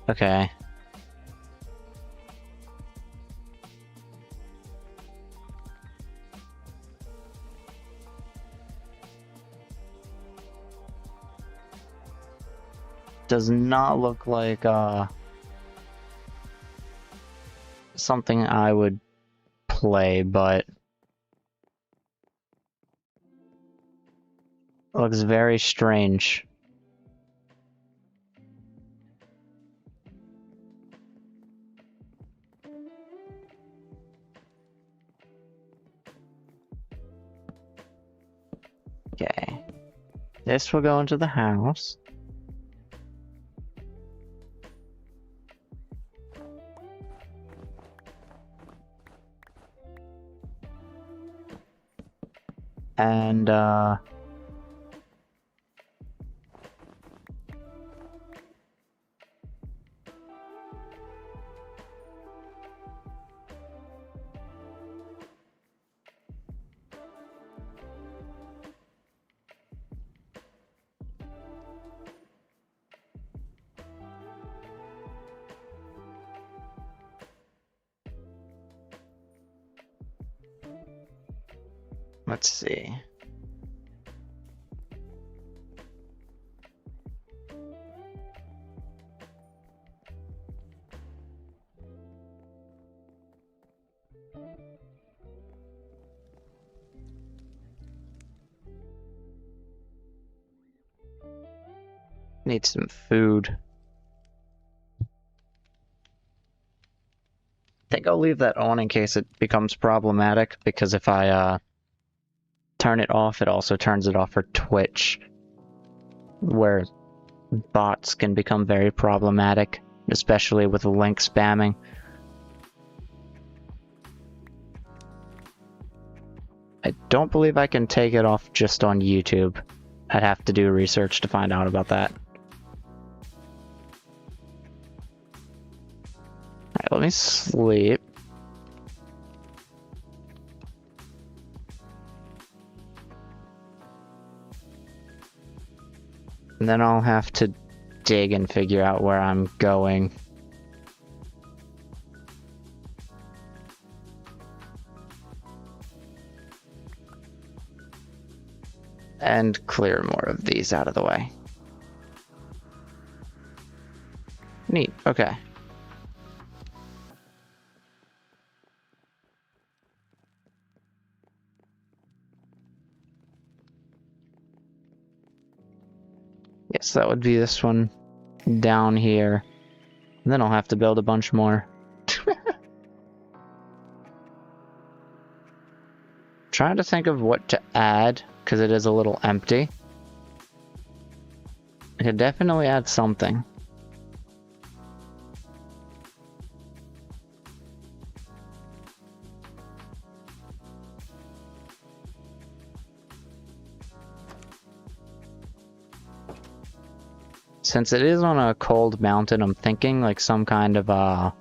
Okay. Does not look like, something I would play, but looks very strange. Okay. This will go into the house. And, let's see. Need some food. I think I'll leave that on in case it becomes problematic, because if I turn it off, it also turns it off for Twitch, where bots can become very problematic, especially with link spamming. I don't believe I can take it off just on YouTube. I'd have to do research to find out about that. Alright, let me sleep. And then I'll have to dig and figure out where I'm going. And clear more of these out of the way. Neat, okay. So that would be this one down here. And then I'll have to build a bunch more. Trying to think of what to add, because it is a little empty. I could definitely add something. Since it is on a cold mountain, I'm thinking like some kind of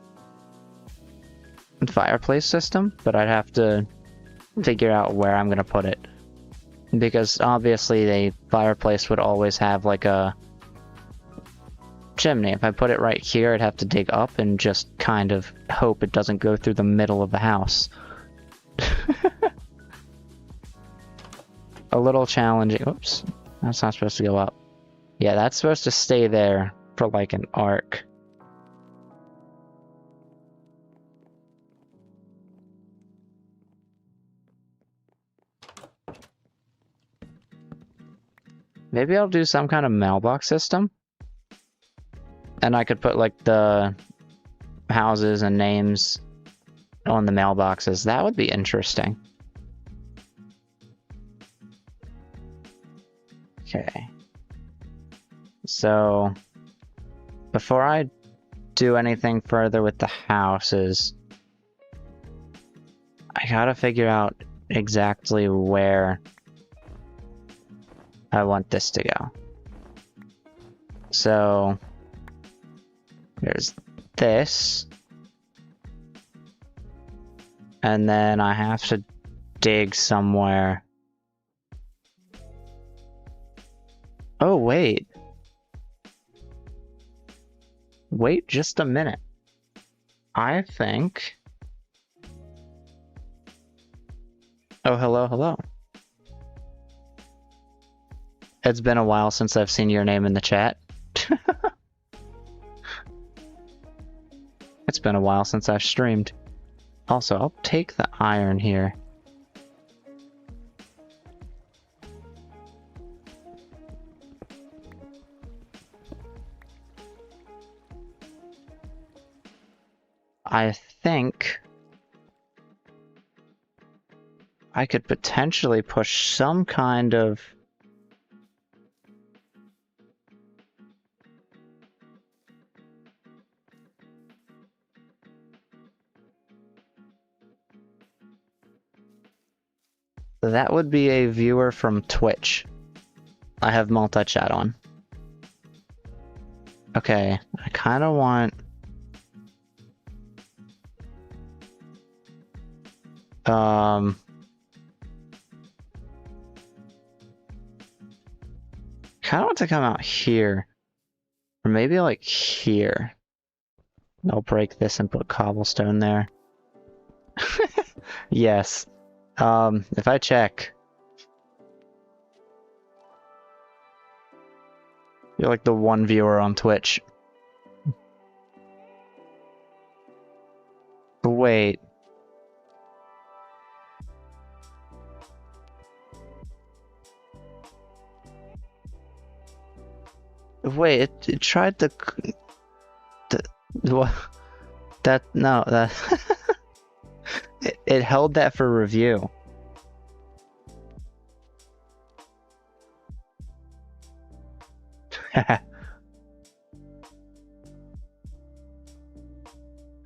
fireplace system, but I'd have to figure out where I'm gonna put it. Because obviously the fireplace would always have like a chimney. If I put it right here, I'd have to dig up and just kind of hope it doesn't go through the middle of the house. A little challenging. Oops, that's not supposed to go up. Yeah, that's supposed to stay there for like an arc. Maybe I'll do some kind of mailbox system. And I could put like the houses and names on the mailboxes. That would be interesting. Okay. So, before I do anything further with the houses, I gotta figure out exactly where I want this to go. So, there's this. And then I have to dig somewhere. Oh, wait. Wait just a minute. I think... Oh, hello, hello. It's been a while since I've seen your name in the chat. It's been a while since I've streamed. Also, I'll take the iron here. I think I could potentially push some kind of that would be a viewer from Twitch. I have multi-chat on. Okay, I kind of want... kind of want to come out here. Or maybe like here. I'll break this and put cobblestone there. Yes. If I check... You're like the one viewer on Twitch. Wait. Wait, it tried to... What? That... No, that... it held that for review.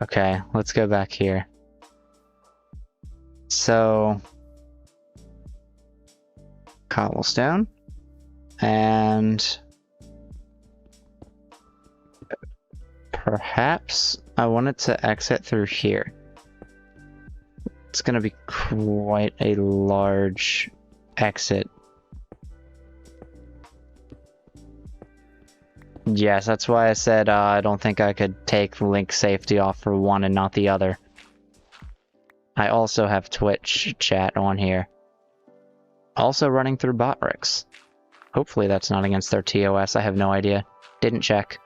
Okay, let's go back here. So... Cobblestone. And... Perhaps I wanted to exit through here. It's gonna be quite a large exit. Yes, that's why I said I don't think I could take link safety off for one and not the other. I also have Twitch chat on here. Also running through bot bricks. Hopefully that's not against their TOS, I have no idea. Didn't check.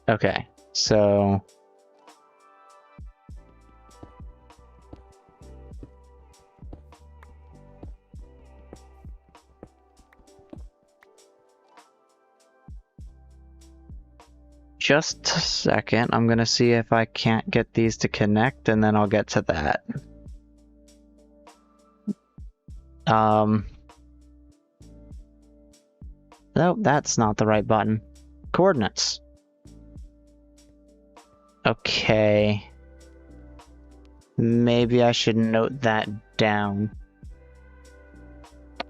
Okay, so... Just a second. I'm gonna see if I can't get these to connect, and then I'll get to that. No, that's not the right button. Coordinates. Okay. Maybe I should note that down.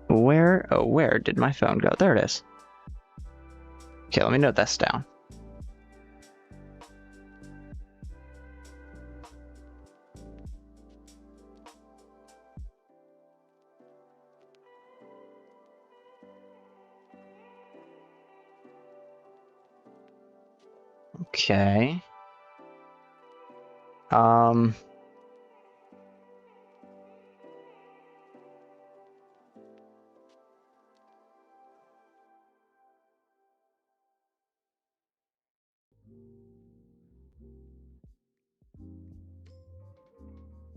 Where did my phone go? There it is. Okay, let me note this down. Okay. I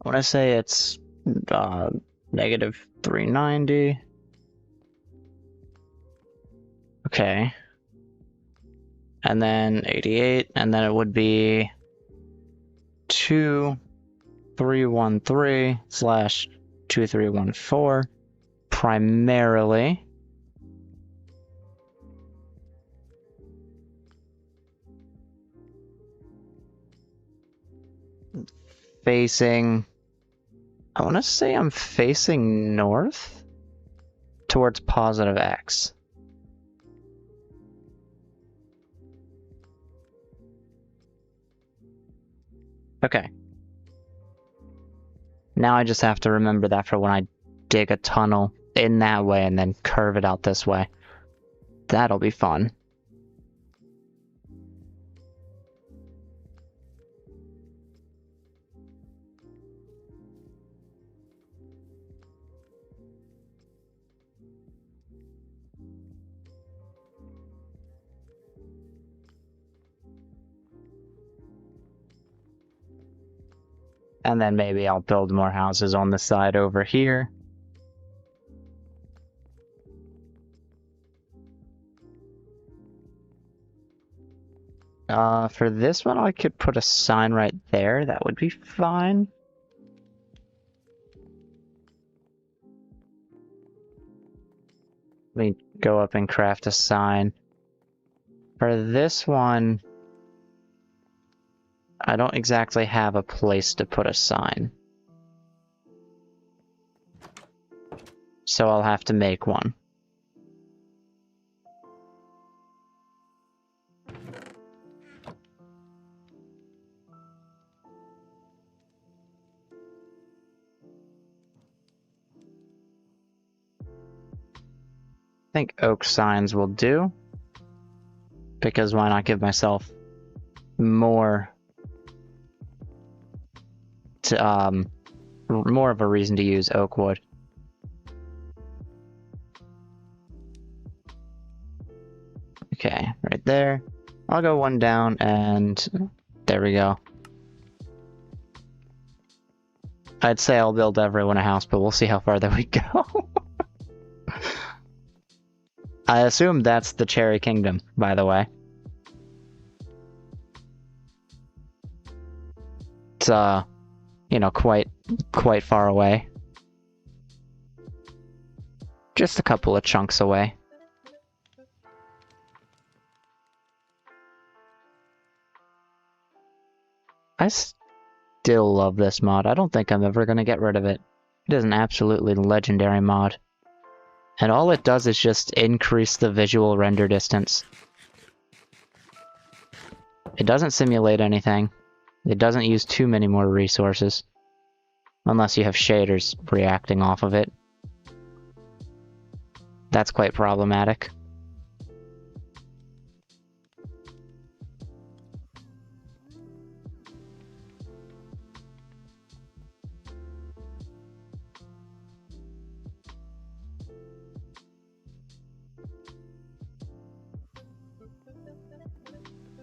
want to say it's negative 390. Okay. And then 88, and then it would be 2313/2314 primarily. Facing, I want to say I'm facing north towards positive X. Okay. Now I just have to remember that for when I dig a tunnel in that way and then curve it out this way. That'll be fun. And then maybe I'll build more houses on the side over here. For this one, I could put a sign right there. That would be fine. Let me go up and craft a sign. For this one, I don't exactly have a place to put a sign. So I'll have to make one. I think oak signs will do. Because why not give myself more of a reason to use oak wood. Okay, right there. I'll go one down, and there we go. I'd say I'll build everyone a house, but we'll see how far that we go. I assume that's the Cherry Kingdom, by the way. It's, you know, quite far away. Just a couple of chunks away. I still love this mod. I don't think I'm ever gonna get rid of it. It is an absolutely legendary mod. And all it does is just increase the visual render distance. It doesn't simulate anything. It doesn't use too many more resources. Unless you have shaders reacting off of it. That's quite problematic.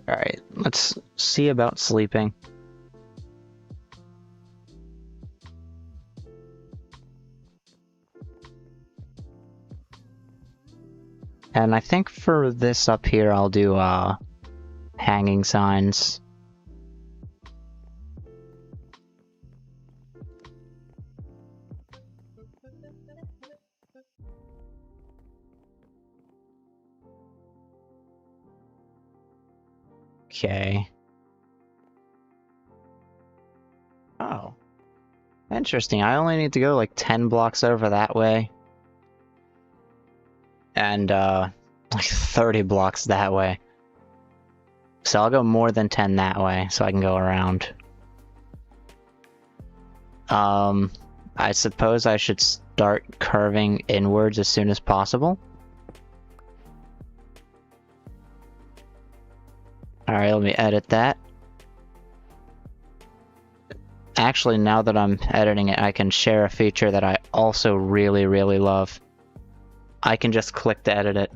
Alright, let's see about sleeping. And I think for this up here, I'll do hanging signs. Okay. Oh. Interesting. I only need to go like 10 blocks over that way. And, like 30 blocks that way. So I'll go more than 10 that way, so I can go around. I suppose I should start curving inwards as soon as possible. Alright, let me edit that. Actually, now that I'm editing it, I can share a feature that I also really, really love. I can just click to edit it.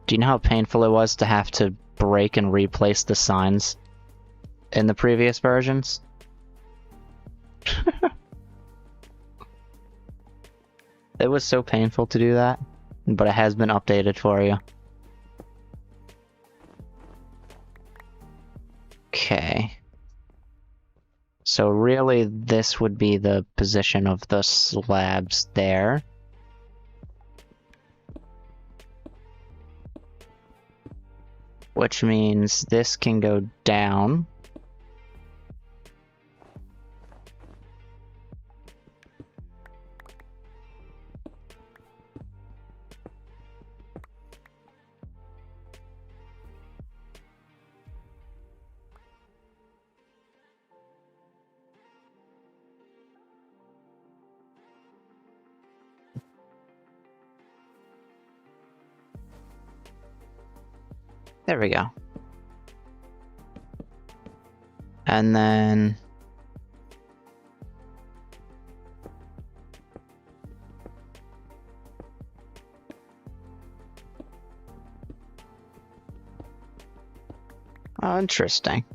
Do you know how painful it was to have to break and replace the signs in the previous versions? It was so painful to do that, but it has been updated for you. Okay. So really, this would be the position of the slabs there. Which means this can go down. There we go. And then... Oh, interesting.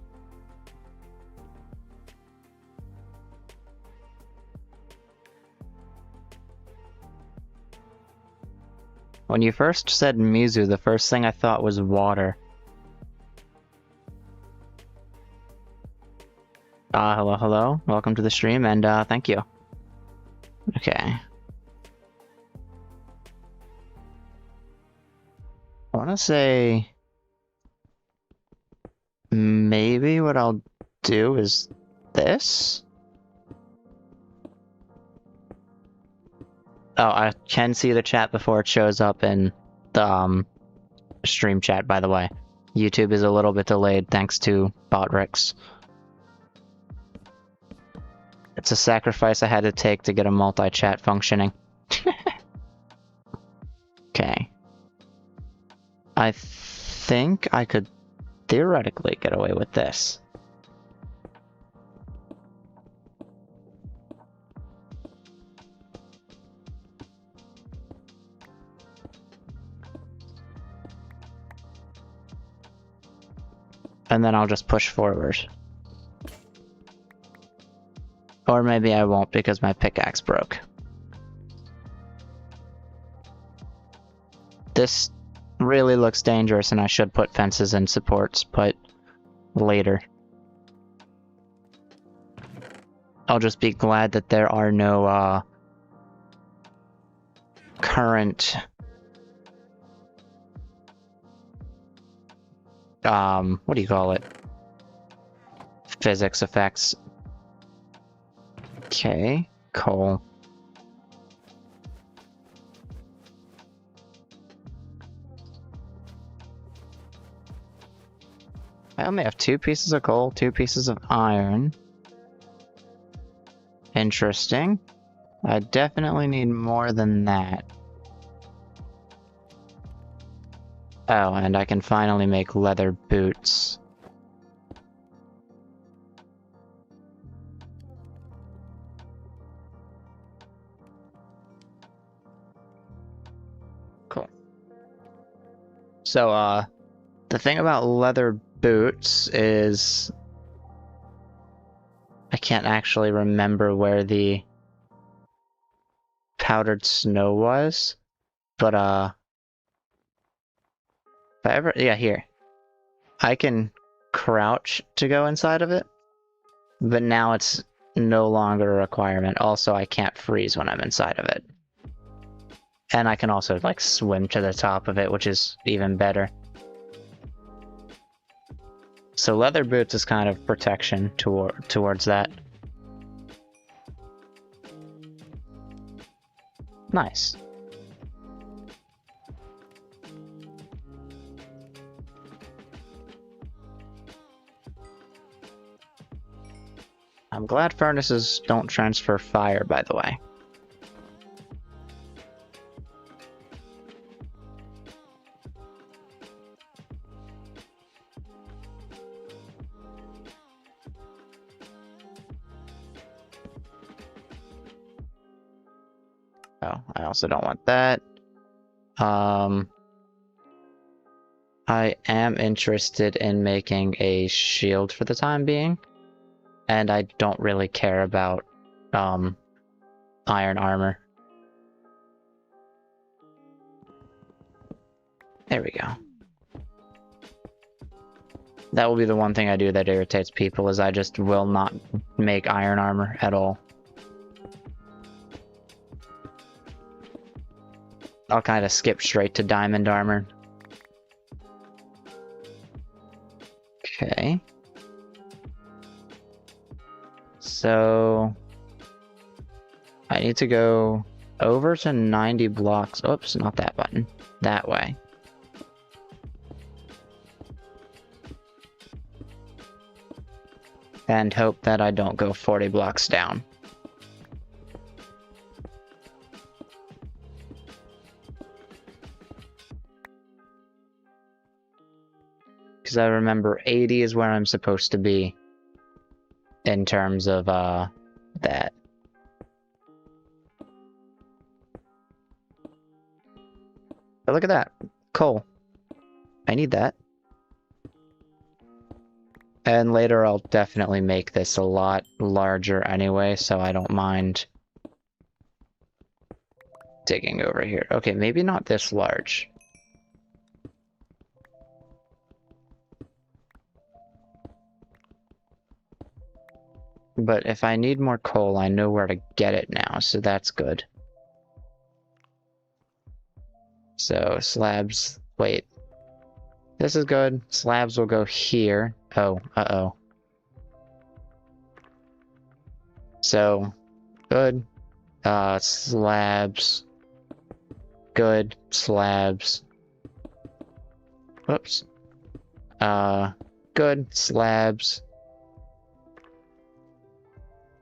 When you first said Mizu, the first thing I thought was water. Hello, hello. Welcome to the stream, and thank you. Okay. I want to say... Maybe what I'll do is this? Oh, I can see the chat before it shows up in the stream chat, by the way. YouTube is a little bit delayed thanks to Botrix. It's a sacrifice I had to take to get a multi-chat functioning. Okay. I think I could theoretically get away with this. And then I'll just push forward. Or maybe I won't because my pickaxe broke. This really looks dangerous and I should put fences and supports, but later. I'll just be glad that there are no current what do you call it? Physics effects. Okay, coal. I only have 2 pieces of coal, 2 pieces of iron. Interesting. I definitely need more than that. Oh, and I can finally make leather boots. Cool. So, the thing about leather boots is... I can't actually remember where the powdered snow was, but, if I ever... Yeah, here. I can crouch to go inside of it, but now it's no longer a requirement. Also, I can't freeze when I'm inside of it. And I can also, like, swim to the top of it, which is even better. So leather boots is kind of protection towards that. Nice. I'm glad furnaces don't transfer fire, by the way. Oh, I also don't want that. I am interested in making a shield for the time being, and I don't really care about iron armor. There we go. That will be the one thing I do that irritates people, is I just will not make iron armor at all. I'll kind of skip straight to diamond armor. Okay. So I need to go over to 90 blocks. Oops, not that button. That way. And hope that I don't go 40 blocks down. Because I remember 80 is where I'm supposed to be in terms of that. But look at that. Coal. I need that. And later I'll definitely make this a lot larger anyway, so I don't mind digging over here. Okay, maybe not this large. But if I need more coal, I know where to get it now, so that's good. So, slabs... Wait. This is good. Slabs will go here. Oh, uh-oh. So, good. Slabs. Good. Slabs. Whoops. Good. Slabs.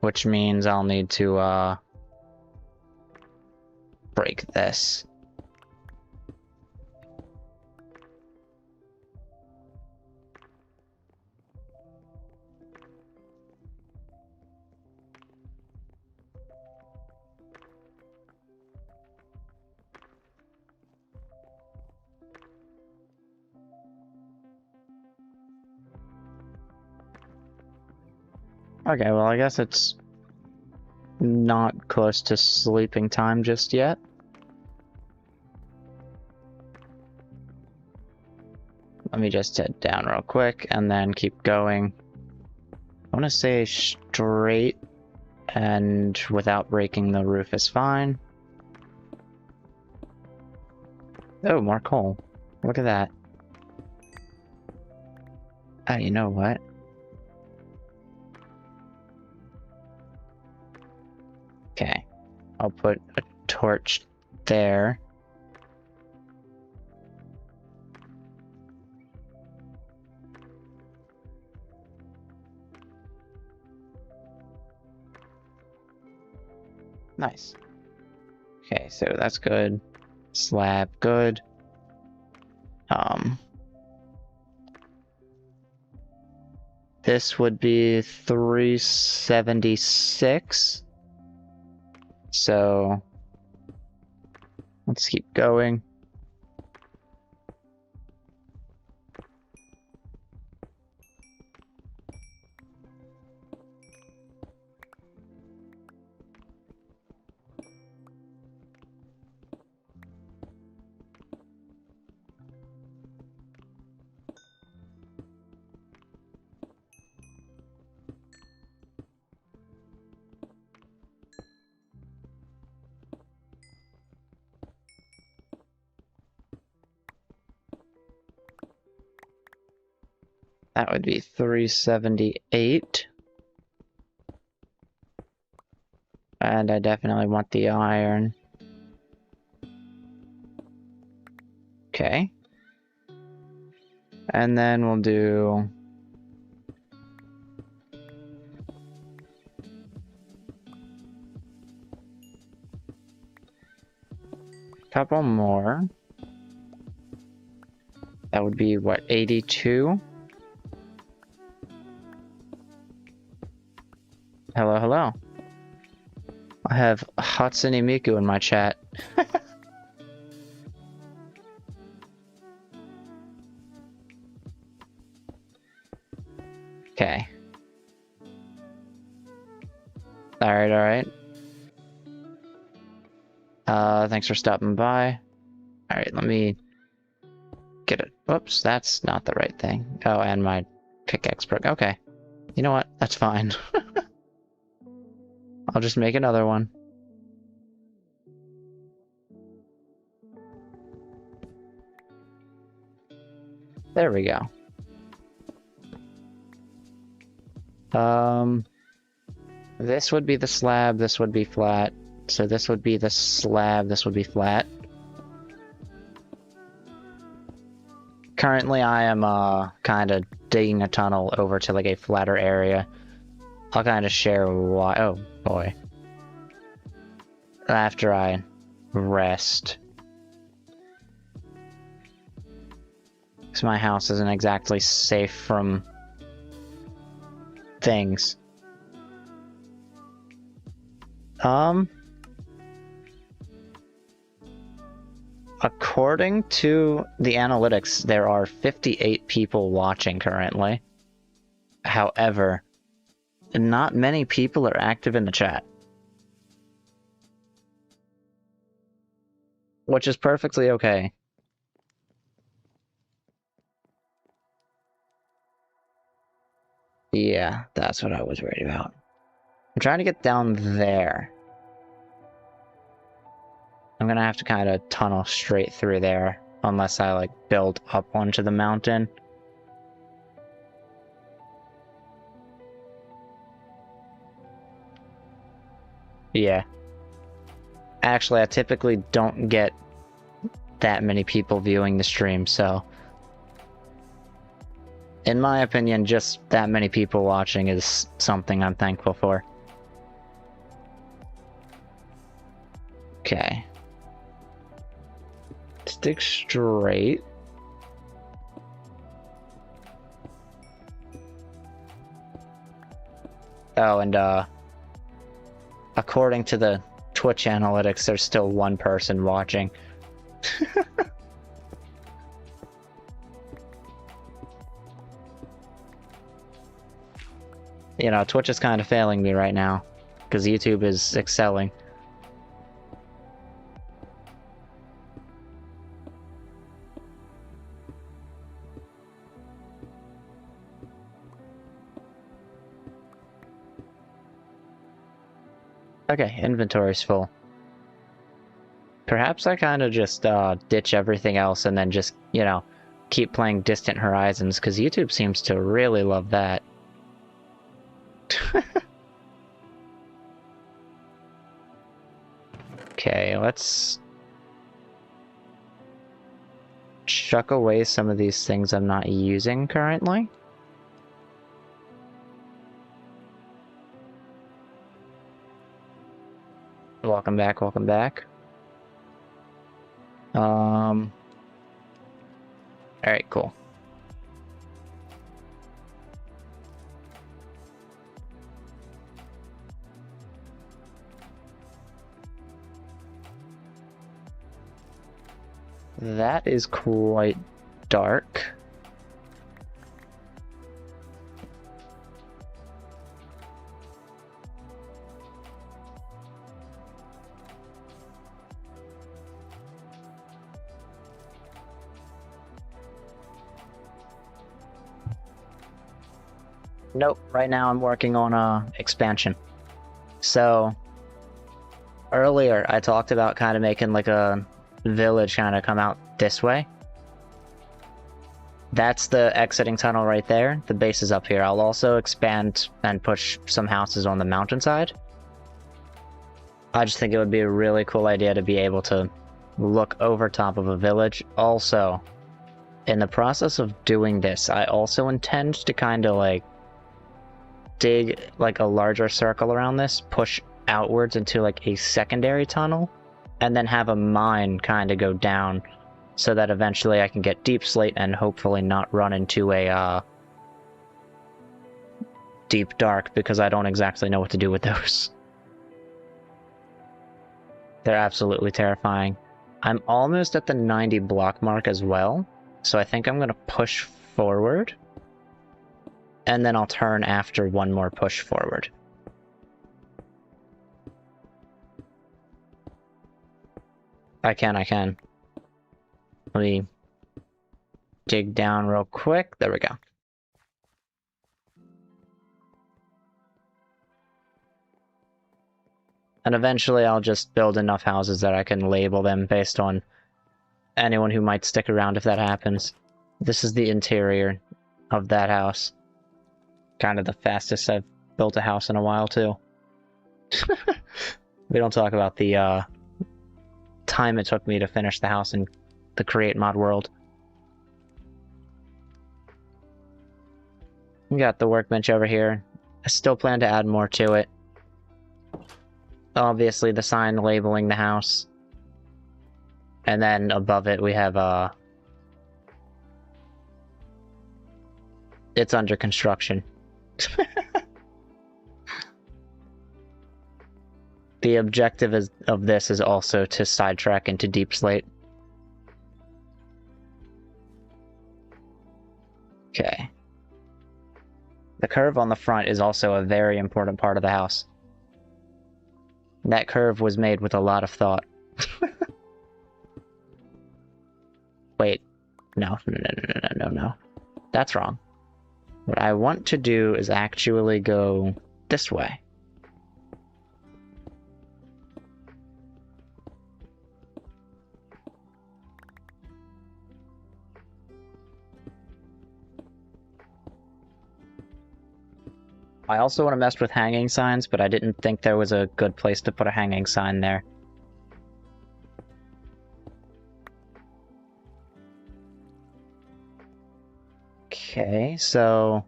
Which means I'll need to, break this. Okay, well, I guess it's not close to sleeping time just yet. Let me just head down real quick and then keep going. I want to say straight and without breaking the roof is fine. Oh, more coal. Look at that. Oh, you know what? Okay. I'll put a torch there. Nice. Okay, so that's good. Slab, good. This would be 376. So let's keep going. That would be 378. And I definitely want the iron. Okay. And then we'll do... couple more. That would be, what, 82? Hello, hello. I have Hatsune Miku in my chat. Okay. Alright, alright. Thanks for stopping by. Alright, let me get it. Whoops, that's not the right thing. Oh, and my pickaxe broke. Okay. You know what? That's fine. I'll just make another one. There we go. This would be the slab, this would be flat. So this would be the slab, this would be flat. Currently I am kind of digging a tunnel over to like a flatter area. I'll kind of share why. Oh boy. After I rest. Because my house isn't exactly safe from things. According to the analytics, there are 58 people watching currently. However, not many people are active in the chat. Which is perfectly okay. Yeah, that's what I was worried about. I'm trying to get down there. I'm gonna have to kind of tunnel straight through there, unless I like build up onto the mountain. Yeah. Actually, I typically don't get that many people viewing the stream, so... in my opinion, just that many people watching is something I'm thankful for. Okay. Stick straight. Oh, and according to the Twitch analytics, there's still one person watching. You know, Twitch is kind of failing me right now, because YouTube is excelling. Okay, inventory's full. Perhaps I kind of just ditch everything else and then just, you know, keep playing Distant Horizons, because YouTube seems to really love that. Okay, let's chuck away some of these things I'm not using currently. Welcome back, welcome back. Alright, cool. That is quite dark. Nope, right now I'm working on expansion. So, earlier I talked about kind of making like a village kind of come out this way. That's the exiting tunnel right there. The base is up here. I'll also expand and push some houses on the mountainside. I just think it would be a really cool idea to be able to look over top of a village. Also, in the process of doing this, I also intend to kind of like dig like a larger circle around this, push outwards into like a secondary tunnel, and then have a mine kind of go down so that eventually I can get deep slate and hopefully not run into a deep dark, because I don't exactly know what to do with those. They're absolutely terrifying. I'm almost at the 90 block mark as well, so I think I'm going to push forward, and then I'll turn after one more push forward. I can. Let me dig down real quick. There we go. And eventually I'll just build enough houses that I can label them based on anyone who might stick around if that happens. This is the interior of that house. Kind of the fastest I've built a house in a while, too. We don't talk about the time it took me to finish the house in the Create mod world. We got the workbench over here. I still plan to add more to it. Obviously, the sign labeling the house. And then above it, we have, it's under construction. The objective of this is also to sidetrack into deep slate. Okay. The curve on the front is also a very important part of the house. That curve was made with a lot of thought. Wait. No. That's wrong. What I want to do is actually go this way. I also want to mess with hanging signs, but I didn't think there was a good place to put a hanging sign there. Okay, so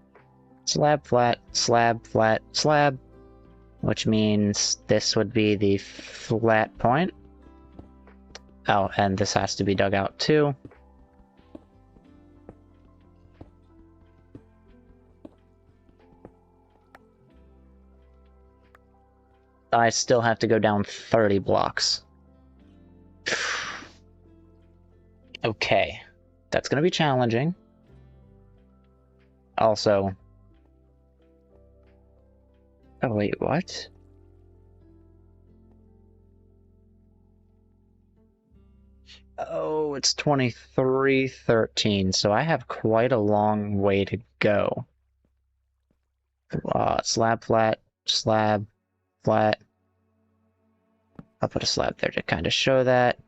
slab, flat, slab, which means this would be the flat point. Oh, and this has to be dug out too. I still have to go down 30 blocks. Okay, that's gonna be challenging. Also... Oh wait, what? Oh, it's 2313, so I have quite a long way to go. Slab, flat, slab, flat. I'll put a slab there to kind of show that.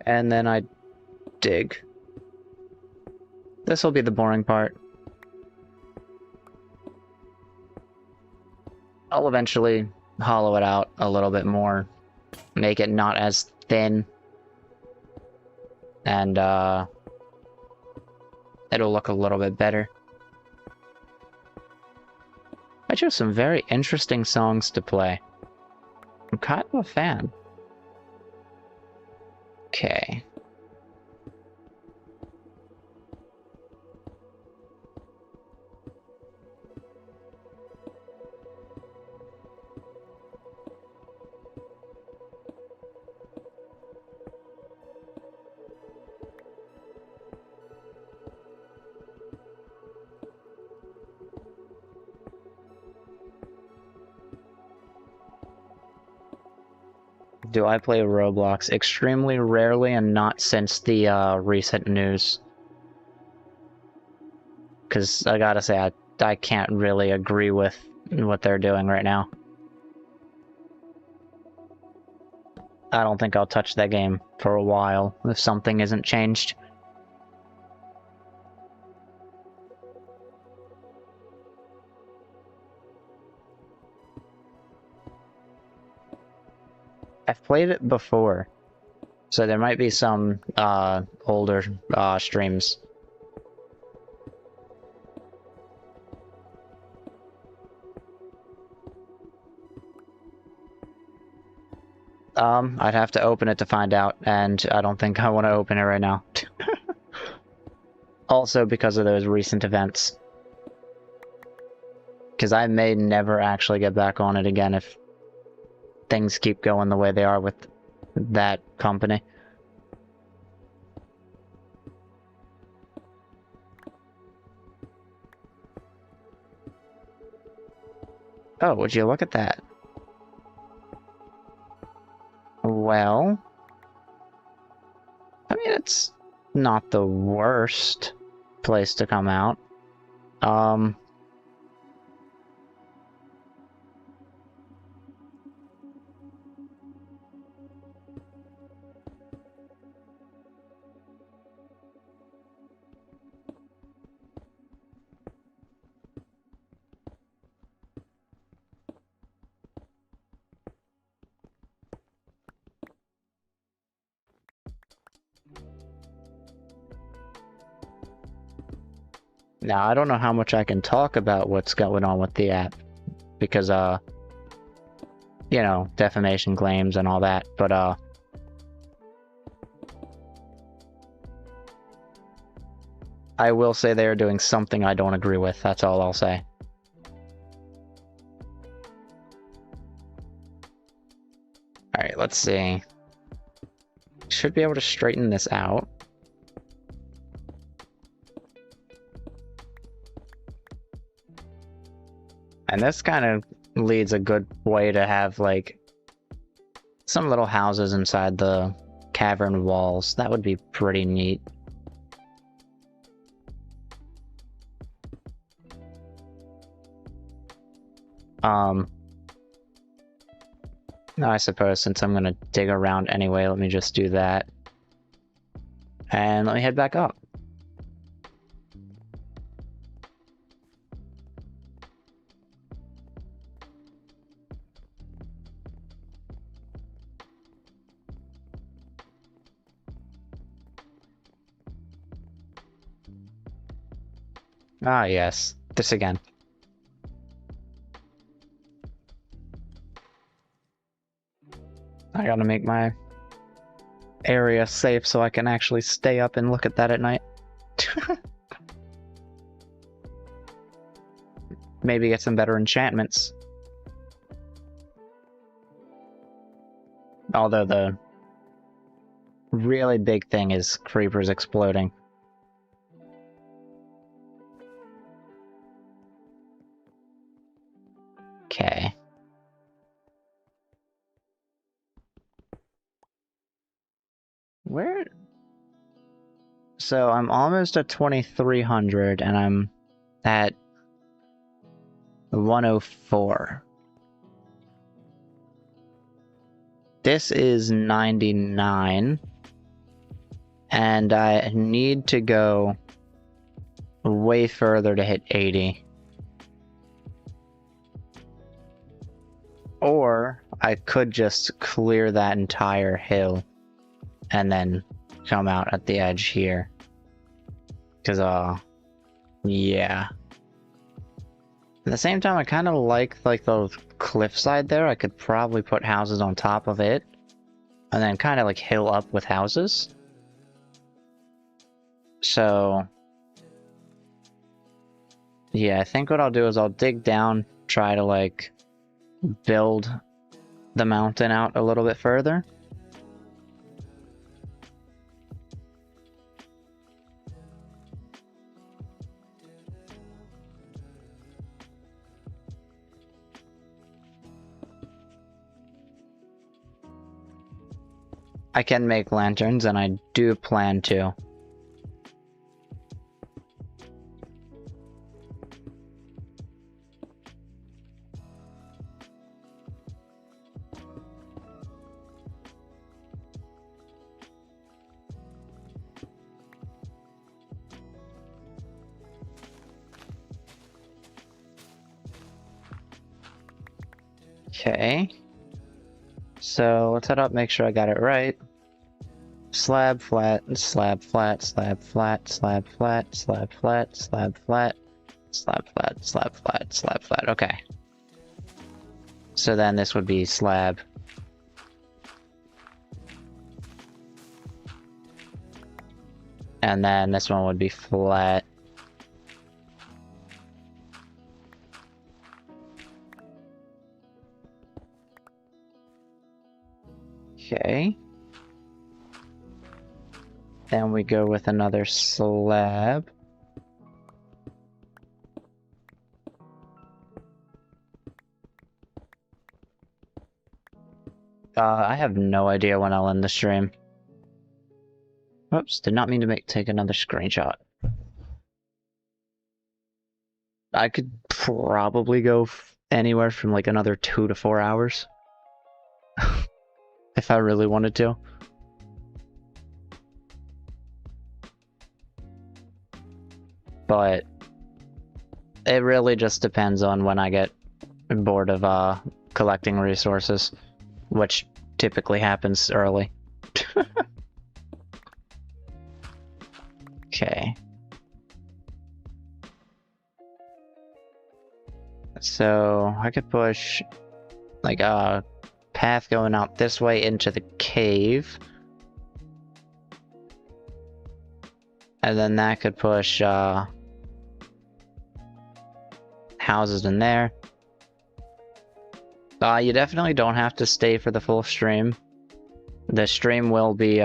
And then I dig. This will be the boring part. I'll eventually hollow it out a little bit more, make it not as thin, and it'll look a little bit better. I chose some very interesting songs to play. I'm kind of a fan. Okay. Do I play Roblox? Extremely rarely and not since the recent news. Because I gotta say, I can't really agree with what they're doing right now. I don't think I'll touch that game for a while if something isn't changed. I've played it before, so there might be some older streams. I'd have to open it to find out, and I don't think I want to open it right now. Also because of those recent events. Because I may never actually get back on it again if things keep going the way they are with that company. Oh, would you look at that? Well, I mean, it's not the worst place to come out. Now, I don't know how much I can talk about what's going on with the app, because, you know, defamation claims and all that, but, I will say they are doing something I don't agree with, that's all I'll say. Alright, let's see. Should be able to straighten this out. And this kind of leads a good way to have, like, some little houses inside the cavern walls. That would be pretty neat. No, I suppose since I'm gonna dig around anyway, let me just do that. And let me head back up. Ah, yes. This again. I gotta make my area safe so I can actually stay up and look at that at night. Maybe get some better enchantments. Although the really big thing is creepers exploding. Okay. Where? So I'm almost at 2300 and I'm at 104. This is 99. And I need to go way further to hit 80. Or I could just clear that entire hill and then come out at the edge here. Because, yeah. At the same time, I kind of like the cliffside there. I could probably put houses on top of it. And then kind of like hill up with houses. So, yeah, I think what I'll do is I'll dig down, try to like build the mountain out a little bit further. I can make lanterns, and I do plan to. Okay. So let's head up, make sure I got it right. Slab flat, slab flat, slab flat, slab flat, slab flat, slab flat, slab flat, slab flat, slab flat. Okay. So then this would be slab. And then this one would be flat. Okay. Then we go with another slab. I have no idea when I'll end the stream. Oops, did not mean to take another screenshot. I could probably go anywhere from like another 2 to 4 hours. If I really wanted to. But it really just depends on when I get bored of collecting resources, which typically happens early. Okay. So I could push like a path going out this way into the cave. And then that could push houses in there. You definitely don't have to stay for the full stream. The stream will be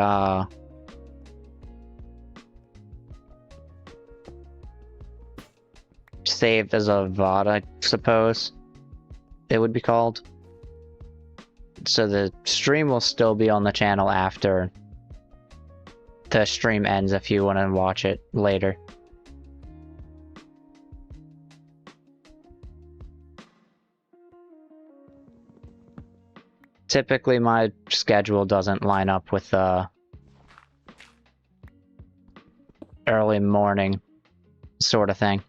saved as a VOD, I suppose it would be called. So the stream will still be on the channel after the stream ends if you want to watch it later. Typically my schedule doesn't line up with early morning sort of thing.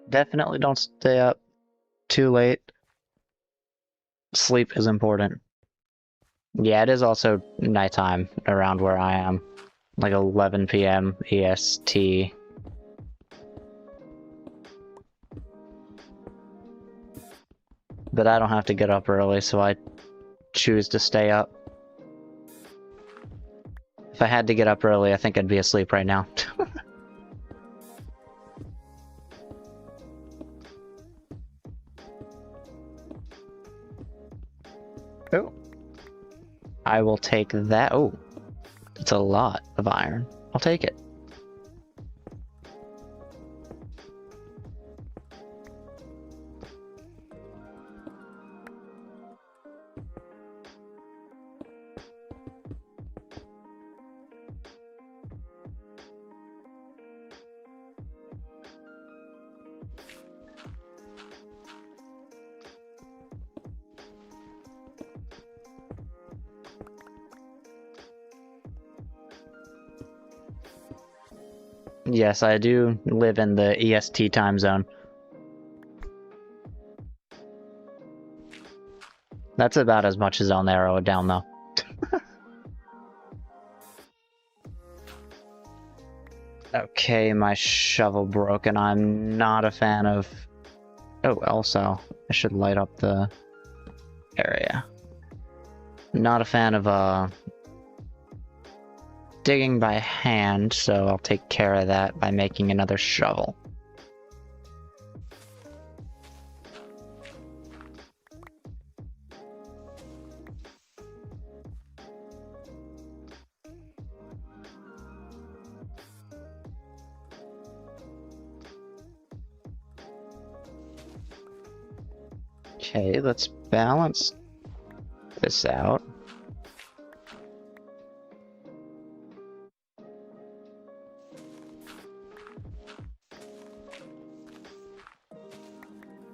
Definitely don't stay up too late. Sleep is important. Yeah, it is also nighttime around where I am. Like 11 p.m. EST. But I don't have to get up early, so I choose to stay up. If I had to get up early, I think I'd be asleep right now. Oh. I will take that. Oh, it's a lot of iron. I'll take it. Yes, I do live in the EST time zone. That's about as much as I'll narrow it down, though. Okay, my shovel broke, and I'm not a fan of Oh, also, I should light up the area. Not a fan of digging by hand, so I'll take care of that by making another shovel. Okay, let's balance this out.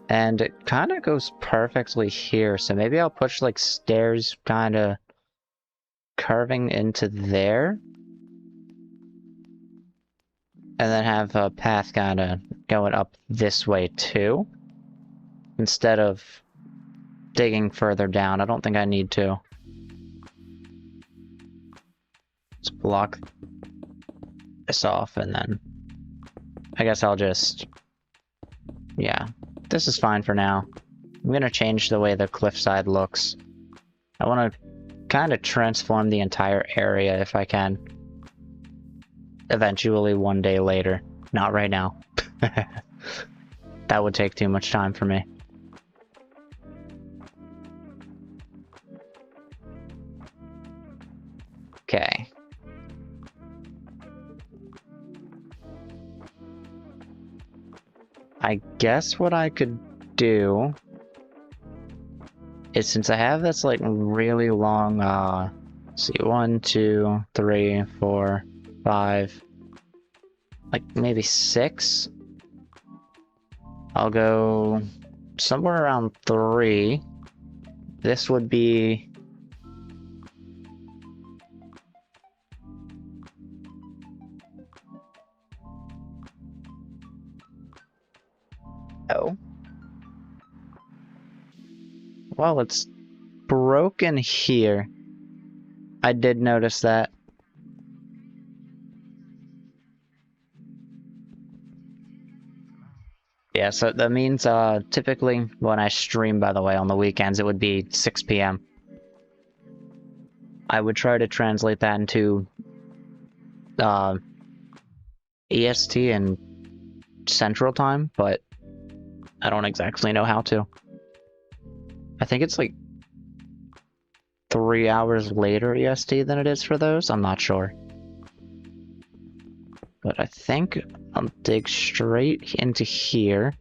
And it kind of goes perfectly here, so maybe I'll push like stairs kind of curving into there. And then have a path kind of going up this way too. Instead of digging further down. I don't think I need to. Let's block this off and then I guess I'll just, yeah, this is fine for now. I'm gonna change the way the cliffside looks. I want to kind of transform the entire area if I can. Eventually, one day later. Not right now. That would take too much time for me. Okay. I guess what I could do is, since I have this like really long, let's see, 1, 2, 3, 4, 5, like maybe 6. I'll go somewhere around 3. This would be... Oh. Well, it's broken here. I did notice that. Yeah, so that means typically when I stream, by the way, on the weekends, it would be 6 p.m. I would try to translate that into EST and Central Time, but I don't exactly know how to. I think it's like 3 hours later EST than it is for those. I'm not sure. But I think I'll dig straight into here.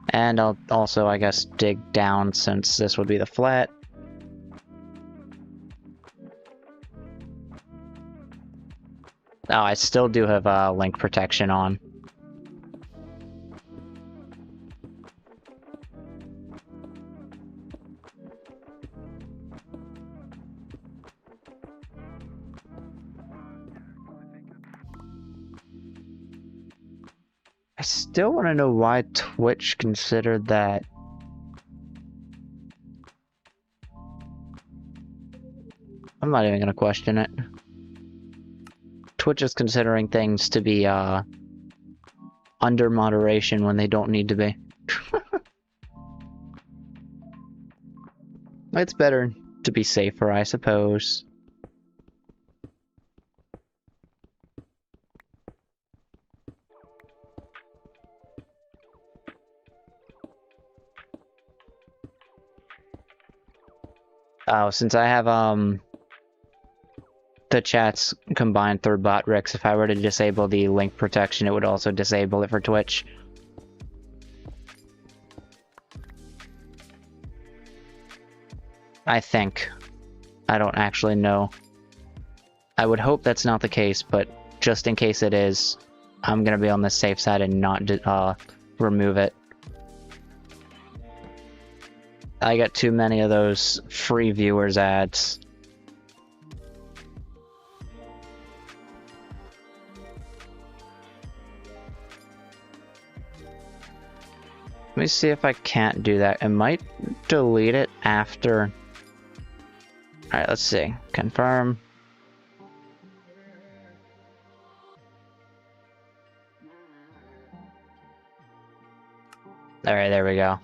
And I'll also, I guess, dig down since this would be the flat. Oh, I still do have link protection on. I still want to know why Twitch considered that. I'm not even going to question it. Twitch is considering things to be under moderation when they don't need to be. It's better to be safer, I suppose. Oh, since I have the chats combined through bot Rix, if I were to disable the link protection, it would also disable it for Twitch. I think. I don't actually know. I would hope that's not the case, but just in case it is, I'm gonna be on the safe side and not remove it. I get too many of those free viewers ads. Let me see if I can't do that. It might delete it after. Alright, let's see. Confirm. Alright, there we go.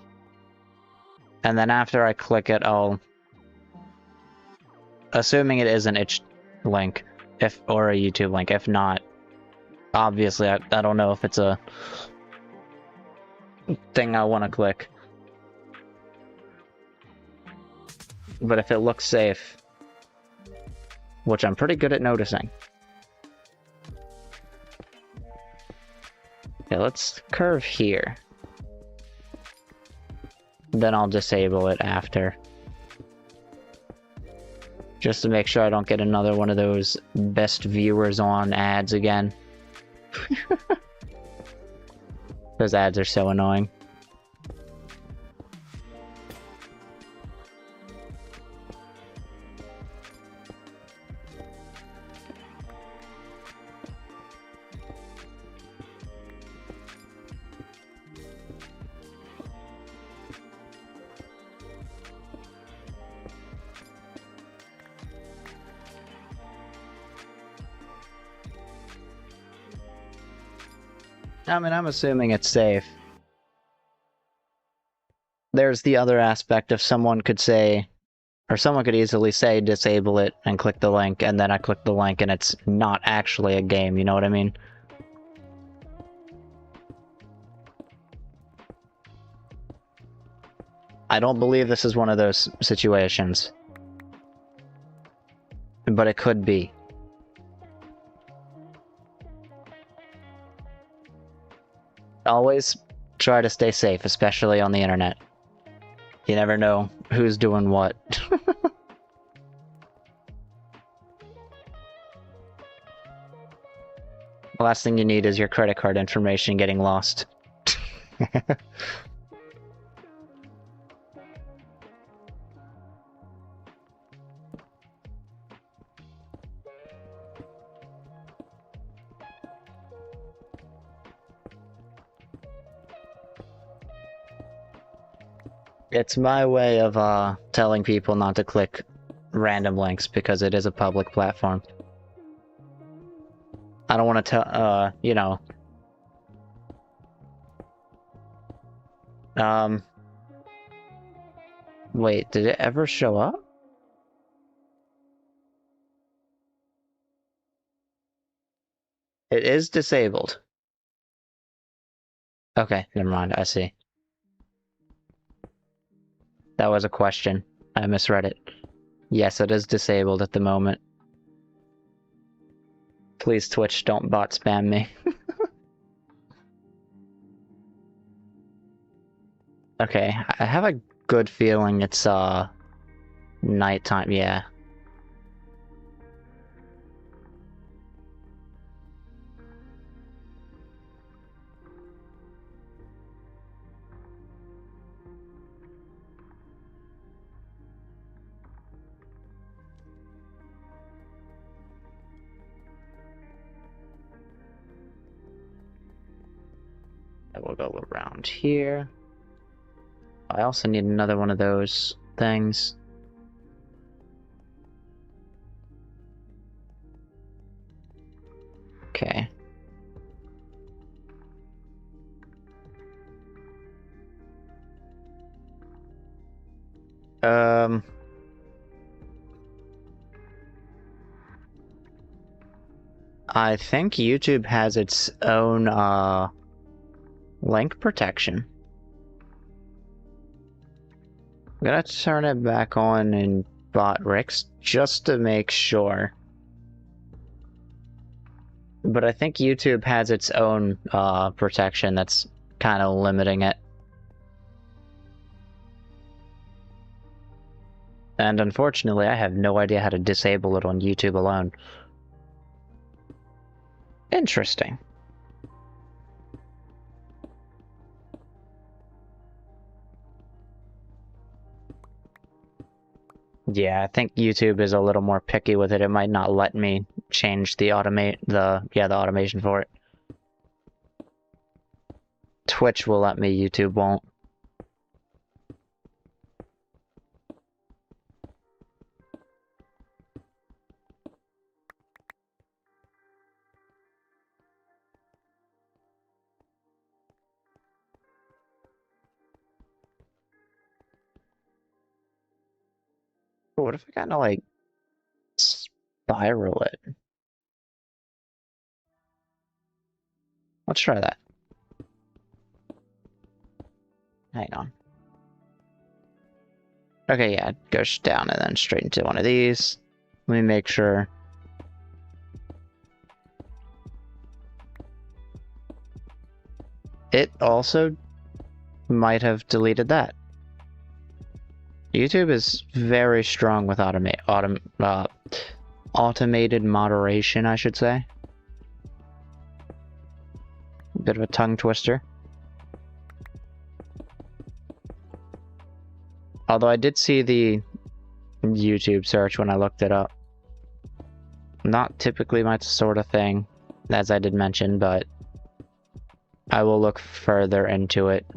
And then after I click it, I'll... Assuming it is an itch link, or a YouTube link. If not, obviously I don't know if it's a thing I want to click. But if it looks safe, which I'm pretty good at noticing. Okay, let's curve here. Then I'll disable it after. Just to make sure I don't get another one of those best viewers on ads again. Those ads are so annoying. I mean, I'm assuming it's safe. There's the other aspect of someone could say, or someone could easily say disable it and click the link, and then I click the link and it's not actually a game, you know what I mean? I don't believe this is one of those situations. But it could be. Always try to stay safe, especially on the internet. You never know who's doing what. The last thing you need is your credit card information getting lost. It's my way of telling people not to click random links because it is a public platform. I don't want to tell, you know. Wait, did it ever show up? It is disabled. Okay, never mind, I see. That was a question. I misread it. Yes, it is disabled at the moment. Please, Twitch, don't bot spam me. Okay, I have a good feeling it's, nighttime, yeah. I will go around here. I also need another one of those things. Okay. I think YouTube has its own, link protection. I'm gonna turn it back on in bot Rick's just to make sure. But I think YouTube has its own, protection that's kind of limiting it. And unfortunately, I have no idea how to disable it on YouTube alone. Interesting. Yeah, I think YouTube is a little more picky with it. It might not let me change the automation for it. Twitch will let me, YouTube won't. what if I kind of like spiral it? Let's try that. Hang on. Okay, yeah, it goes down and then straight into one of these. Let me make sure. It also might have deleted that. YouTube is very strong with automated moderation, I should say. Bit of a tongue twister. Although I did see the YouTube search when I looked it up. Not typically my sort of thing, as I did mention, but I will look further into it.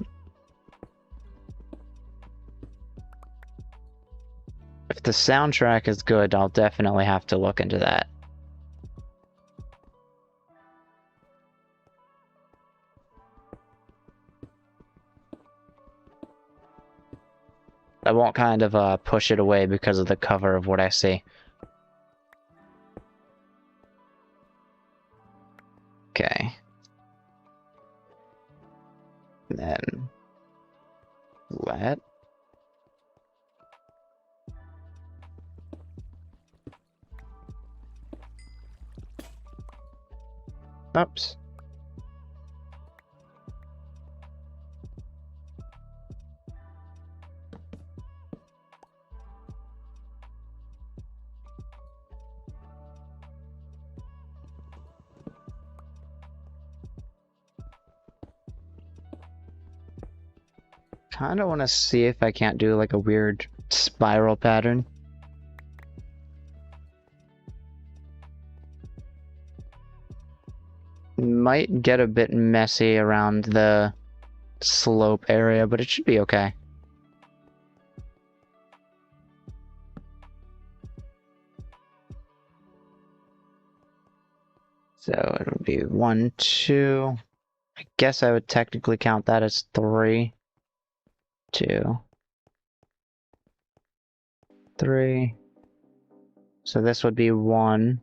If the soundtrack is good, I'll definitely have to look into that. I won't kind of push it away because of the cover of what I see. Okay. Then let oops. Kind of want to see if I can't do like a weird spiral pattern. Might get a bit messy around the slope area, but it should be okay. So it would be 1, 2. I guess I would technically count that as 3, 2, 3. So this would be 1.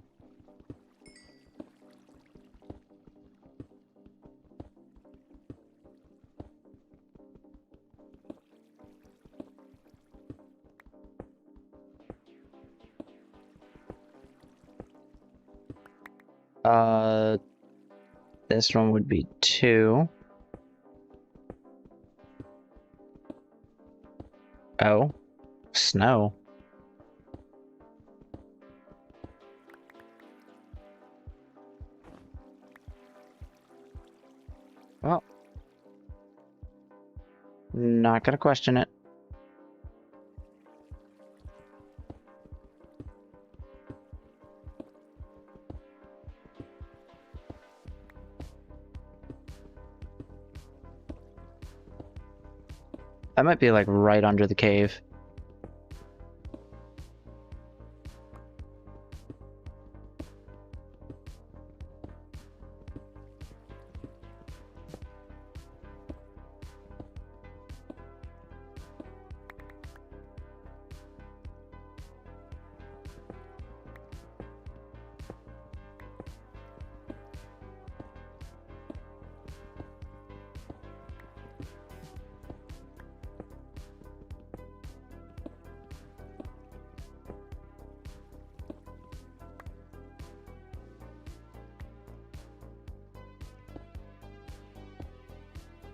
This one would be 2. Oh, snow. Well, not gonna question it. I might be like right under the cave.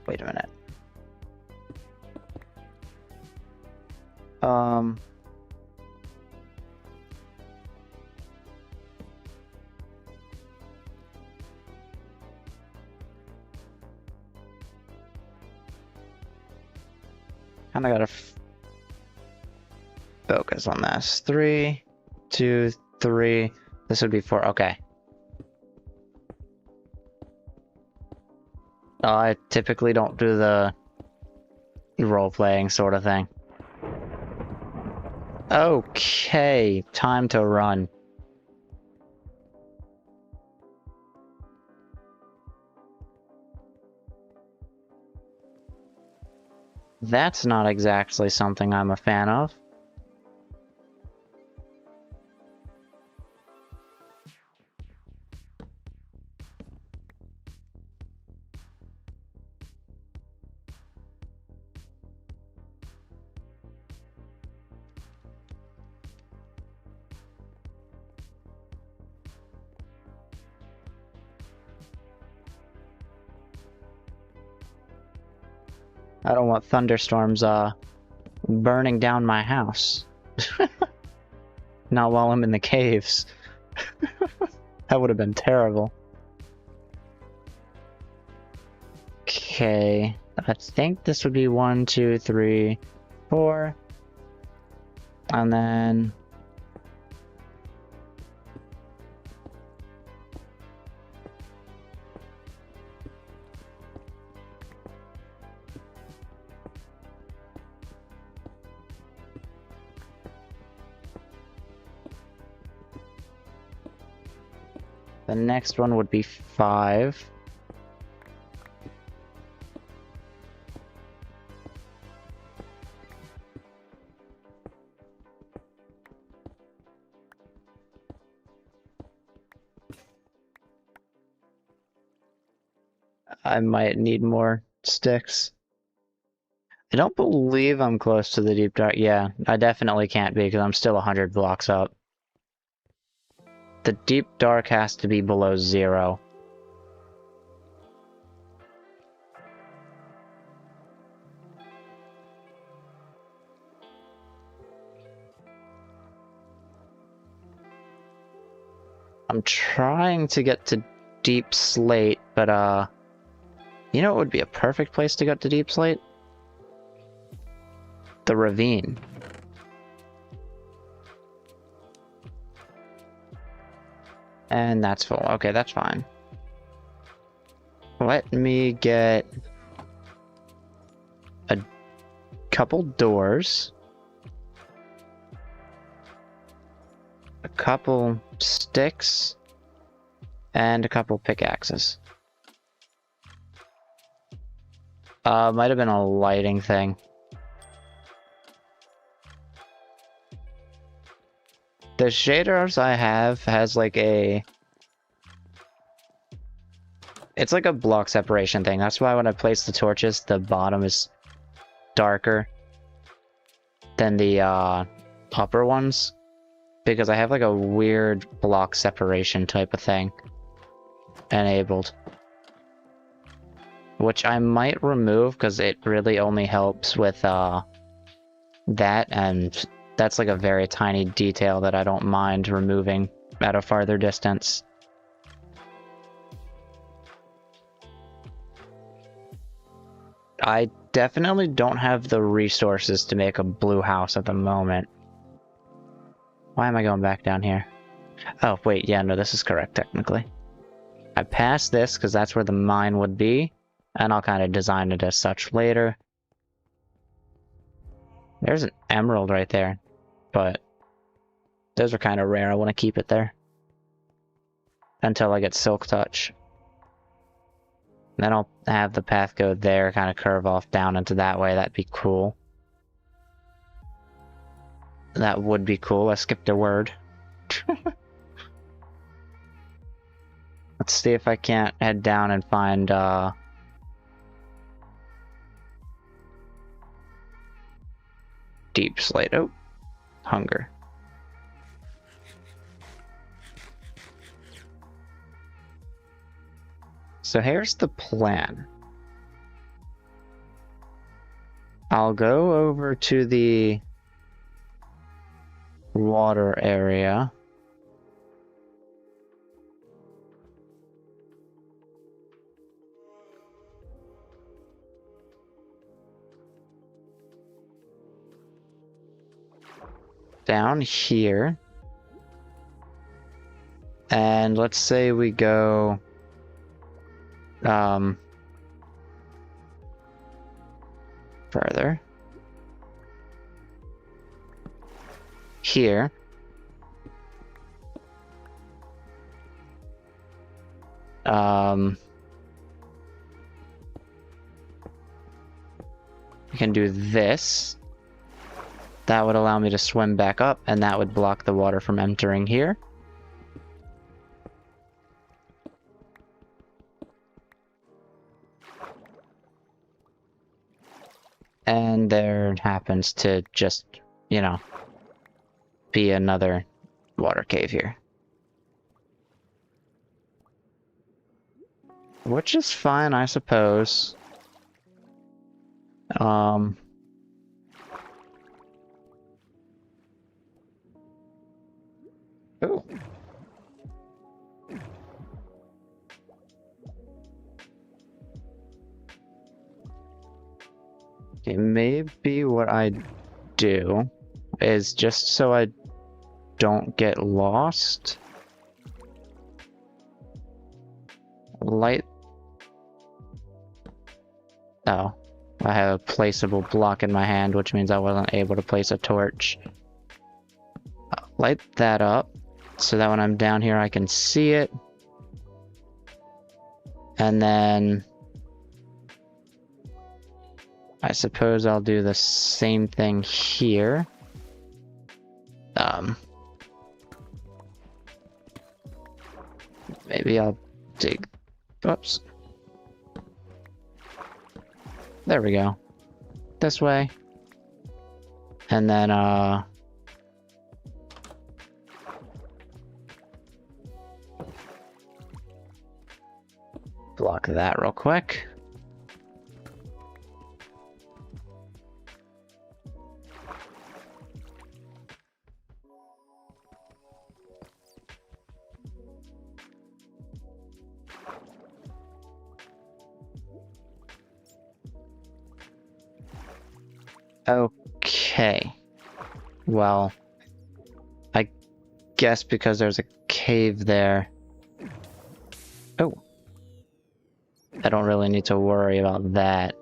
Wait a minute. Kinda gotta focus on this. 3, 2, 3. This would be 4. Okay. I typically don't do the role-playing sort of thing. Okay, time to run. That's not exactly something I'm a fan of. I don't want thunderstorms, burning down my house. Not while I'm in the caves. That would have been terrible. Okay, I think this would be 1, 2, 3, 4. And then... the next one would be 5. I might need more sticks. I don't believe I'm close to the deep dark. Yeah, I definitely can't be because I'm still 100 blocks up. The deep dark has to be below 0. I'm trying to get to deep slate, but you know what would be a perfect place to get to deep slate? The ravine. And that's full. Okay, that's fine. Let me get a couple doors. A couple sticks. And a couple pickaxes. Might have been a lighting thing. The shaders I have has like a... It's like a block separation thing. That's why when I place the torches, the bottom is darker than the upper ones. Because I have like a weird block separation type of thing enabled. Which I might remove because it really only helps with that, and that's like a very tiny detail that I don't mind removing at a farther distance. I definitely don't have the resources to make a blue house at the moment. Why am I going back down here? Oh, wait, yeah, no, this is correct, technically. I passed this because that's where the mine would be, and I'll kind of design it as such later. There's an emerald right there, but those are kind of rare. I want to keep it there until I get silk touch. Then I'll have the path go there, kind of curve off down into that way. That'd be cool. That would be cool. I skipped a word. Let's see if I can't head down and find deep slate. Oh, hunger. So here's the plan. I'll go over to the water area. Down here. And let's say we go further. Here. We can do this. That would allow me to swim back up, and that would block the water from entering here. And there happens to just, you know, be another water cave here. Which is fine, I suppose. Um, ooh. Okay, maybe what I do is just so I don't get lost, light. Oh, I have a placeable block in my hand, which means I wasn't able to place a torch. Light that up so that when I'm down here I can see it. And then I suppose I'll do the same thing here. Maybe I'll dig. Oops. There we go. This way. And then, block that real quick. Okay. Well, I guess because there's a cave there. Oh. I don't really need to worry about that.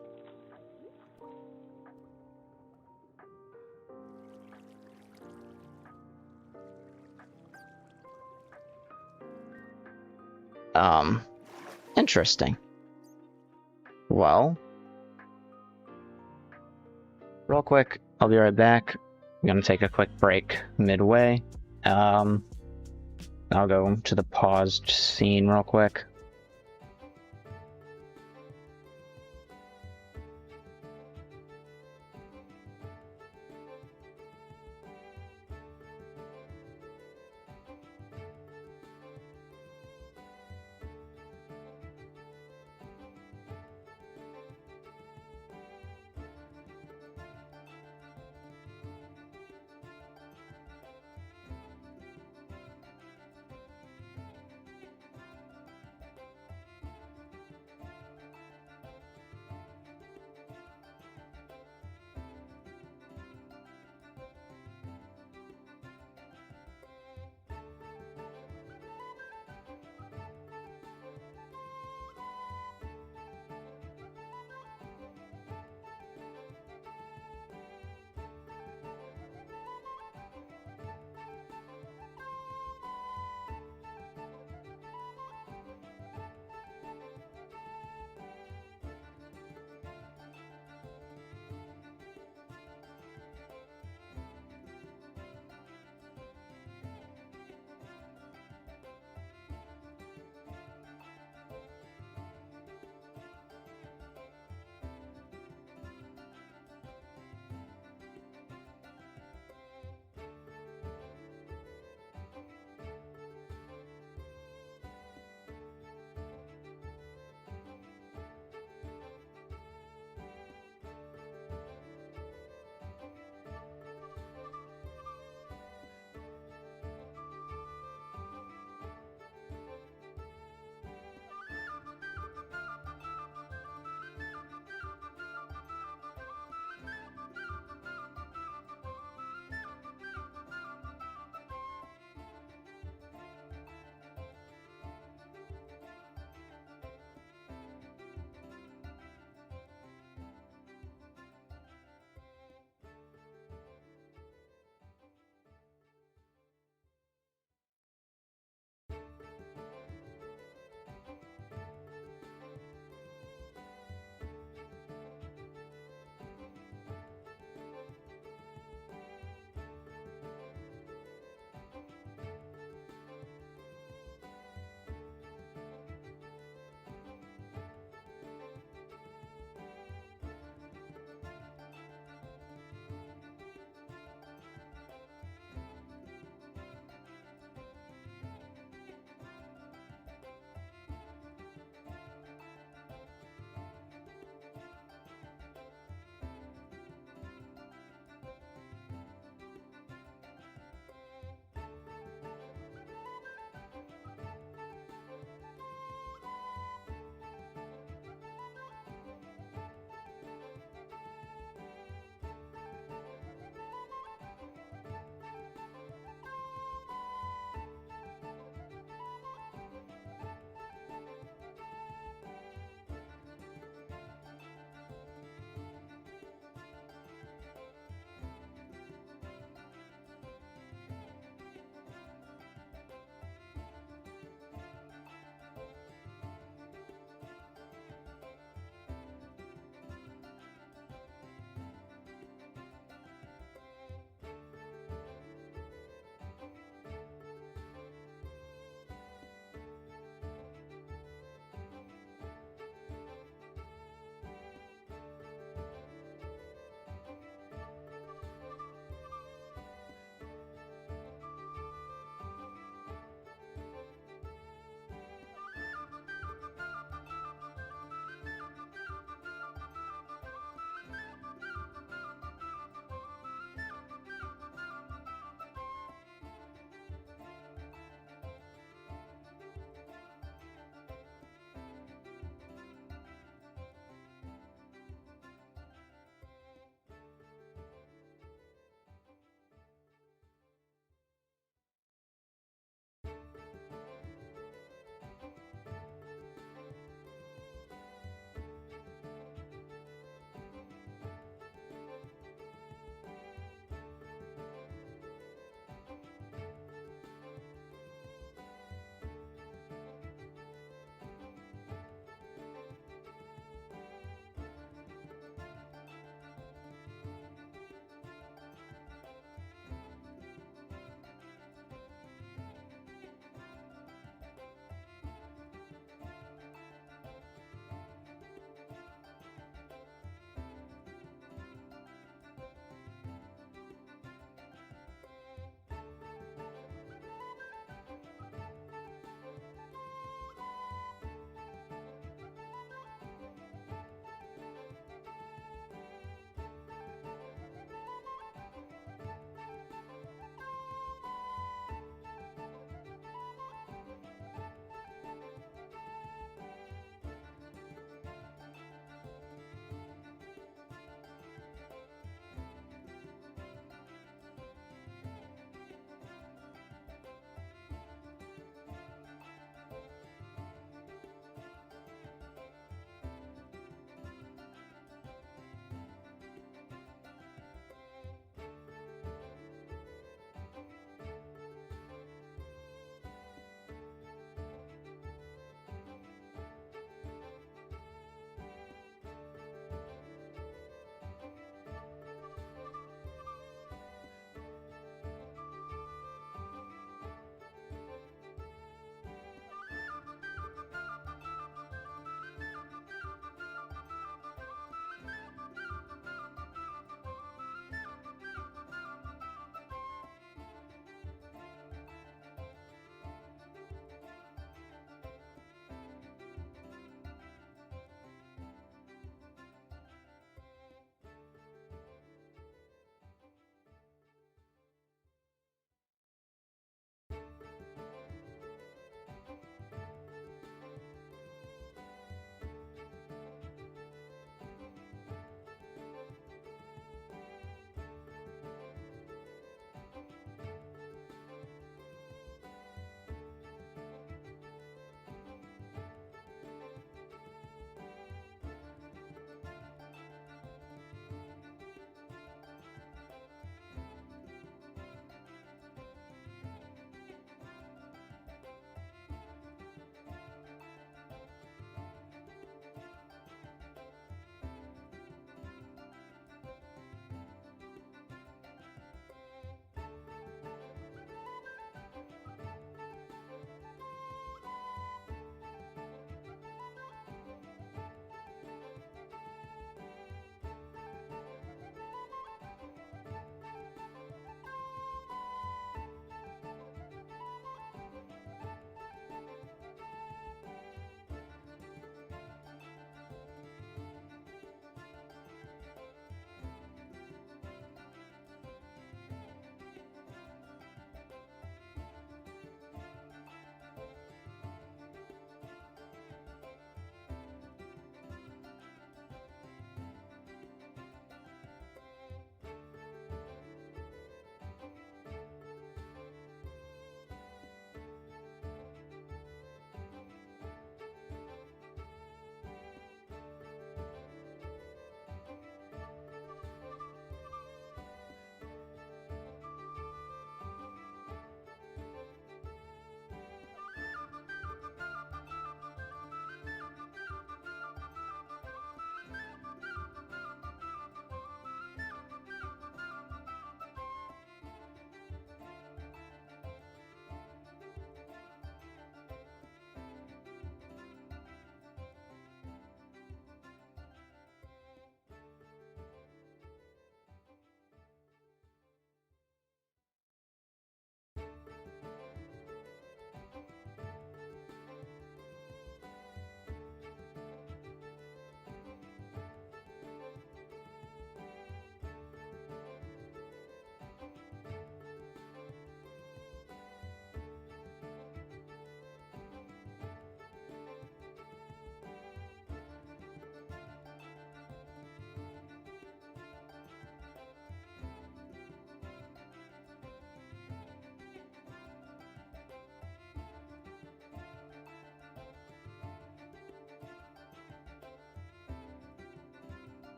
Interesting. Well, real quick, I'll be right back. I'm gonna take a quick break midway. I'll go to the paused scene real quick.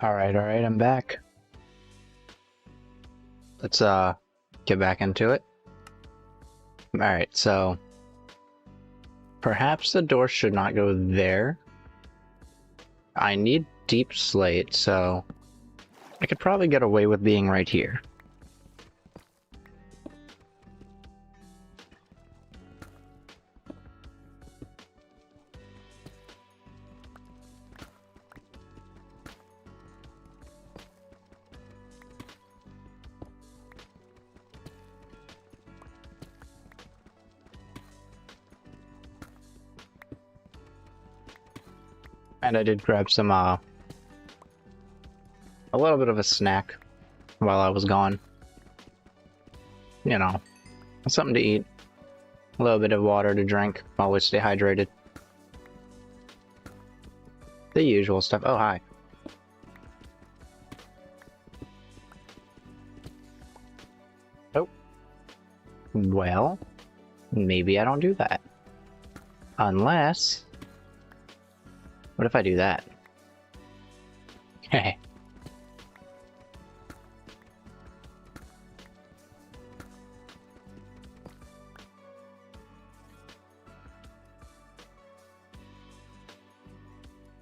Alright, I'm back. Let's get back into it. Alright, so perhaps the door should not go there. I need deep slate, so I could probably get away with being right here. And I did grab some, a little bit of a snack while I was gone. You know, something to eat, a little bit of water to drink, always stay hydrated. The usual stuff. Oh, hi. Oh. Well, maybe I don't do that. Unless... What if I do that? Hey.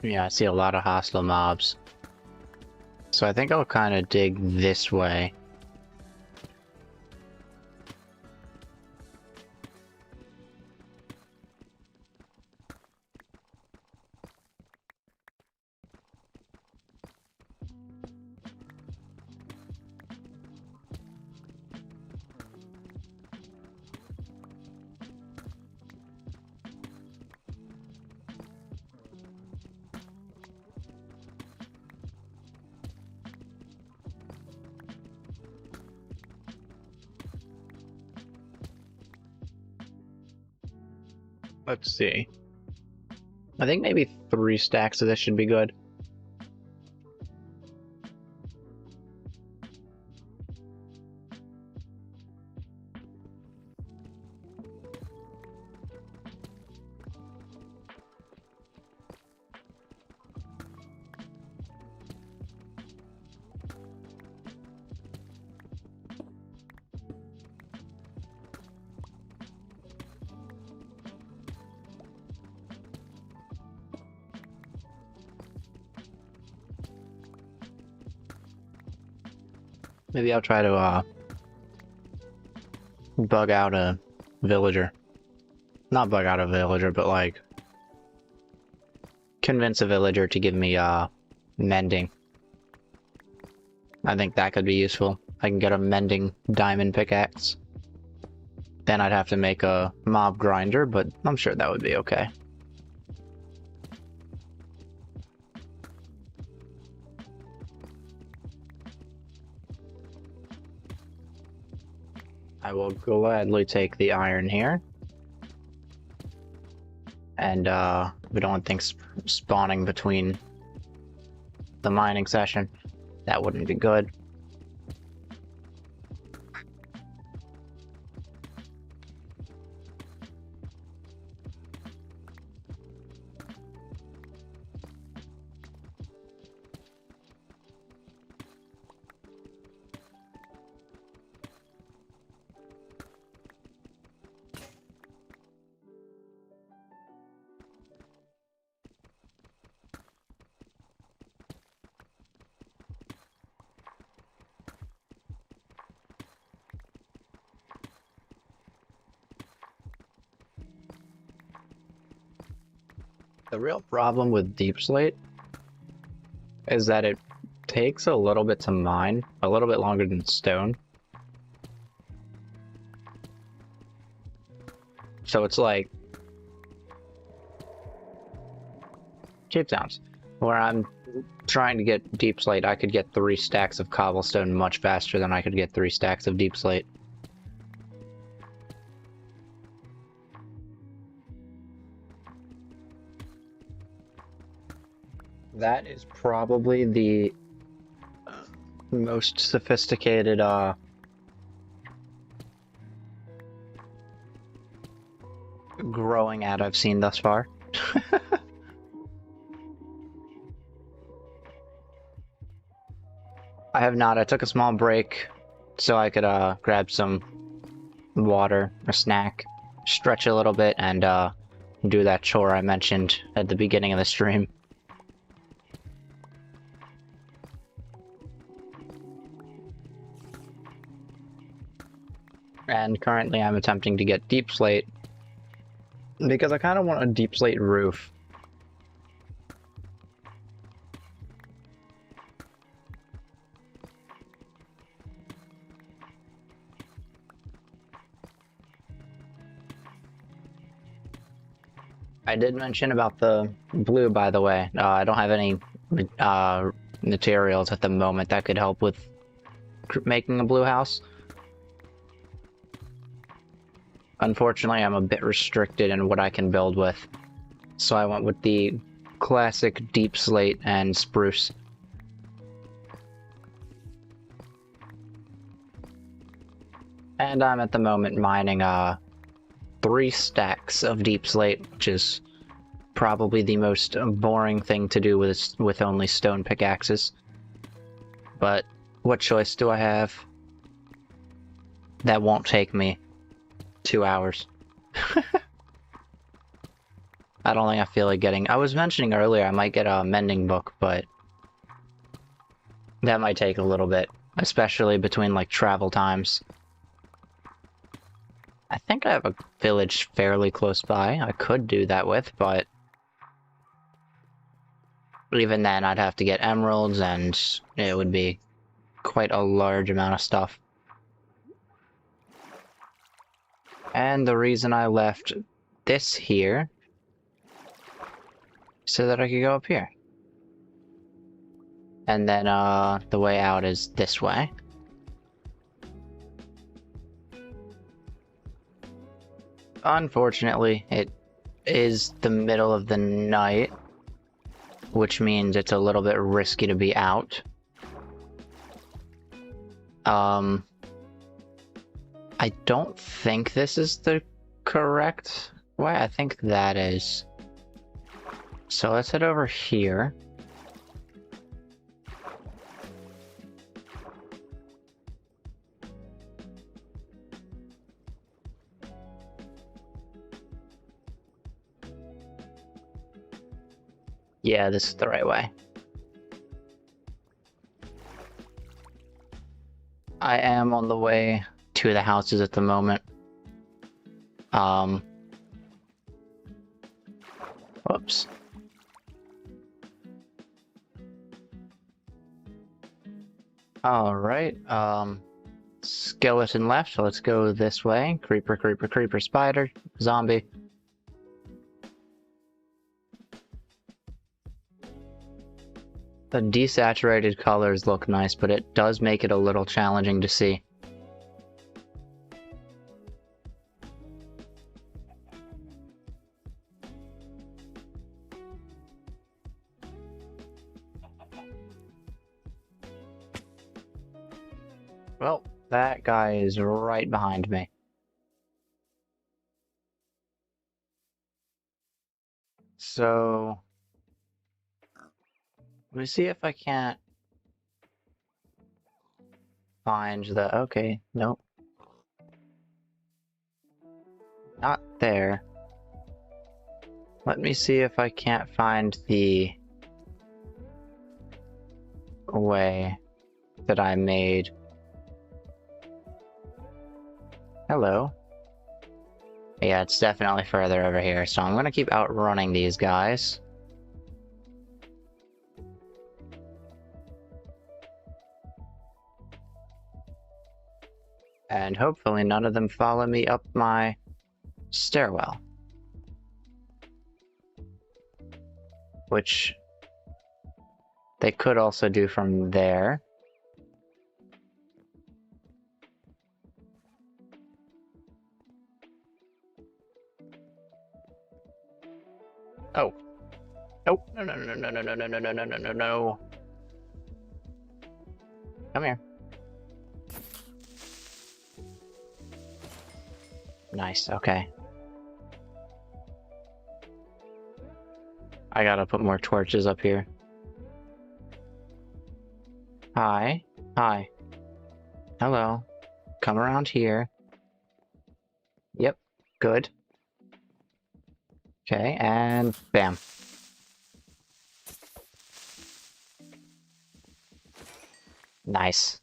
Yeah, I see a lot of hostile mobs. So I think I'll kind of dig this way. Let's see. I think maybe 3 stacks of this should be good. Maybe I'll try to, bug out a villager. Not bug out a villager, but like... convince a villager to give me, mending. I think that could be useful. I can get a mending diamond pickaxe. Then I'd have to make a mob grinder, but I'm sure that would be okay. I will gladly take the iron here. And, we don't want things spawning between the mining session. That wouldn't be good. The real problem with deep slate is that it takes a little bit to mine, a little bit longer than stone. So it's like Cape Towns, where I'm trying to get deep slate, I could get 3 stacks of cobblestone much faster than I could get 3 stacks of deep slate. That is probably the most sophisticated, growing ad I've seen thus far. have not. I took a small break so I could grab some water, a snack, stretch a little bit, and do that chore I mentioned at the beginning of the stream. And currently I'm attempting to get deep slate because I kind of want a deep slate roof. I did mention about the blue, by the way. I don't have any materials at the moment that could help with making a blue house. Unfortunately, I'm a bit restricted in what I can build with, so I went with the classic deep slate and spruce. And I'm at the moment mining 3 stacks of deep slate, which is probably the most boring thing to do with only stone pickaxes. But what choice do I have? That won't take me 2 hours. I don't think I feel like getting... I was mentioning earlier I might get a mending book, but that might take a little bit, especially between like travel times. I think I have a village fairly close by I could do that with, but even then I'd have to get emeralds and it would be quite a large amount of stuff. And the reason I left this here so that I could go up here. And then the way out is this way. Unfortunately, it is the middle of the night, which means it's a little bit risky to be out. I don't think this is the correct way. I think that is. So let's head over here. Yeah, this is the right way. I am on the way to the houses at the moment. Whoops. Alright, skeleton left, so let's go this way. Creeper, creeper, creeper, spider, zombie. The desaturated colors look nice, but it does make it a little challenging to see. Well, that guy is right behind me. So... let me see if I can't find the... okay, nope. Not there. Let me see if I can't find the way that I made. Hello. Yeah, it's definitely further over here, so I'm gonna keep outrunning these guys. And hopefully none of them follow me up my stairwell. Which they could also do from there. Oh. Nope. No, no, no, no, no, no, no, no, no, no, no, no, no. Come here. Nice, okay. I gotta put more torches up here. Hi. Hi. Hello. Come around here. Yep. Good. Okay, and bam. Nice.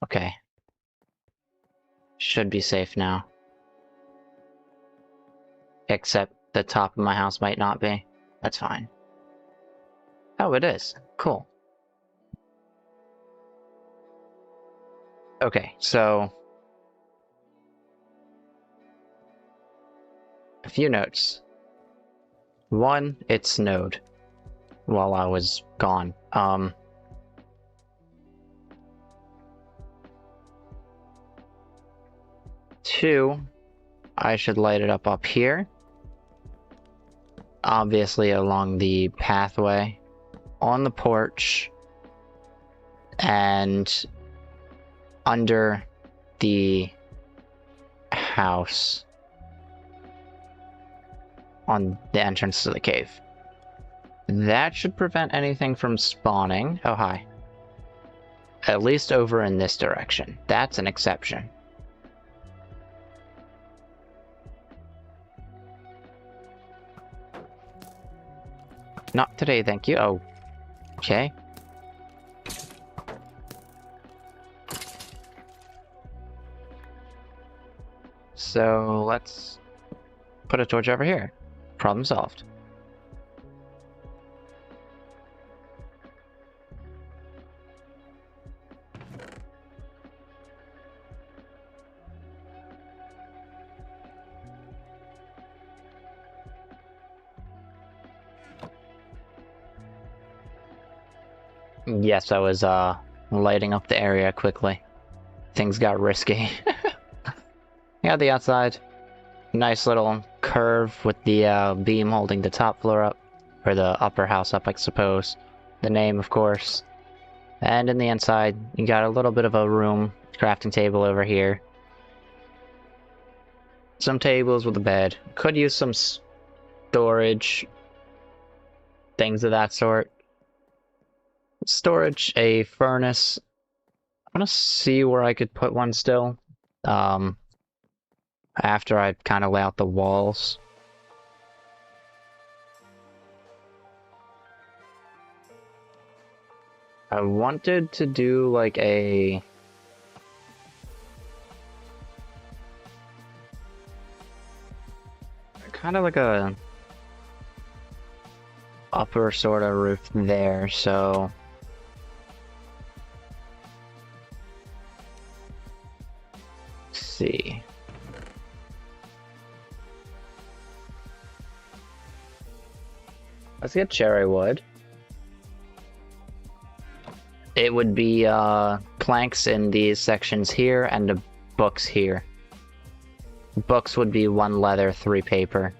Okay. Should be safe now. Except the top of my house might not be. That's fine. Oh, it is. Cool. Okay, so a few notes. One, it snowed while I was gone. Two, I should light it up here. Obviously along the pathway, on the porch, and under the house on the entrance to the cave. That should prevent anything from spawning. Oh, hi. At least over in this direction. That's an exception. Not today, thank you. Oh, okay. So let's put a torch over here. Problem solved. Yes, I was lighting up the area quickly. Things got risky. Yeah, the outside. Nice little curve with the beam holding the top floor up. Or the upper house up, I suppose. The name, of course. And in the inside, you got a little bit of a room. Crafting table over here. Some tables with a bed. Could use some storage. Things of that sort. Storage, a furnace. I'm gonna see where I could put one still. After I kind of lay out the walls. I wanted to do like a... kind of like a upper sort of roof there, so... Let's see. Let's get cherry wood. It would be planks in these sections here and the books here. Books would be 1 leather, 3 paper.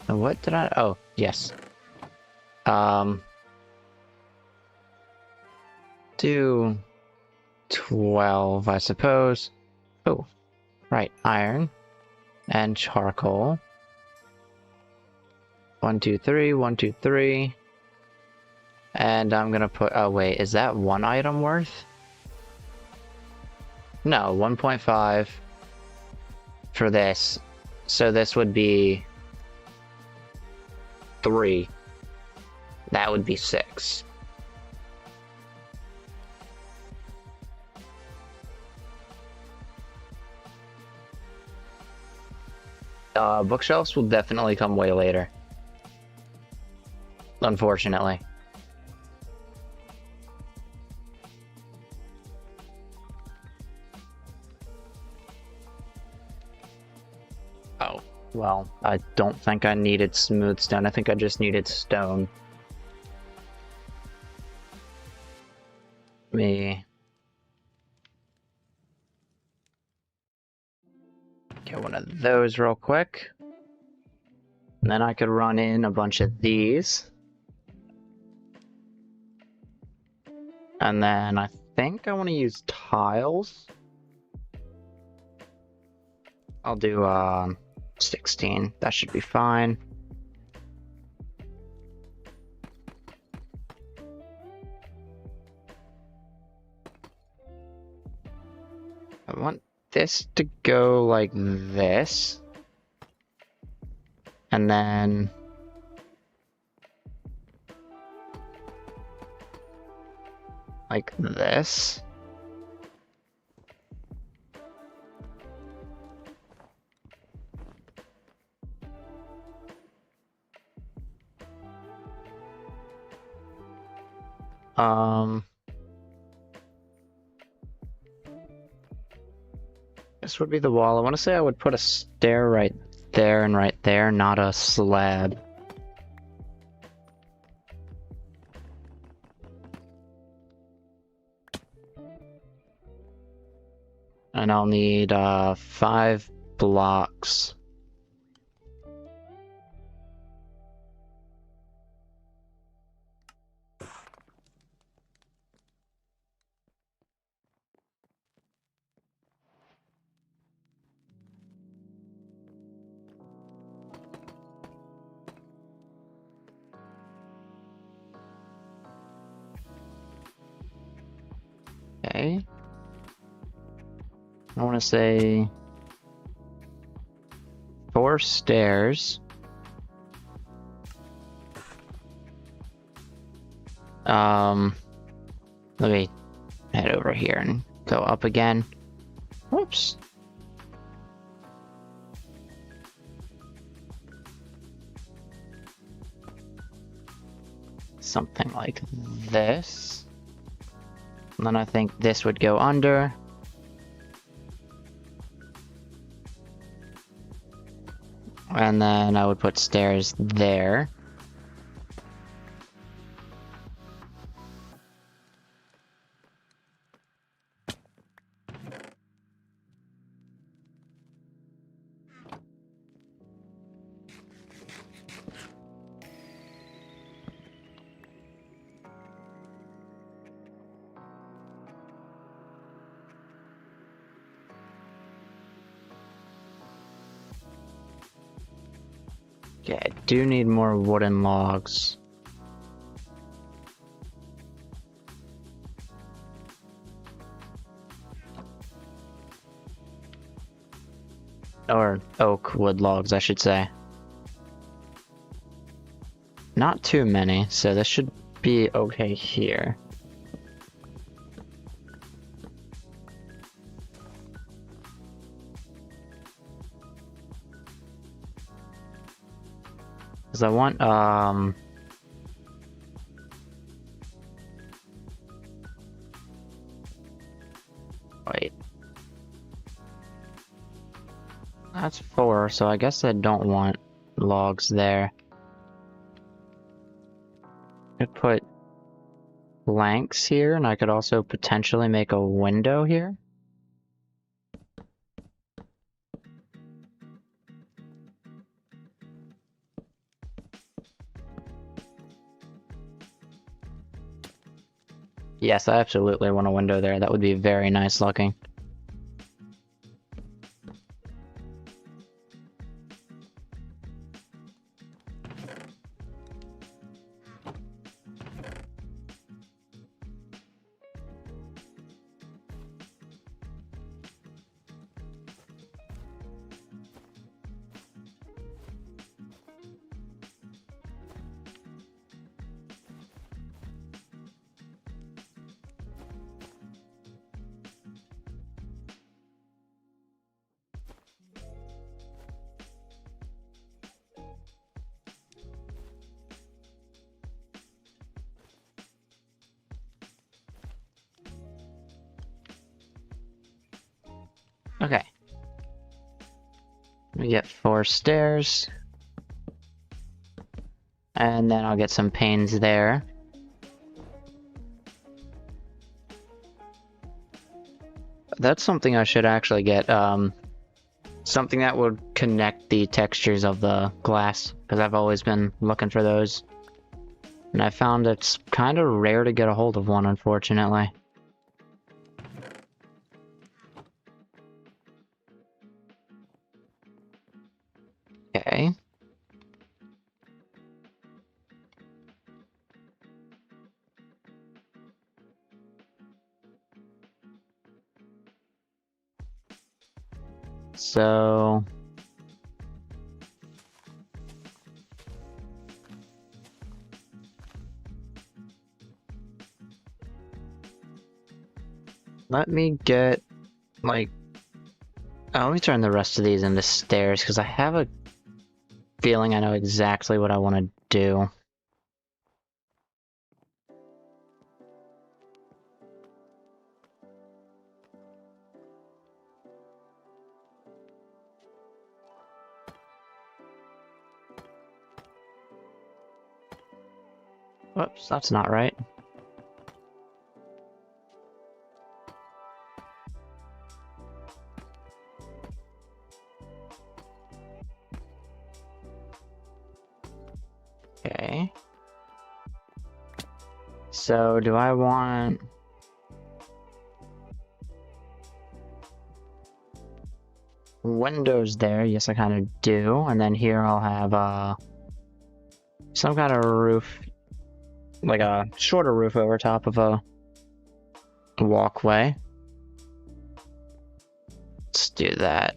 What did I... oh, yes. Do 12, I suppose. Oh, right, iron and charcoal. 1, 2, 3, 1, 2, 3. And I'm gonna put, oh wait, is that 1 item worth? No, 1.5 for this. So this would be 3. That would be 6. Bookshelves will definitely come way later. Unfortunately. Oh, well, I don't think I needed smooth stone. I think I just needed stone. Me. Get one of those real quick. And then I could run in a bunch of these. And then I think I want to use tiles. I'll do 16. That should be fine. I want this to go like this. And then like this. This would be the wall. I want to say I would put a stair right there and right there, not a slab. And I'll need 5 blocks. Okay. I want to say 4 stairs. Let me head over here and go up again. Whoops. Something like this. And then I think this would go under. And then I would put stairs there. Okay, I do need more wooden logs. Or oak wood logs, I should say. Not too many, so this should be okay here. Because I want, wait. That's 4, so I guess I don't want logs there. I could put planks here, and I could also potentially make a window here. Yes, I absolutely want a window there. That would be very nice looking. Okay. We get 4 stairs. And then I'll get some panes there. That's something I should actually get, something that would connect the textures of the glass, because I've always been looking for those. And I found it's kind of rare to get a hold of one, unfortunately. Okay. So let me get like let me turn the rest of these into stairs because I have a feeling I know exactly what I want to do. Whoops, that's not right. Okay. So do I want... windows there? Yes, I kind of do. And then here I'll have some kind of roof, like a shorter roof over top of a walkway. Let's do that.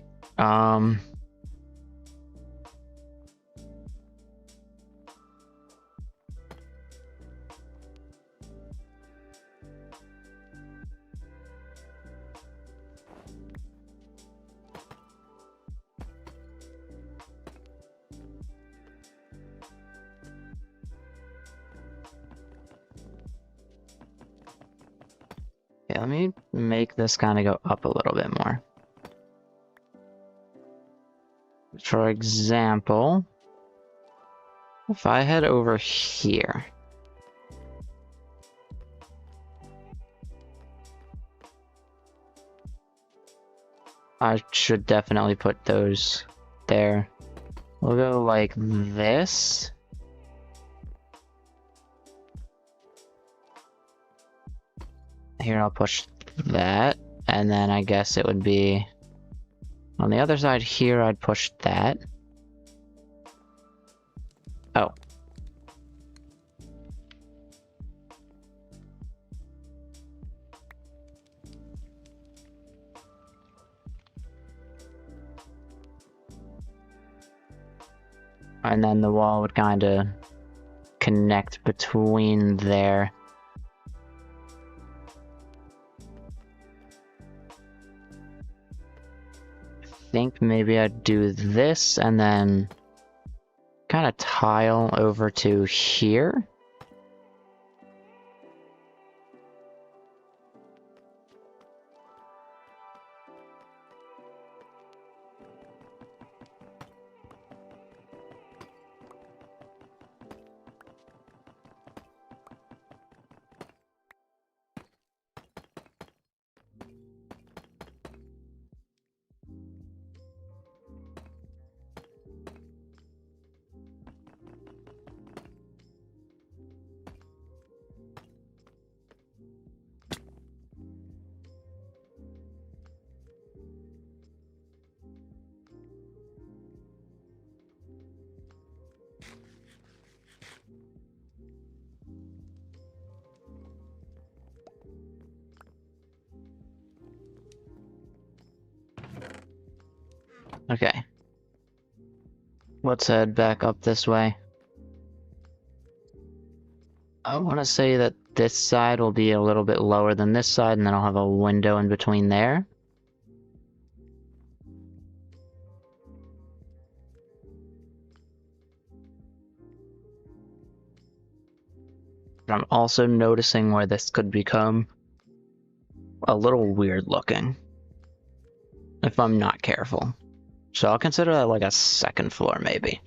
Yeah, let me make this kind of go up a little bit more. For example, if I head over here, I should definitely put those there. We'll go like this. Here I'll push that, and then I guess it would be on the other side here I'd push that. Oh. And then the wall would kind of connect between there. I think maybe I'd do this and then kind of tile over to here. Okay. Let's head back up this way. I want to say that this side will be a little bit lower than this side, and then I'll have a window in between there. I'm also noticing where this could become a little weird looking if I'm not careful. So I'll consider that like a second floor, maybe.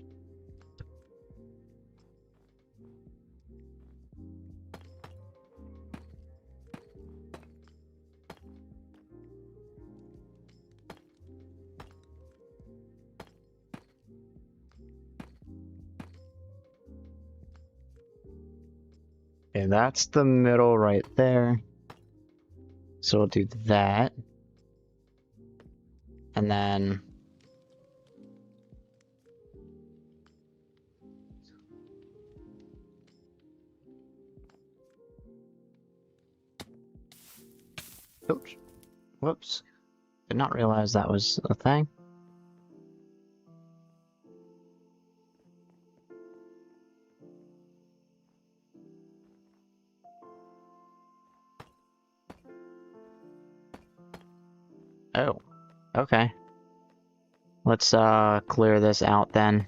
Okay, that's the middle right there. So we'll do that. And then... oops. Whoops. Did not realize that was a thing. Oh, okay. Let's clear this out then.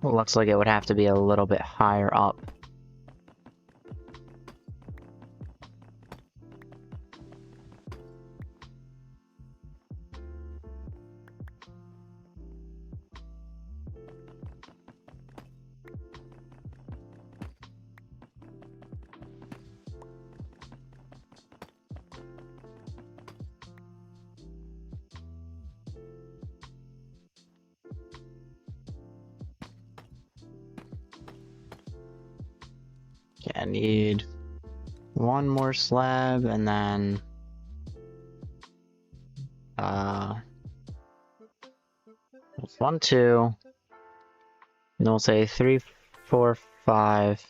Well, looks like it would have to be a little bit higher up. Okay, I need one more slab and then 1, 2, and we'll say 3, 4, 5,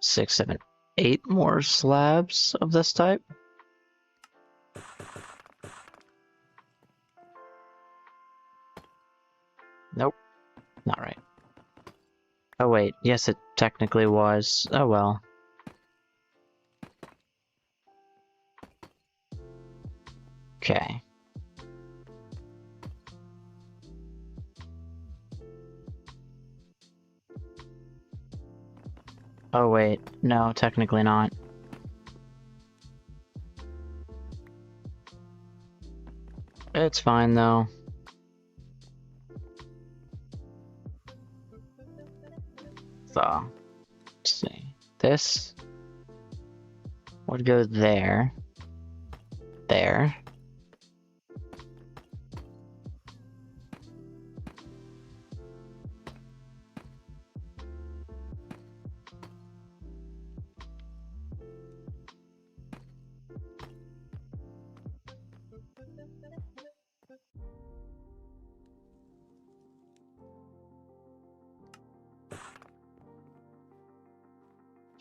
6, 7, 8 more slabs of this type. Nope, not right. Oh wait, yes it technically was. Oh well. Okay. Oh wait, no, technically not. It's fine though. So, let's see. This would go there. There.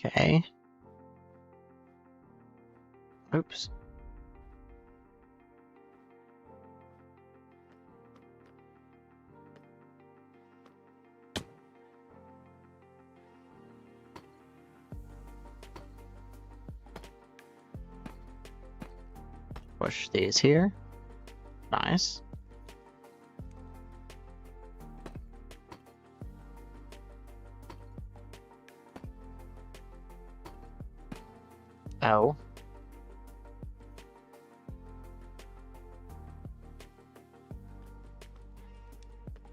Okay. Oops. Push these here. Nice. Oh.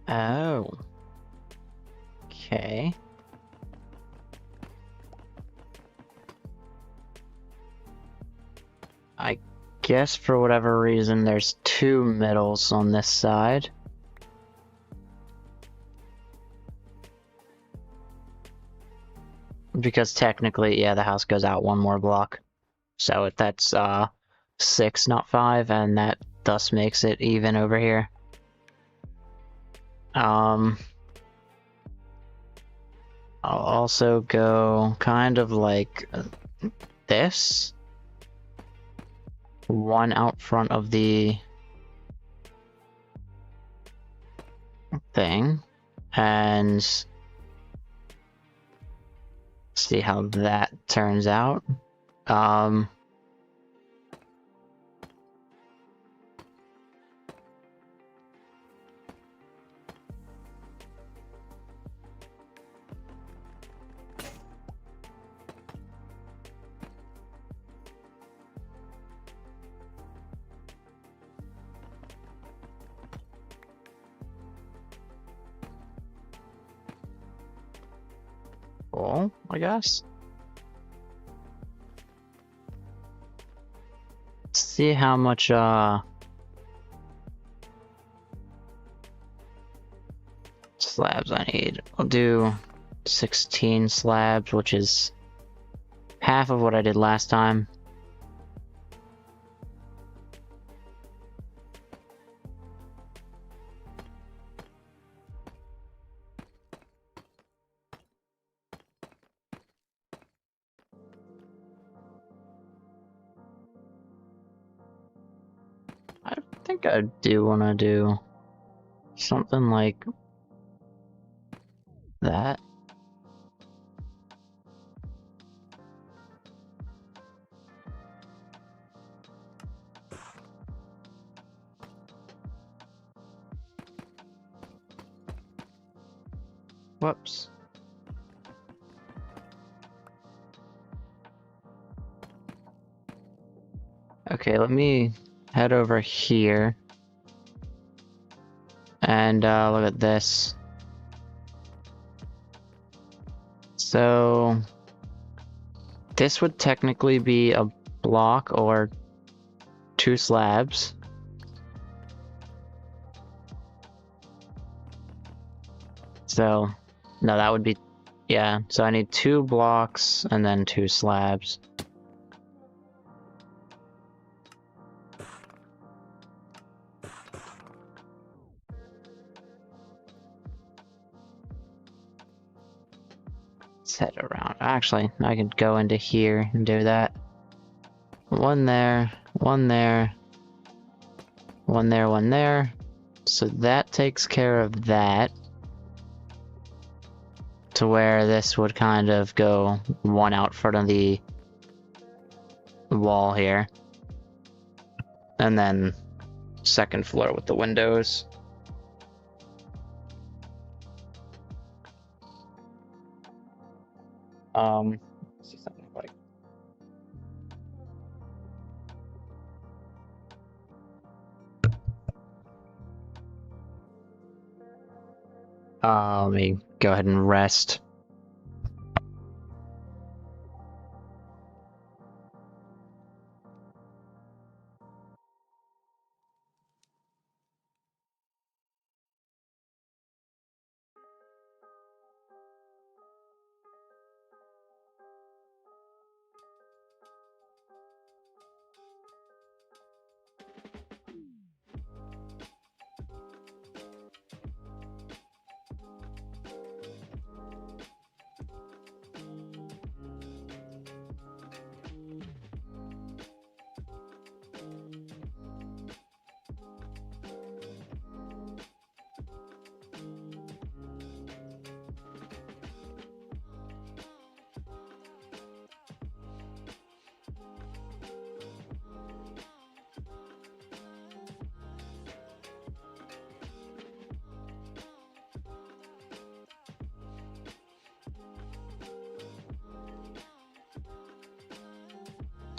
Oh. Okay. I guess for whatever reason there's 2 middles on this side. Because technically, yeah, the house goes out 1 more block. So that's 6, not 5, and that thus makes it even over here. I'll also go kind of like this. 1 out front of the thing, and see how that turns out. Cool, I guess. Let's see how much slabs I need. I'll do 16 slabs, which is half of what I did last time. I think I do want to do something like that. Whoops. Okay, let me head over here. And look at this. So this would technically be a block or 2 slabs. So, no, that would be, yeah, so I need 2 blocks and then 2 slabs. Let's head around. Actually, I could go into here and do that. 1 there, 1 there, 1 there, 1 there. So that takes care of that. To where this would kind of go 1 out front of the wall here. And then 2nd floor with the windows. Let's see something like. Let me go ahead and rest.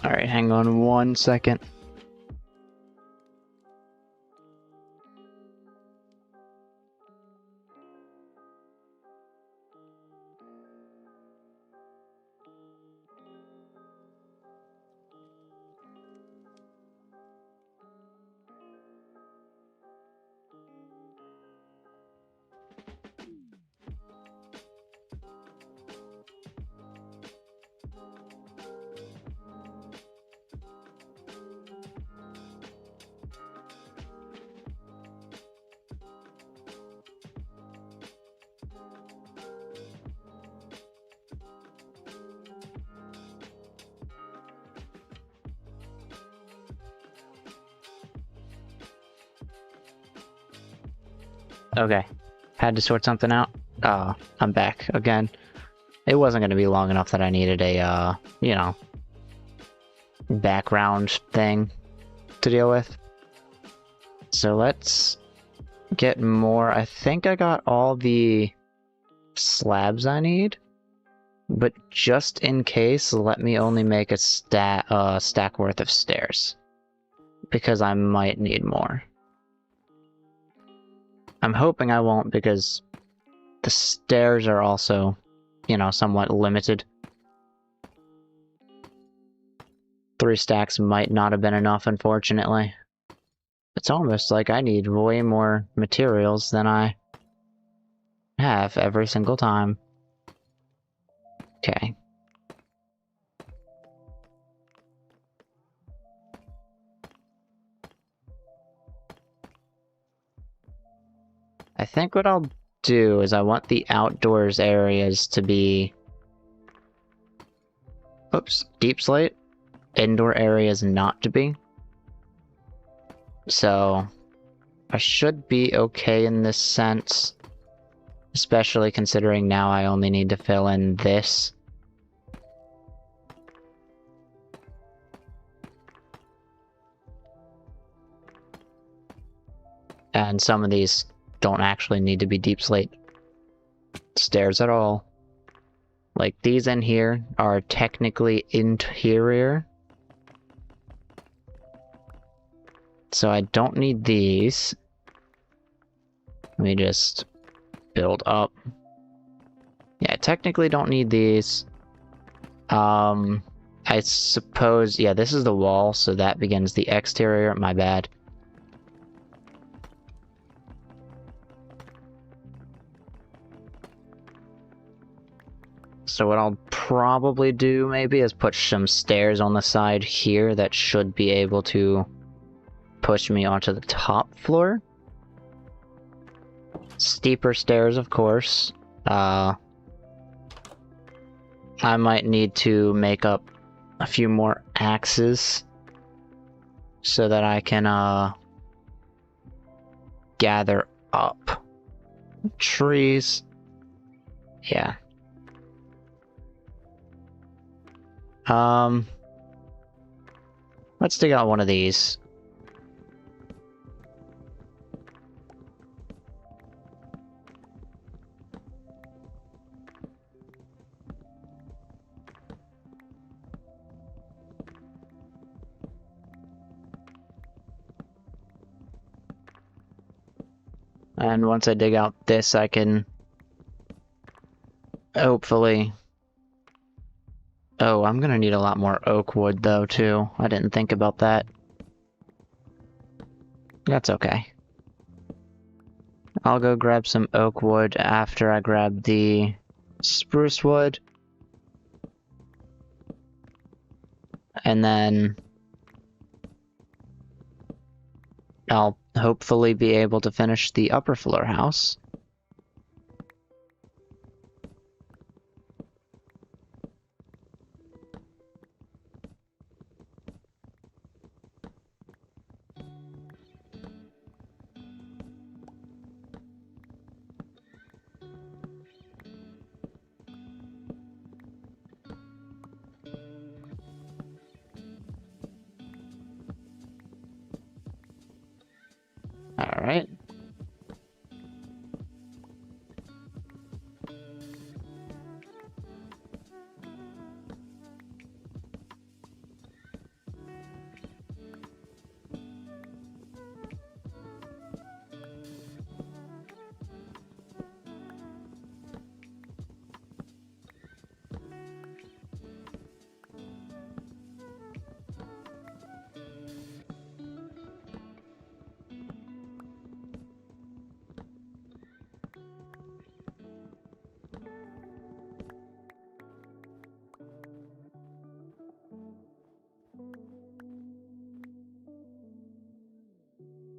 Alright, hang on 1 second. Okay, had to sort something out. I'm back again. It wasn't going to be long enough that I needed a, you know, background thing to deal with. So let's get more. I think I got all the slabs I need, but just in case, let me only make a stack worth of stairs, because I might need more. I'm hoping I won't, because the stairs are also, you know, somewhat limited. 3 stacks might not have been enough, unfortunately. It's almost like I need way more materials than I have every single time. Okay. I think what I'll do is I want the outdoors areas to be... Oops, deep slate. Indoor areas not to be. So I should be okay in this sense, especially considering now I only need to fill in this. And some of these don't actually need to be deep slate. stairs at all. Like, these in here are technically interior. So I don't need these. Let me just build up. Yeah, I technically don't need these. I suppose, yeah, this is the wall, so that begins the exterior. My bad. So what I'll probably do, maybe, is put some stairs on the side here that should be able to push me onto the top floor. Steeper stairs, of course. I might need to make up a few more axes so that I can gather up trees. Yeah. Let's dig out one of these. And once I dig out this, I can hopefully... Oh, I'm gonna need a lot more oak wood, though, too. I didn't think about that. That's okay. I'll go grab some oak wood after I grab the spruce wood. And then I'll hopefully be able to finish the upper floor house. Alright.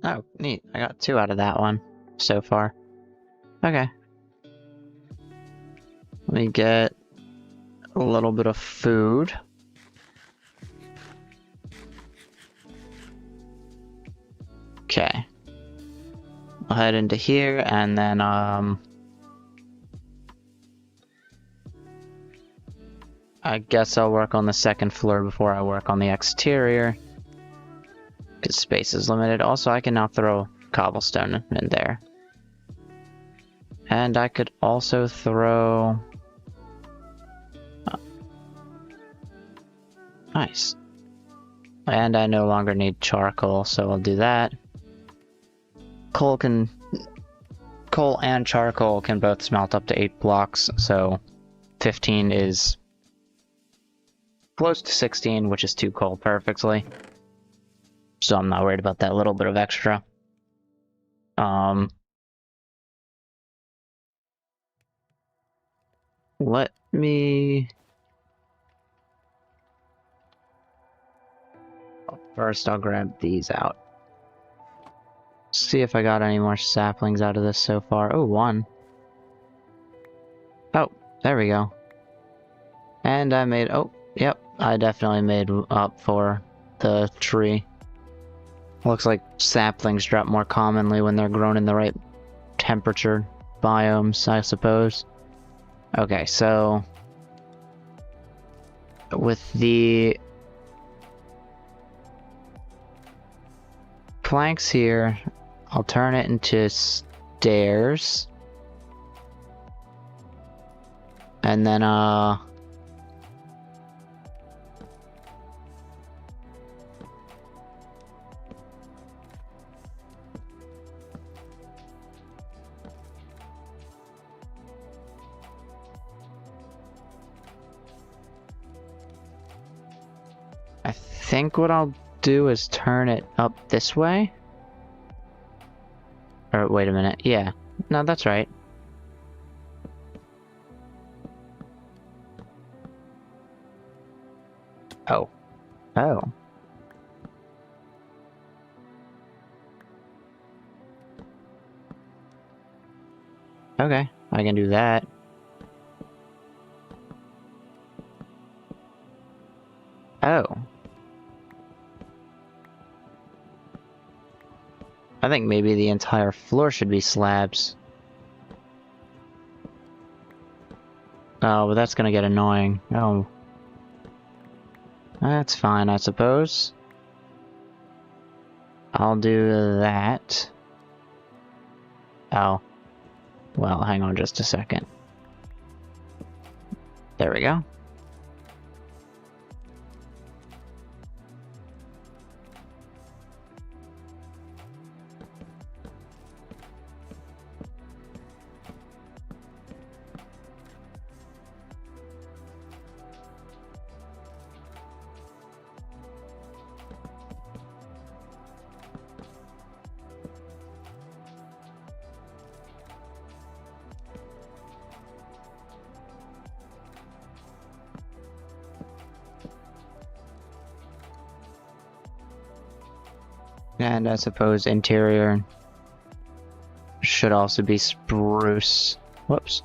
Oh, neat. I got 2 out of that one so far. Okay. Let me get a little bit of food. Okay. I'll head into here and then, I guess I'll work on the second floor before I work on the exterior. Because space is limited. Also, I can now throw cobblestone in there. And I could also throw... Oh. Nice. And I no longer need charcoal, so I'll do that. Coal and charcoal can both smelt up to 8 blocks, so 15 is close to 16, which is 2 coal perfectly. So I'm not worried about that little bit of extra. Let me... First, I'll grab these out. See if I got any more saplings out of this so far. Oh, 1. Oh, there we go. And I made... Oh, yep. I definitely made up for the tree. Looks like saplings drop more commonly when they're grown in the right temperature biomes, I suppose. Okay, so... With the... planks here, I'll turn it into stairs. And then, I think what I'll do is turn it up this way. Or wait a minute. Yeah. No, that's right. Oh. Oh. Okay, I can do that. Oh. I think maybe the entire floor should be slabs. Oh, but that's gonna get annoying. Oh. That's fine, I suppose. I'll do that. Oh. Well, hang on just a second. There we go. And I suppose interior should also be spruce. Whoops.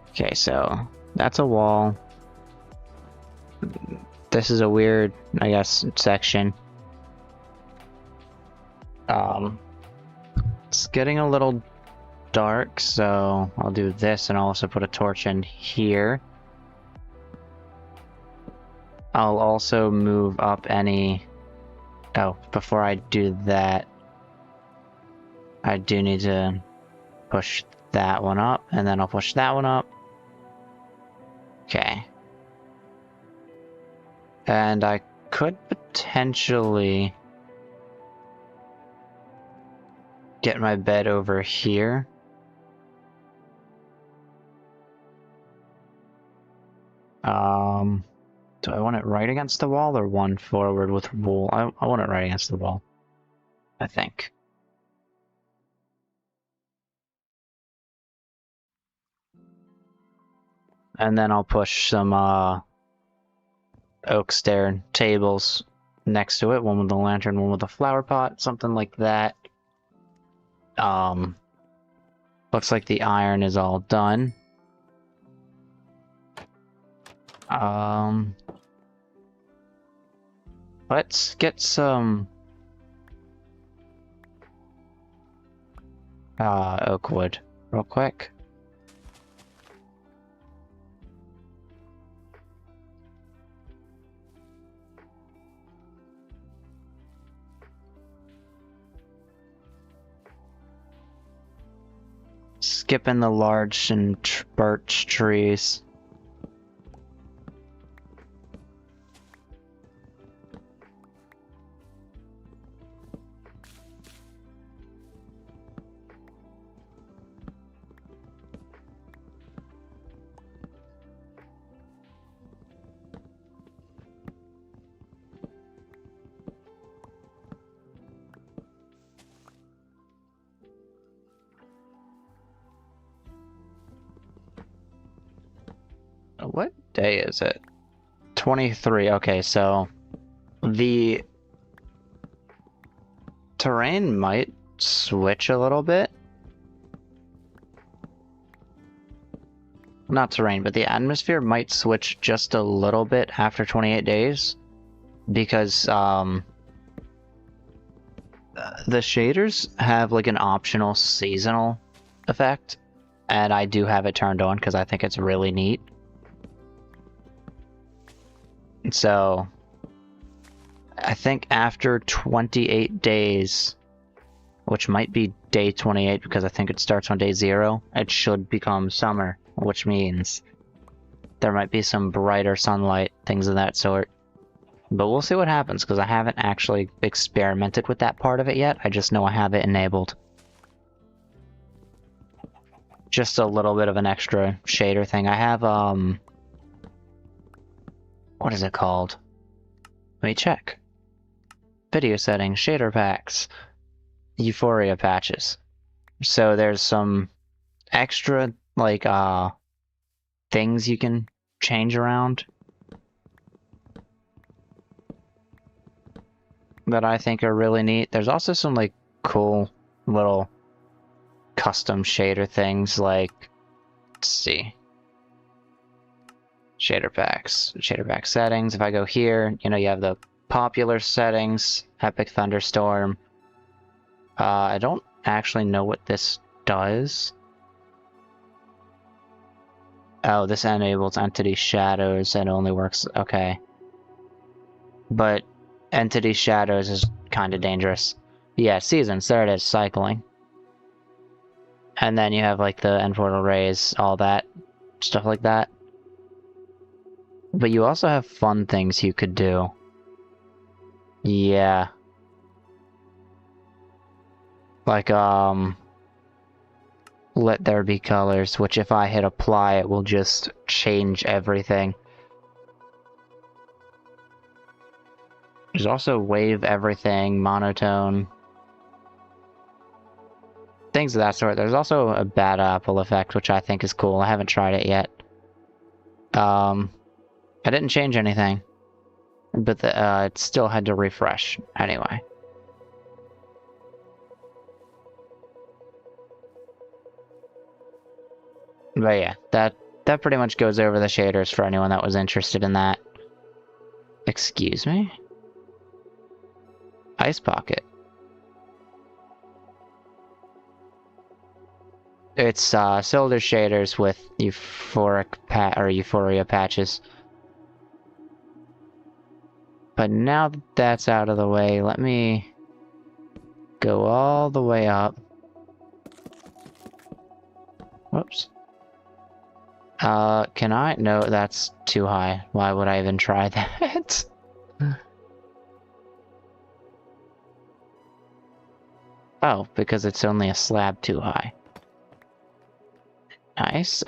Okay, so that's a wall. This is a weird, I guess, section. It's getting a little dark, so I'll do this and I'll also put a torch in here. I'll also move up any... Oh, before I do that, I do need to push that one up, and then I'll push that one up. Okay. And I could potentially get my bed over here. Do I want it right against the wall or one forward with wool? I want it right against the wall, I think. And then I'll push some oak stair tables next to it, one with a lantern, one with a flower pot, something like that. Looks like the iron is all done. Let's get some oak wood real quick. Skipping the large and birch trees. What day is it? 23. Okay, so the terrain might switch a little bit. Not terrain, but the atmosphere might switch just a little bit after 28 days. Because, the shaders have like an optional seasonal effect. And I do have it turned on because I think it's really neat. So, I think after 28 days, which might be day 28 because I think it starts on day 0, it should become summer, which means there might be some brighter sunlight, things of that sort. But we'll see what happens, because I haven't actually experimented with that part of it yet. I just know I have it enabled. Just a little bit of an extra shader thing. I have, what is it called? Let me check. Video settings, shader packs, euphoria patches. So there's some extra, like, things you can change around that I think are really neat. There's also some, like, cool little custom shader things, like, let's see. Shader packs, shader pack settings. If I go here, you know, you have the popular settings, Epic Thunderstorm. I don't actually know what this does. Oh, this enables entity shadows and only works, okay. But entity shadows is kind of dangerous. Yeah, seasons, there it is, cycling. And then you have like the end portal rays, all that, stuff like that. But you also have fun things you could do. Yeah. Like, let there be colors, which if I hit apply, it will just change everything. There's also wave everything, monotone. Things of that sort. There's also a bad apple effect, which I think is cool. I haven't tried it yet. I didn't change anything, but it still had to refresh anyway. But yeah, that pretty much goes over the shaders for anyone that was interested in that. Excuse me? Ice Pocket. It's cylinder shaders with euphoria patches. But now that that's out of the way, let me go all the way up. Whoops. Can I? No, that's too high. Why would I even try that? Oh, because it's only a slab too high. Nice.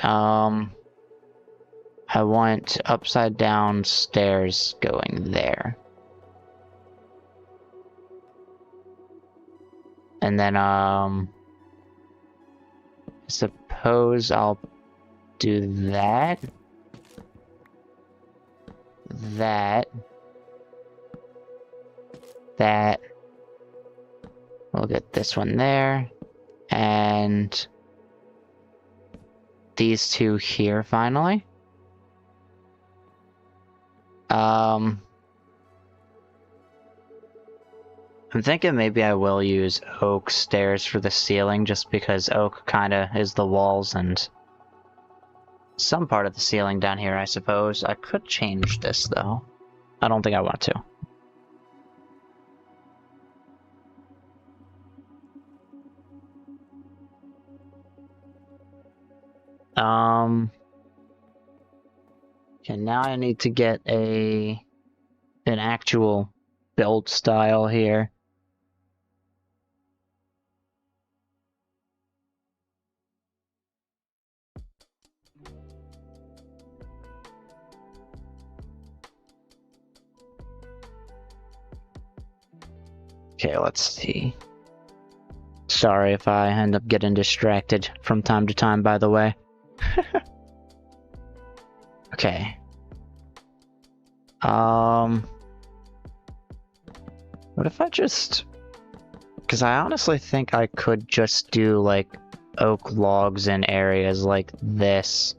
I want upside down stairs going there. And then, I suppose I'll do that. That. We'll get this one there. And these two here, finally. I'm thinking maybe I will use oak stairs for the ceiling, just because oak kinda is the walls and some part of the ceiling down here, I suppose. I could change this, though. I don't think I want to. Okay, now I need to get an actual build style here. Okay, let's see. Sorry if I end up getting distracted from time to time, by the way. Okay. What if I just... Because I honestly think I could just do, like, oak logs in areas like this.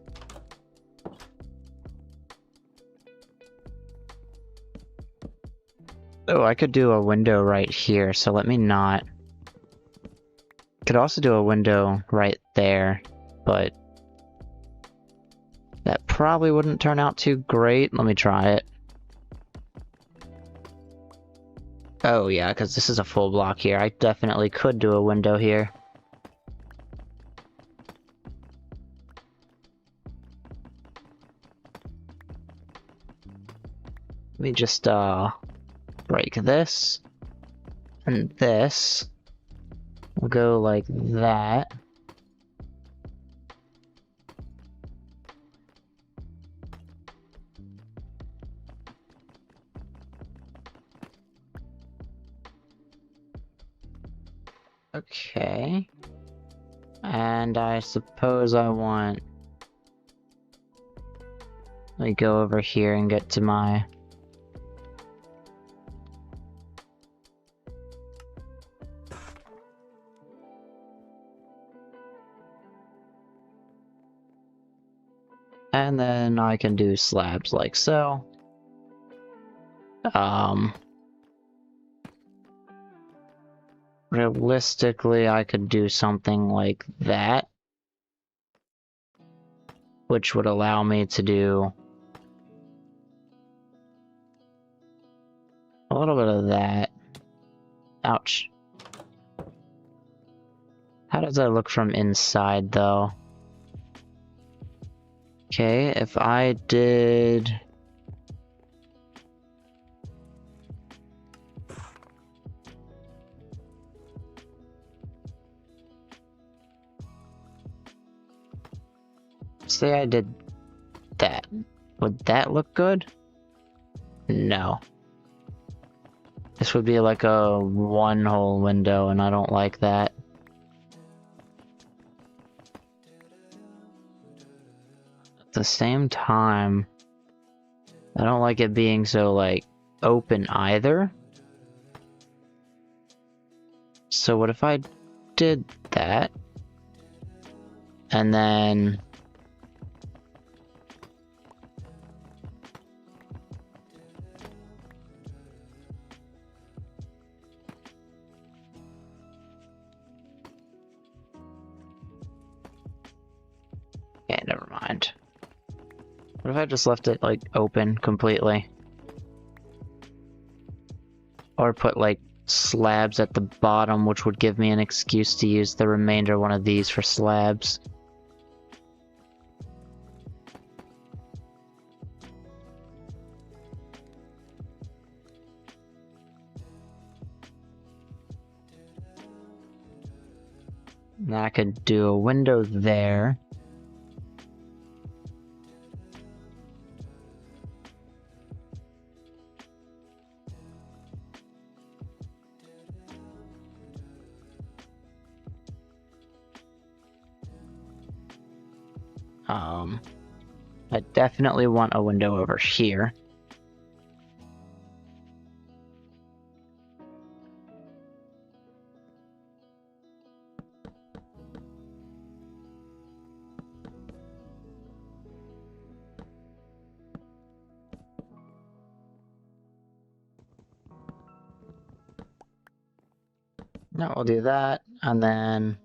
Oh, I could do a window right here, so let me not... Could also do a window right there, but... That probably wouldn't turn out too great. Let me try it. Oh yeah, because this is a full block here. I definitely could do a window here. Let me just break this and this. We'll go like that. Okay. And I suppose I want... Let me go over here and get to my... And then I can do slabs like so. Realistically, I could do something like that, which would allow me to do a little bit of that. Ouch. How does that look from inside, though? Okay, if I did... Say I did that. Would that look good? No. This would be like a one-hole window, and I don't like that. At the same time, I don't like it being so, like, open either. So what if I did that? And then... Okay, never mind. What if I just left it, like, open completely? Or put, like, slabs at the bottom, which would give me an excuse to use the remainder one of these for slabs. Now I could do a window there. I definitely want a window over here. No, we'll do that, and then...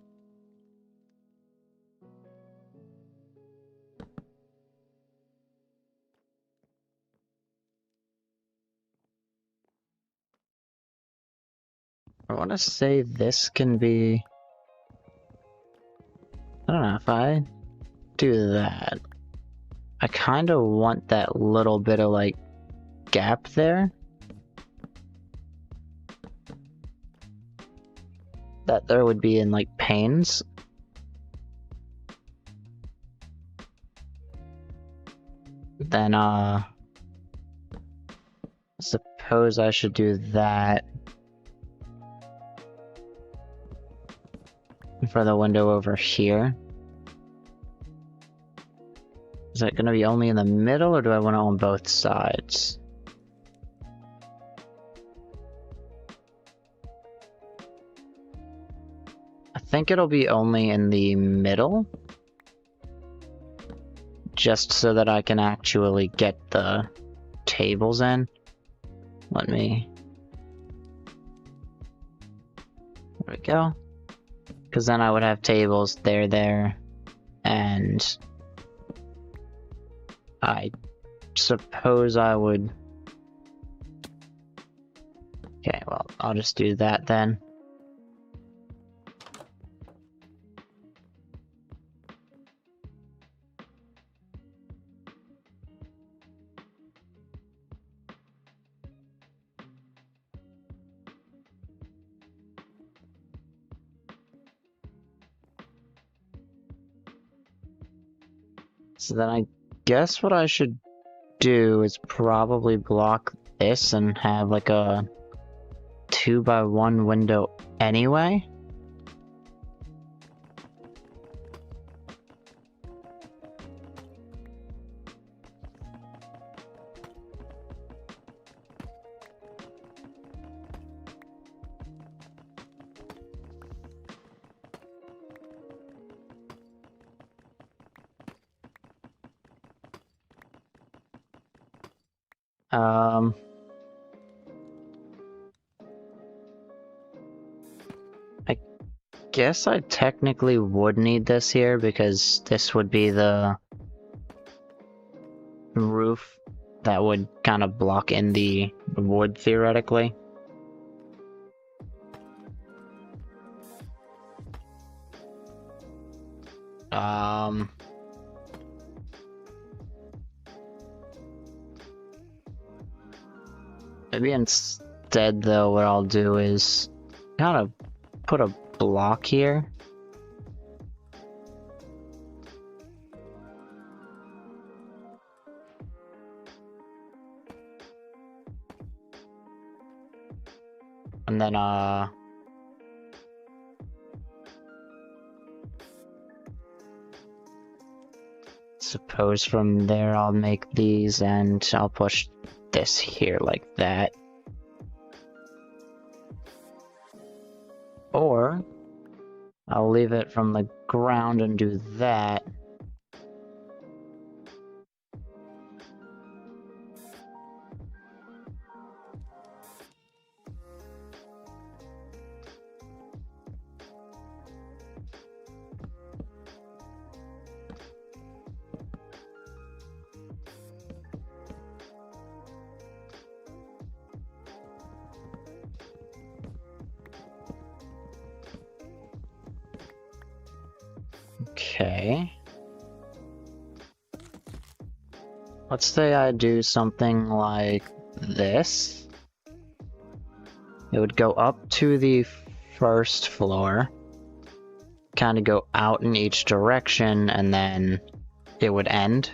I want to say this can be... I don't know, if I do that... I kind of want that little bit of, like, gap there. That there would be in, like, panes. Then, I suppose I should do that. For the window over here. Is that gonna be only in the middle, or do I want it on both sides? I think it'll be only in the middle. Just so that I can actually get the tables in. Let me... There we go. Because then I would have tables there, and I suppose I would... Okay, well, I'll just do that then. So then I guess what I should do is probably block this and have like a 2x1 window anyway. I guess I technically would need this here because this would be the roof that would kind of block in the wood theoretically. Maybe instead though what I'll do is kind of put a block here. And then suppose from there I'll make these and I'll push this here like that. Or I'll leave it from the ground and do that. Okay. Let's say I do something like this. It would go up to the first floor, kind of go out in each direction, and then it would end.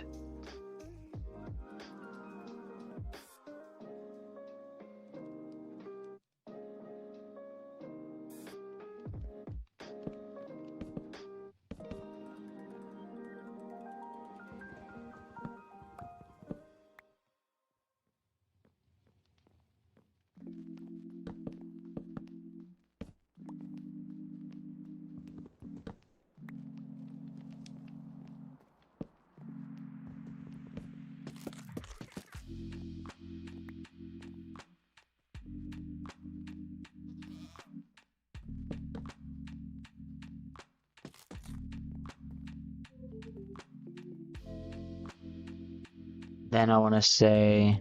Then I want to say,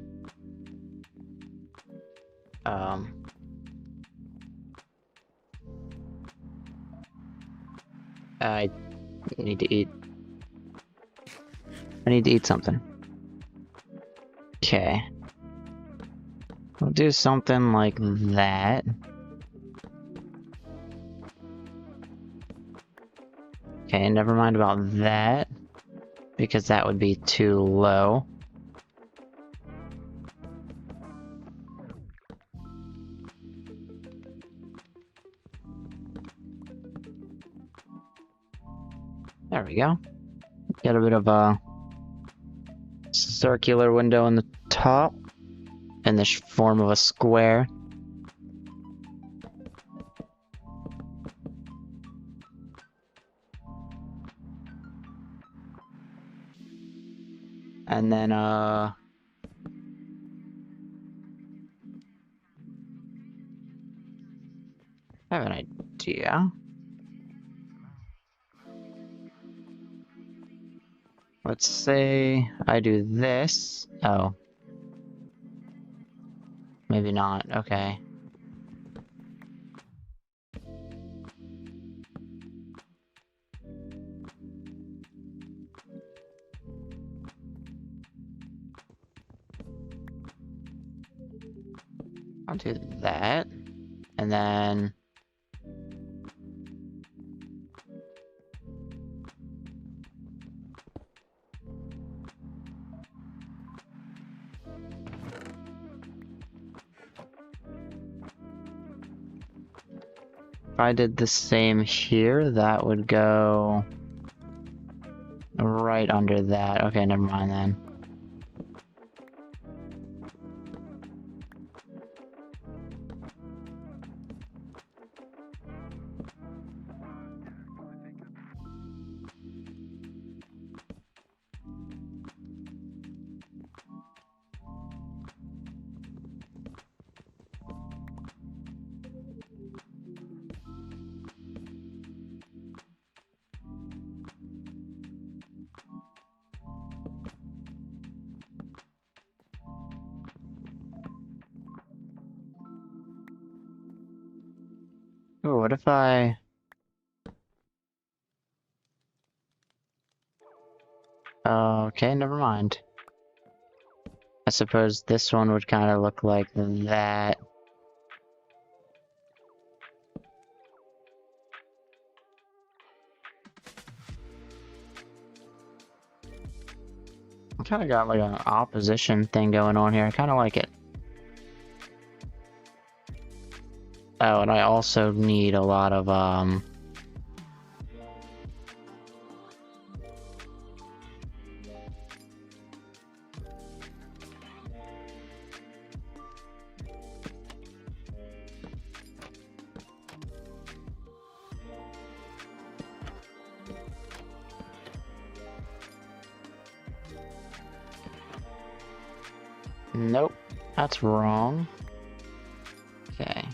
I need to eat. I need to eat something. Okay. We'll do something like that. Okay, never mind about that, because that would be too low. There we go. Get a bit of a circular window in the top in the form of a square. And then I have an idea. Let's say I do this. Oh. Maybe not. Okay. I'll do that. And then I did the same here, that would go right under that. Okay, never mind then. Ooh, what if I... Okay, never mind. I suppose this one would kind of look like that. I kind of got like an opposition thing going on here. I kind of like it. Oh, and I also need a lot of, Nope, that's wrong. Okay.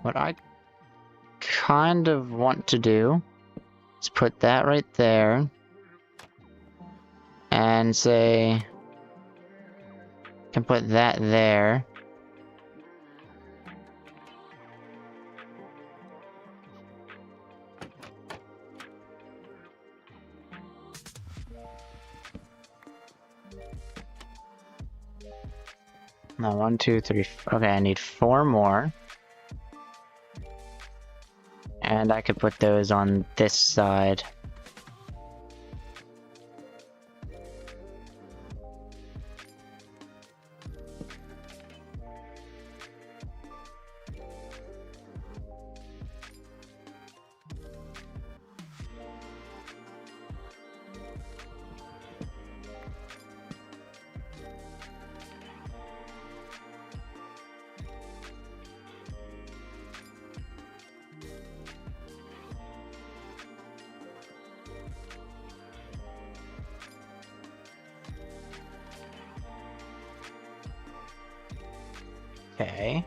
What I kind of want to do is put that right there and say, can put that there. No, 1, 2, 3. Okay, I need 4 more. And I could put those on this side. Okay.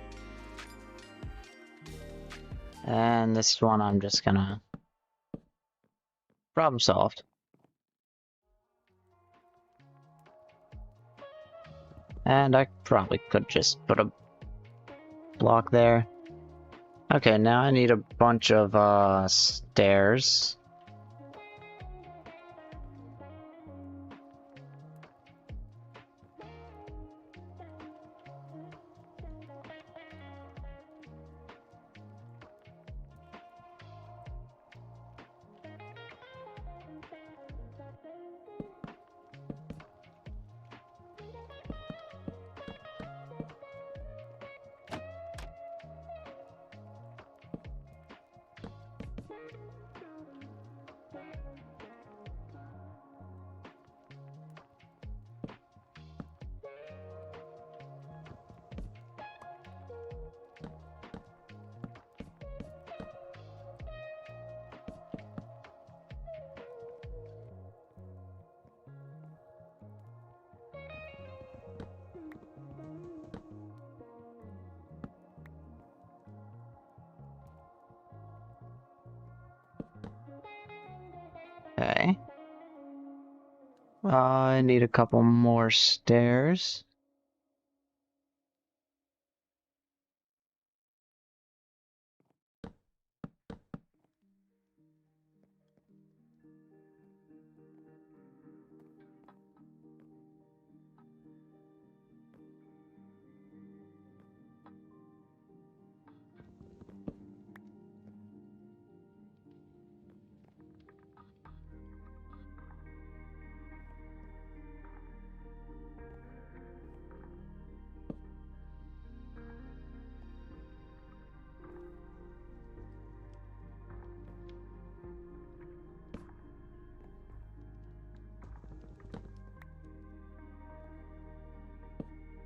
And this one I'm just gonna... Problem solved. And I probably could just put a block there. Okay, now I need a bunch of stairs. Okay. I need a couple more stairs.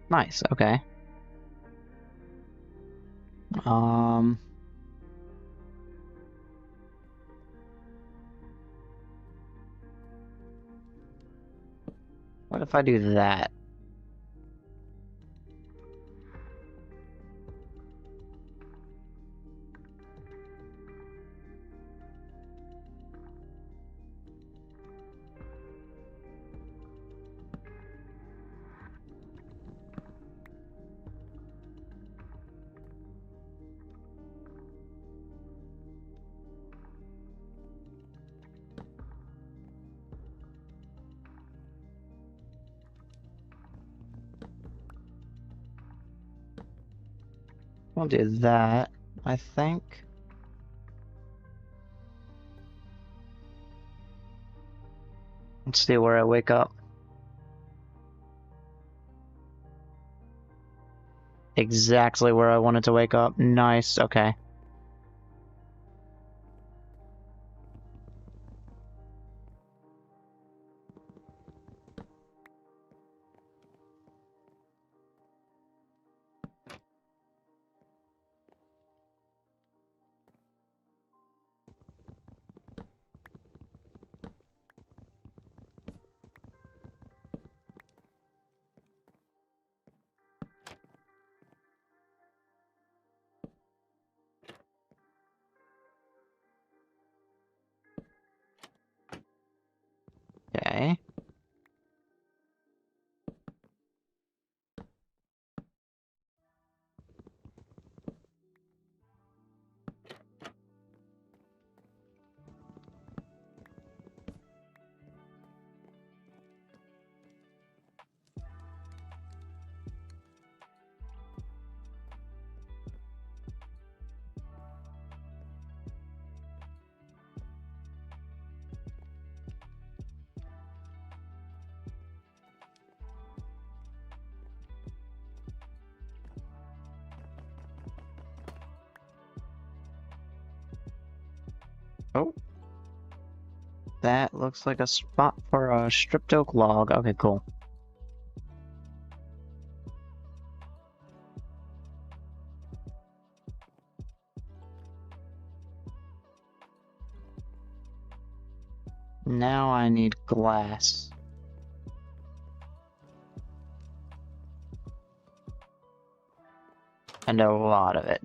Nice, okay. Um... What if I do that? We'll do that, I think. Let's see where I wake up. Exactly where I wanted to wake up. Nice, okay. Okay. Oh. That looks like a spot for a stripped oak log. Okay, cool. Now I need glass. And a lot of it.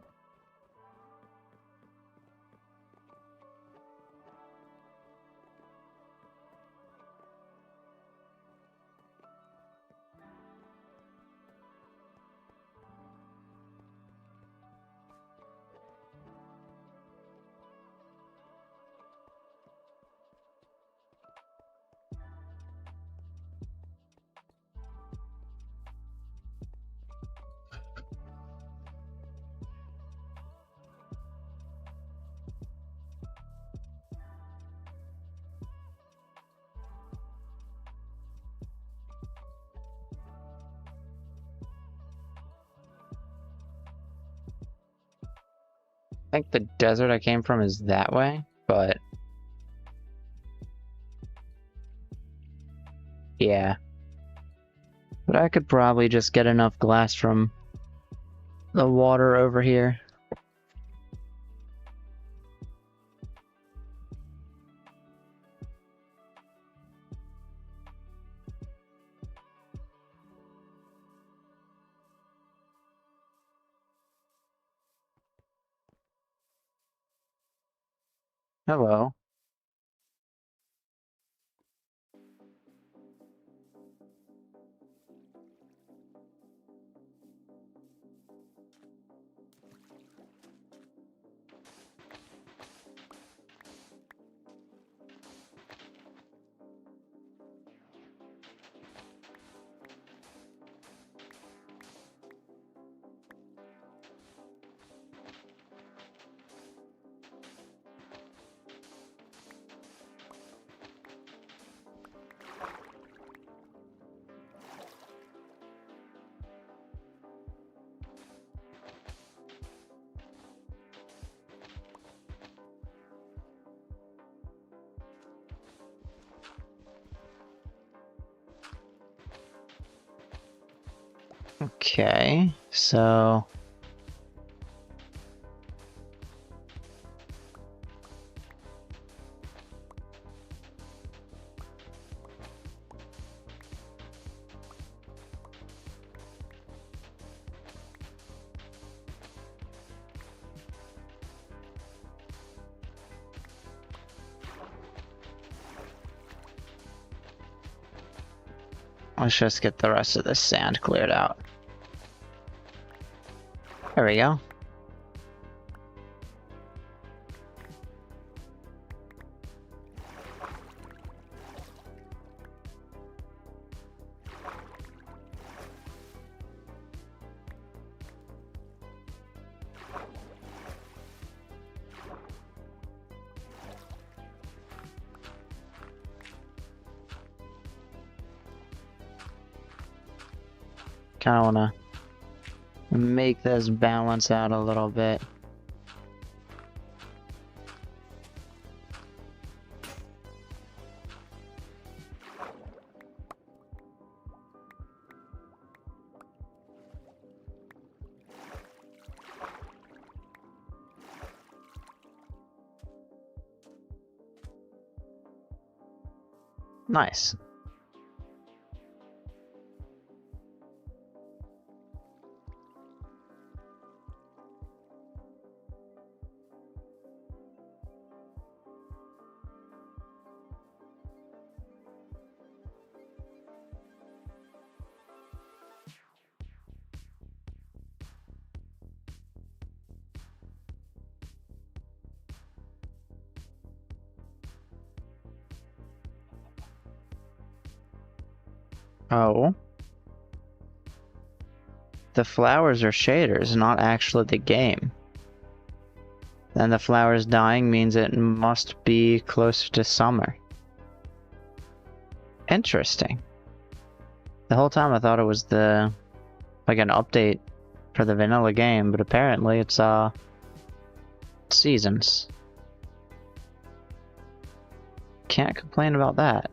I think the desert I came from is that way, but yeah. But I could probably just get enough glass from the water over here. Hello. Okay, so... let's just get the rest of this sand cleared out. There we go. Kinda wanna make this balance out a little bit. Nice. Oh. The flowers are shaders, not actually the game. Then the flowers dying means it must be closer to summer. Interesting. The whole time I thought it was like an update for the vanilla game, but apparently it's seasons. Can't complain about that.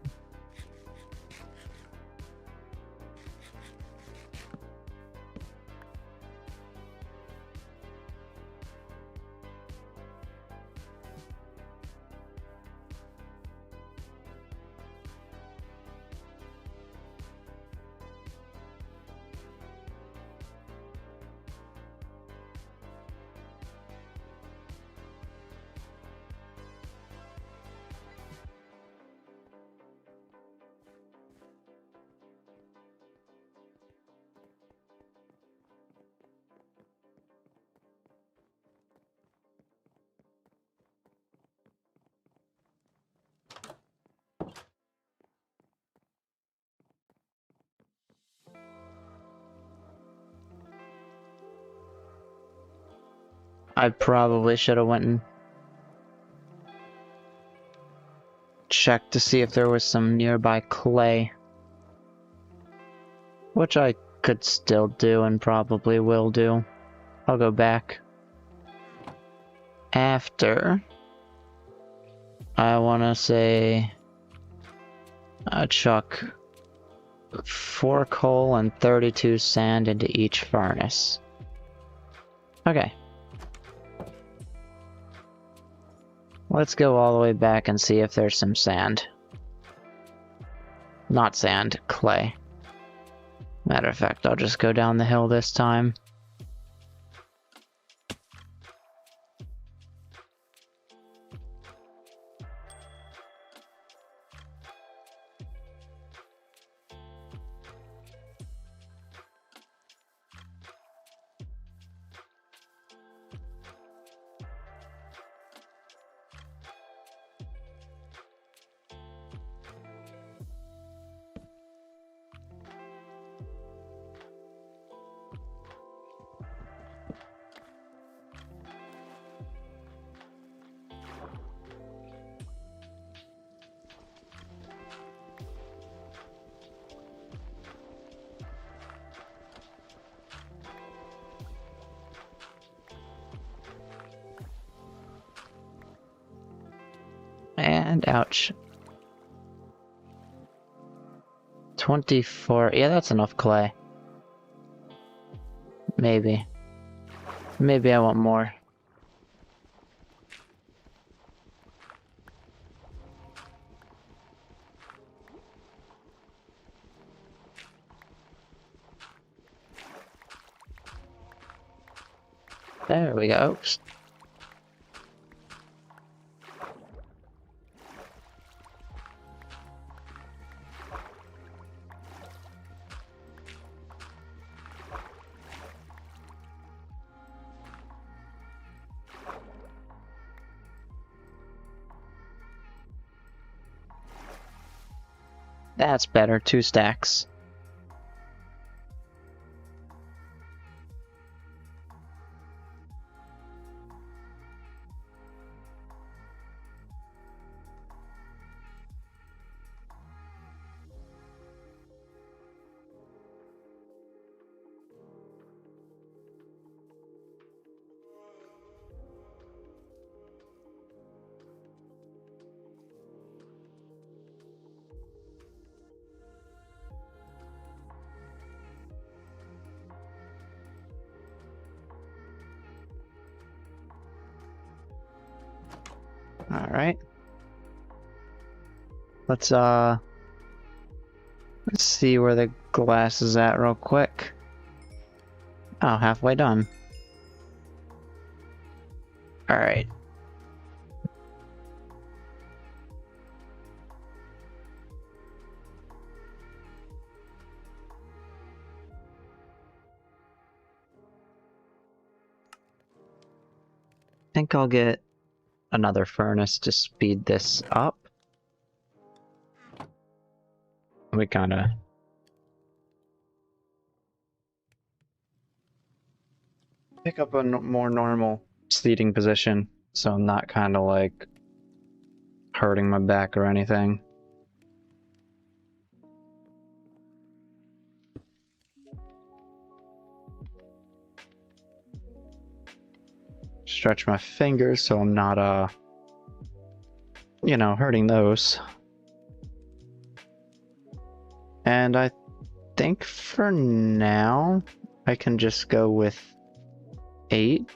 I probably should have went and checked to see if there was some nearby clay. Which I could still do and probably will do. I'll go back after. I want to say chuck 4 coal and 32 sand into each furnace. Okay. Let's go all the way back and see if there's some sand. Not sand, clay. Matter of fact, I'll just go down the hill this time. And ouch. 24. Yeah, that's enough clay. Maybe. Maybe I want more. There we go. That's better. 2 stacks. Alright. Let's see where the glass is at real quick. Oh, halfway done. Alright. I think I'll get another furnace to speed this up. We kinda pick up a more normal seating position, so I'm not kinda like hurting my back or anything. Stretch my fingers so I'm not you know, hurting those. And I think for now I can just go with 8.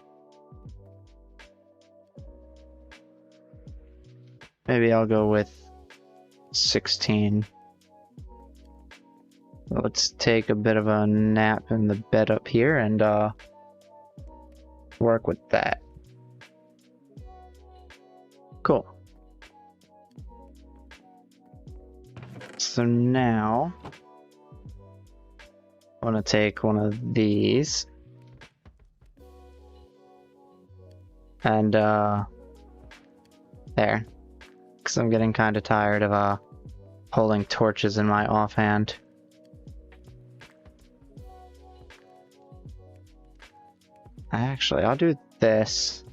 Maybe I'll go with 16. Let's take a bit of a nap in the bed up here and work with that. Cool. So now I want to take one of these and there, because I'm getting kind of tired of holding torches in my offhand. Actually, I'll do this.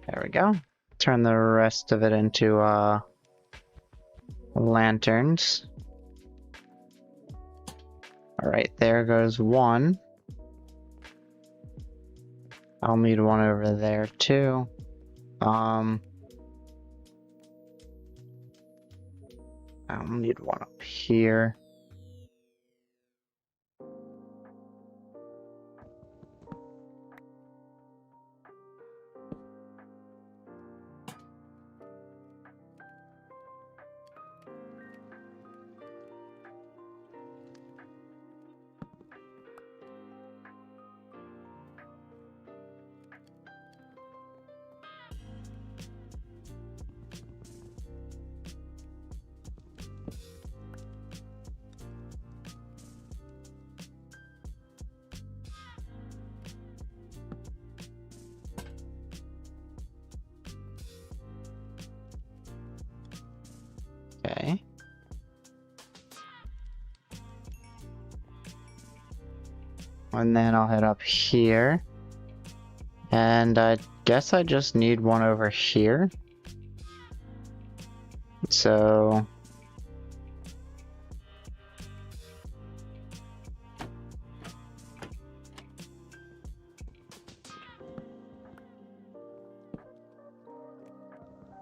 There we go. Turn the rest of it into lanterns. Alright, there goes one. I'll need one over there too. I'll need one up here. Okay. And then I'll head up here. And I guess I just need one over here. So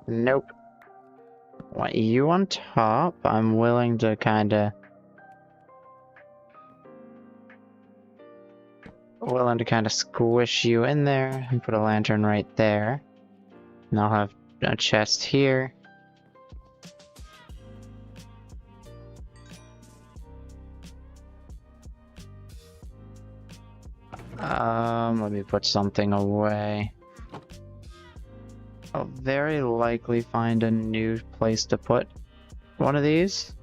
nope. want you on top. I'm willing to kinda squish you in there and put a lantern right there. And I'll have a chest here. Let me put something away. I'll very likely find a new place to put one of these.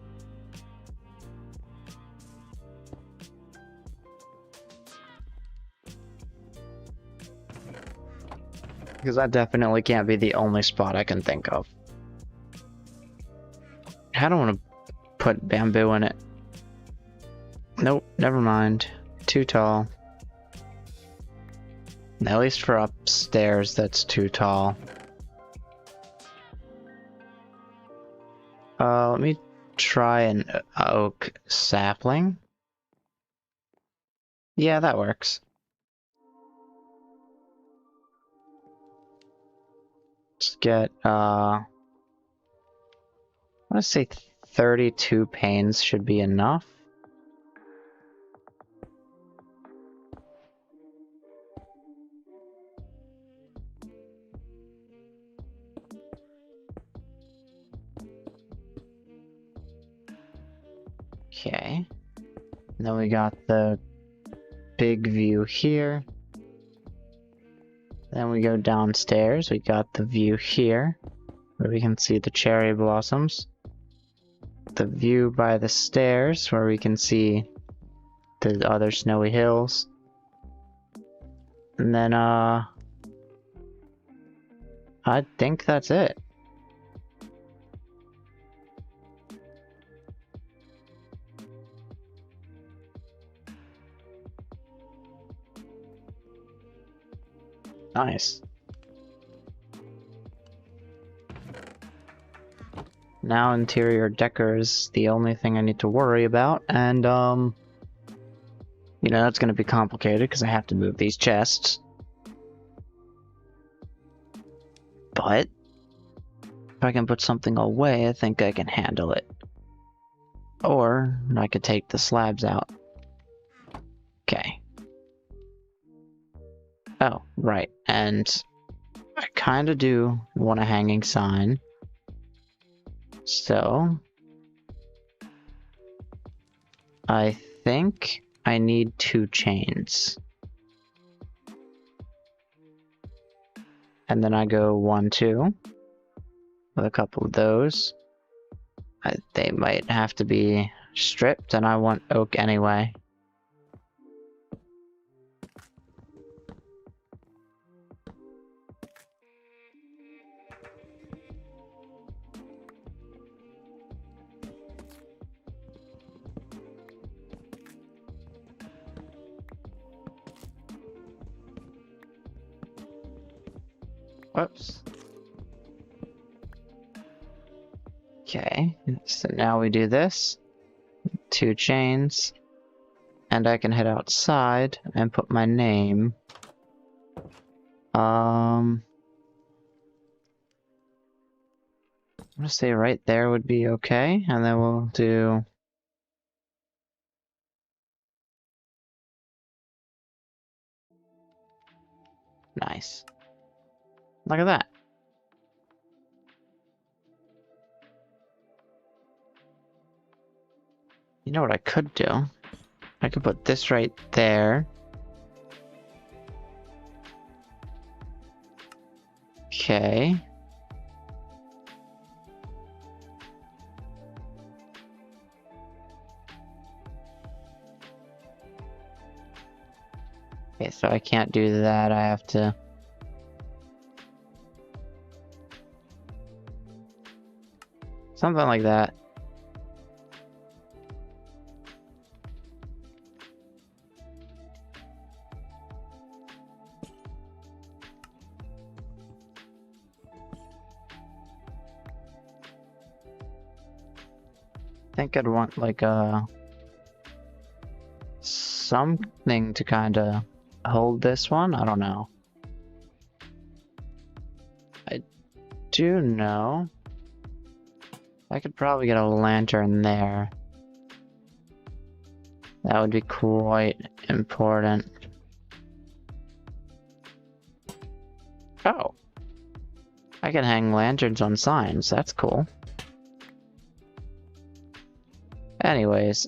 Because that definitely can't be the only spot I can think of. I don't want to put bamboo in it. Nope, never mind. Too tall. At least for upstairs, that's too tall. Let me try an oak sapling. Yeah, that works. Let's get, I want to say 32 panes should be enough. Okay. And then we got the big view here. Then we go downstairs. We got the view here, where we can see the cherry blossoms. The view by the stairs, where we can see the other snowy hills. And then, I think that's it. Nice. Now interior decor is the only thing I need to worry about, and you know, that's gonna be complicated because I have to move these chests. But if I can put something away, I think I can handle it. Or I could take the slabs out. Okay. Oh, right, and I kinda do want a hanging sign. So I think I need 2 chains. And then I go 1, 2 with a couple of those. They might have to be stripped, and I want oak anyway. Whoops. Okay, so now we do this. 2 chains. And I can head outside and put my name. I'm gonna say right there would be okay, and then we'll do... Nice. Look at that. You know what I could do? I could put this right there. Okay. Okay, so I can't do that. I have to... Something like that. I think I'd want like something to kind of hold this one. I don't know. I do know I could probably get a lantern there. That would be quite important. Oh. I can hang lanterns on signs. That's cool. Anyways.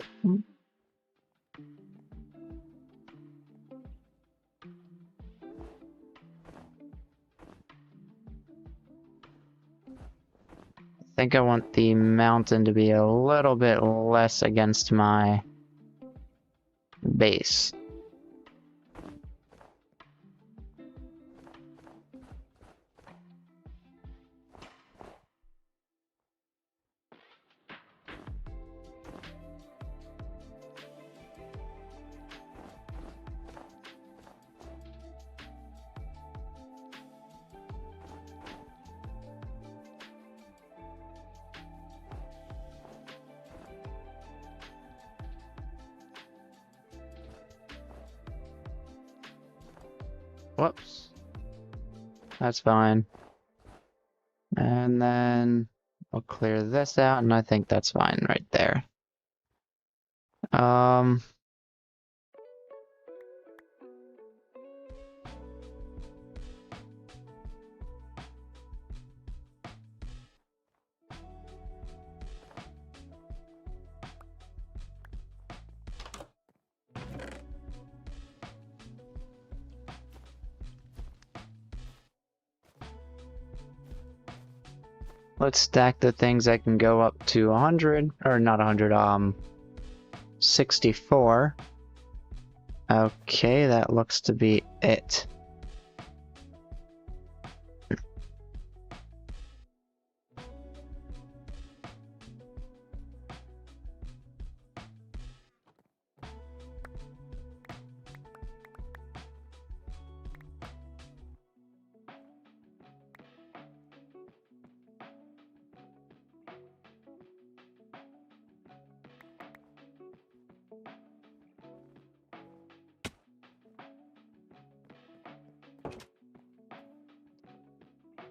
I think I want the mountain to be a little bit less against my base. Whoops. That's fine. And then I'll clear this out, and I think that's fine right there. Let's stack the things that can go up to 100, or not 100, 64. Okay, that looks to be it.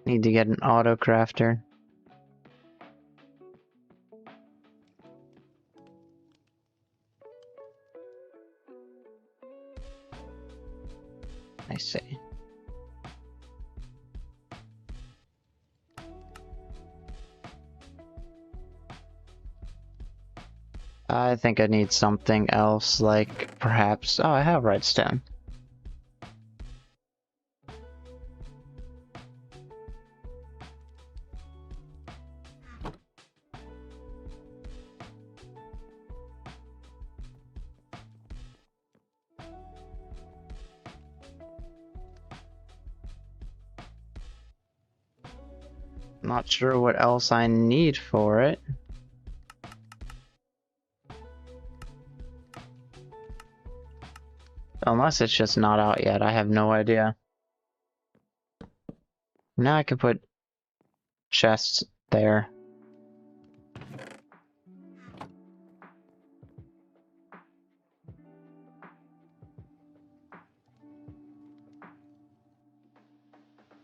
Need to get an auto crafter. I see. I think I need something else, like perhaps. Oh, I have redstone. Not sure what else I need for it. Unless it's just not out yet, I have no idea. Now I can put chests there.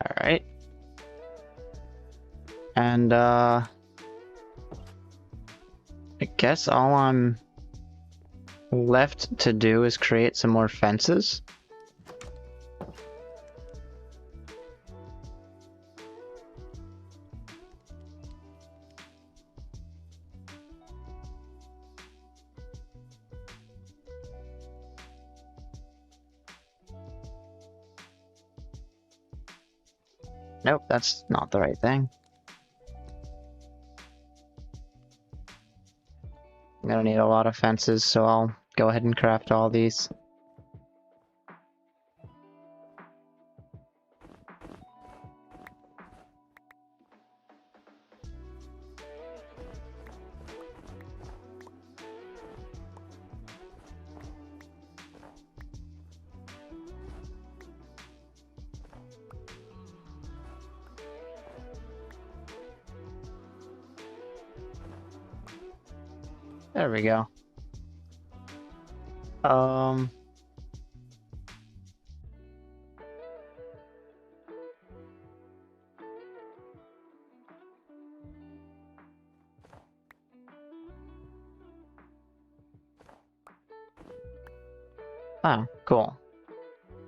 Alright. And, I guess all I'm left to do is create some more fences. Nope, that's not the right thing. I'm gonna need a lot of fences, so I'll go ahead and craft all these. There we go. Oh, cool.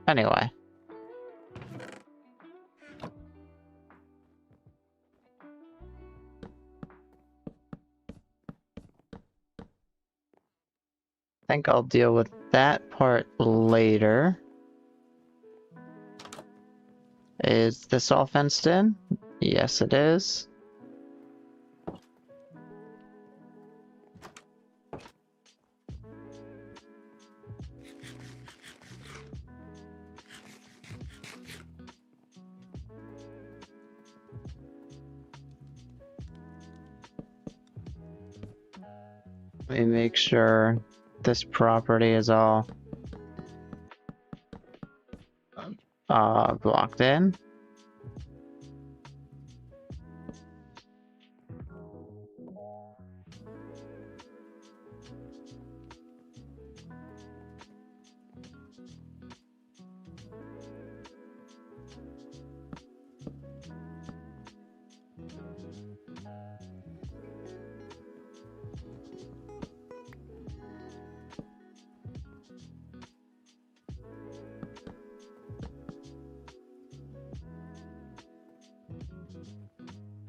Anyway. I think I'll deal with that part later. Is this all fenced in? Yes, it is. Let me make sure this property is all blocked in.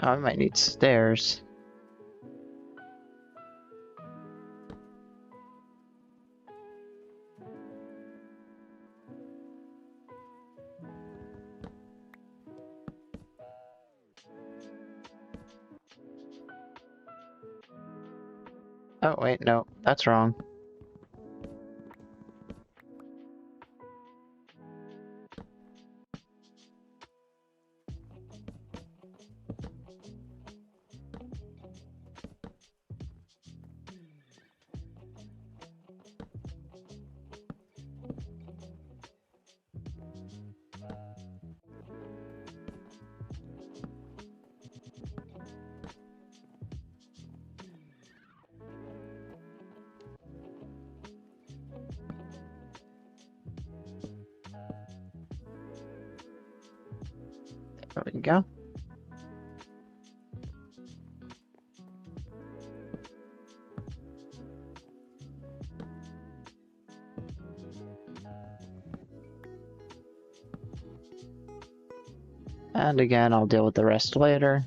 Oh, I might need stairs. Oh, wait, no, that's wrong. There we go. And again, I'll deal with the rest later.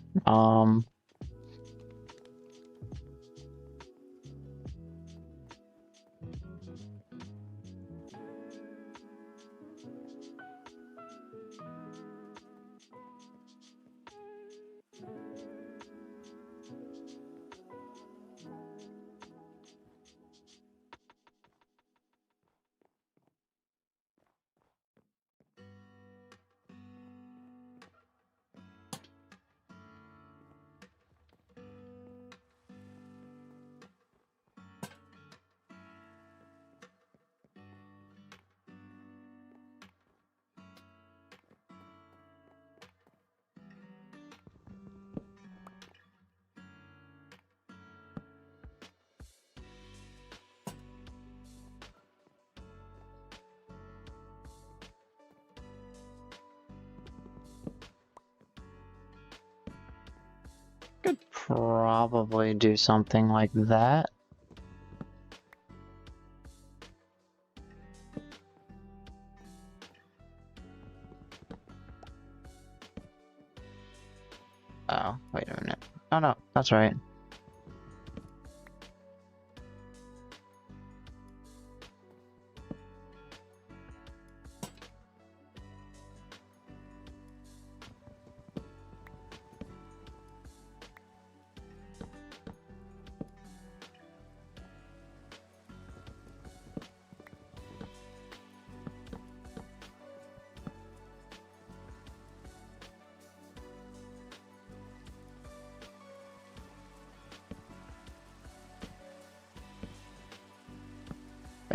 Could probably do something like that. Oh, wait a minute. Oh no, that's right.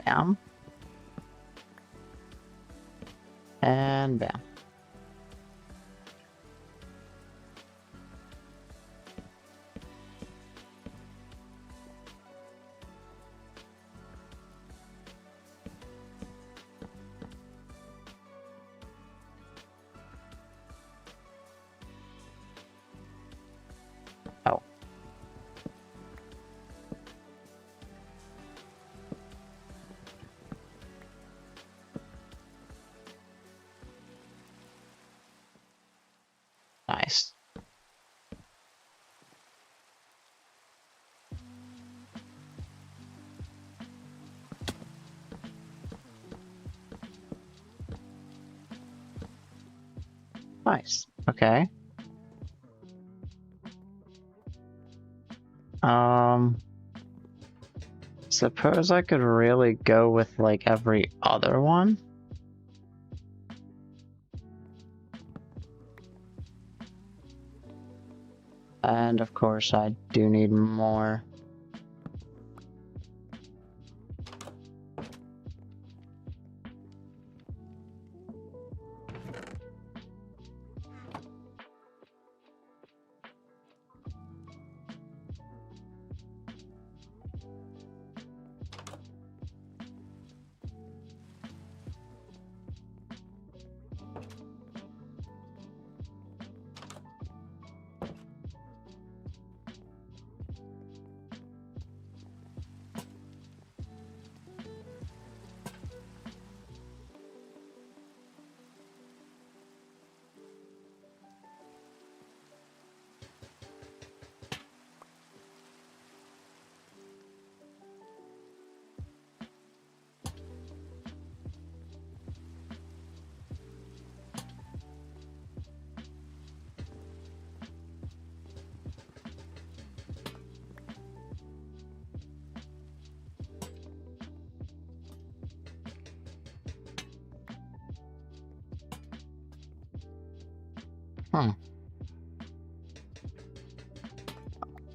Bam. And bam. Oh. Nice. Nice. Okay. Suppose I could really go with like every other one. And of course I do need more.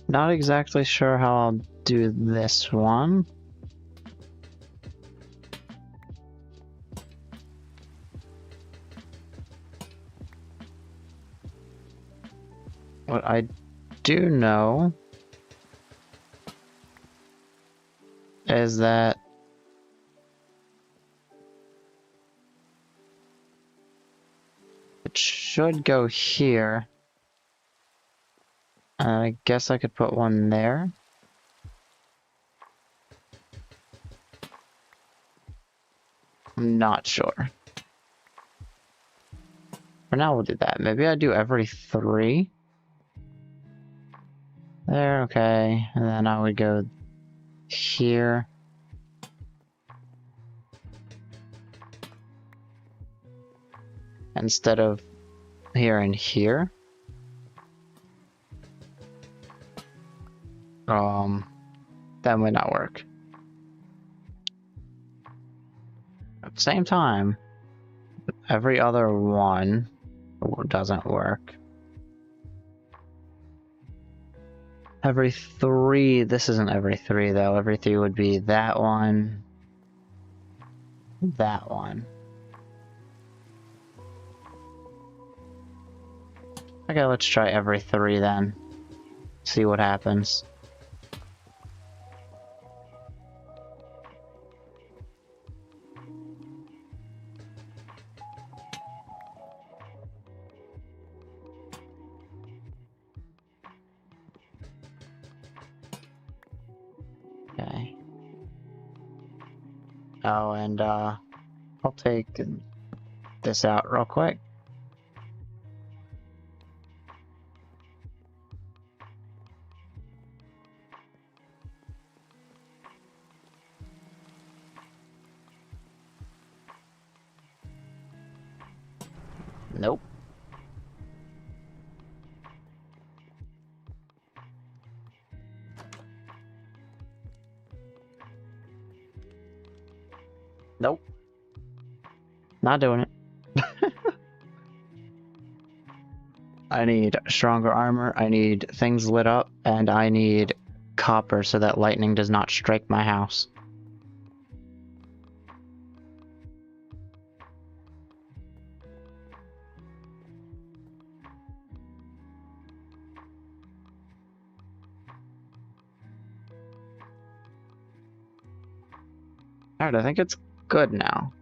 Not exactly sure how I'll do this one. What I do know is that it should go here. I guess I could put one there. I'm not sure. For now, we'll do that. Maybe I do every 3. There, okay. And then I would go here. Instead of here and here. That might not work. At the same time, every other one doesn't work. Every 3, this isn't every 3 though. Every 3 would be that one, that one. Okay, let's try every 3 then. See what happens. Okay. Oh, and I'll take this out real quick. Nope. Nope. Not doing it. I need stronger armor, I need things lit up, and I need copper so that lightning does not strike my house. Alright, I think it's good now.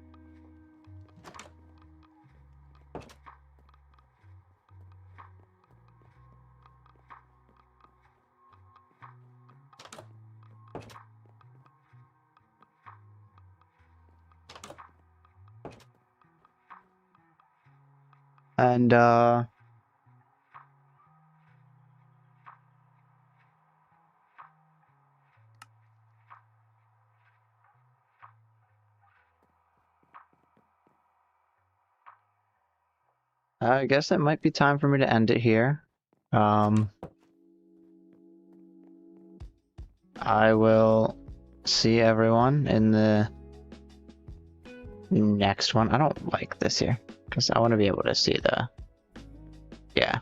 And, I guess it might be time for me to end it here. I will see everyone in the next one. I don't like this here because I want to be able to see the. Yeah.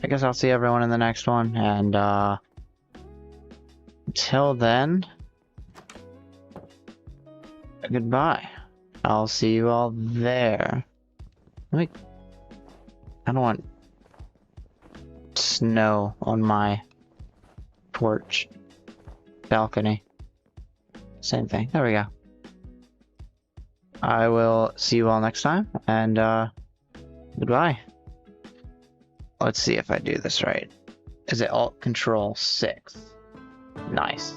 I guess I'll see everyone in the next one, and until then, goodbye. I'll see you all there. I don't want snow on my porch balcony. Same thing. There we go. I will see you all next time, and goodbye. Let's see if I do this right. Is it Alt Control 6? Nice.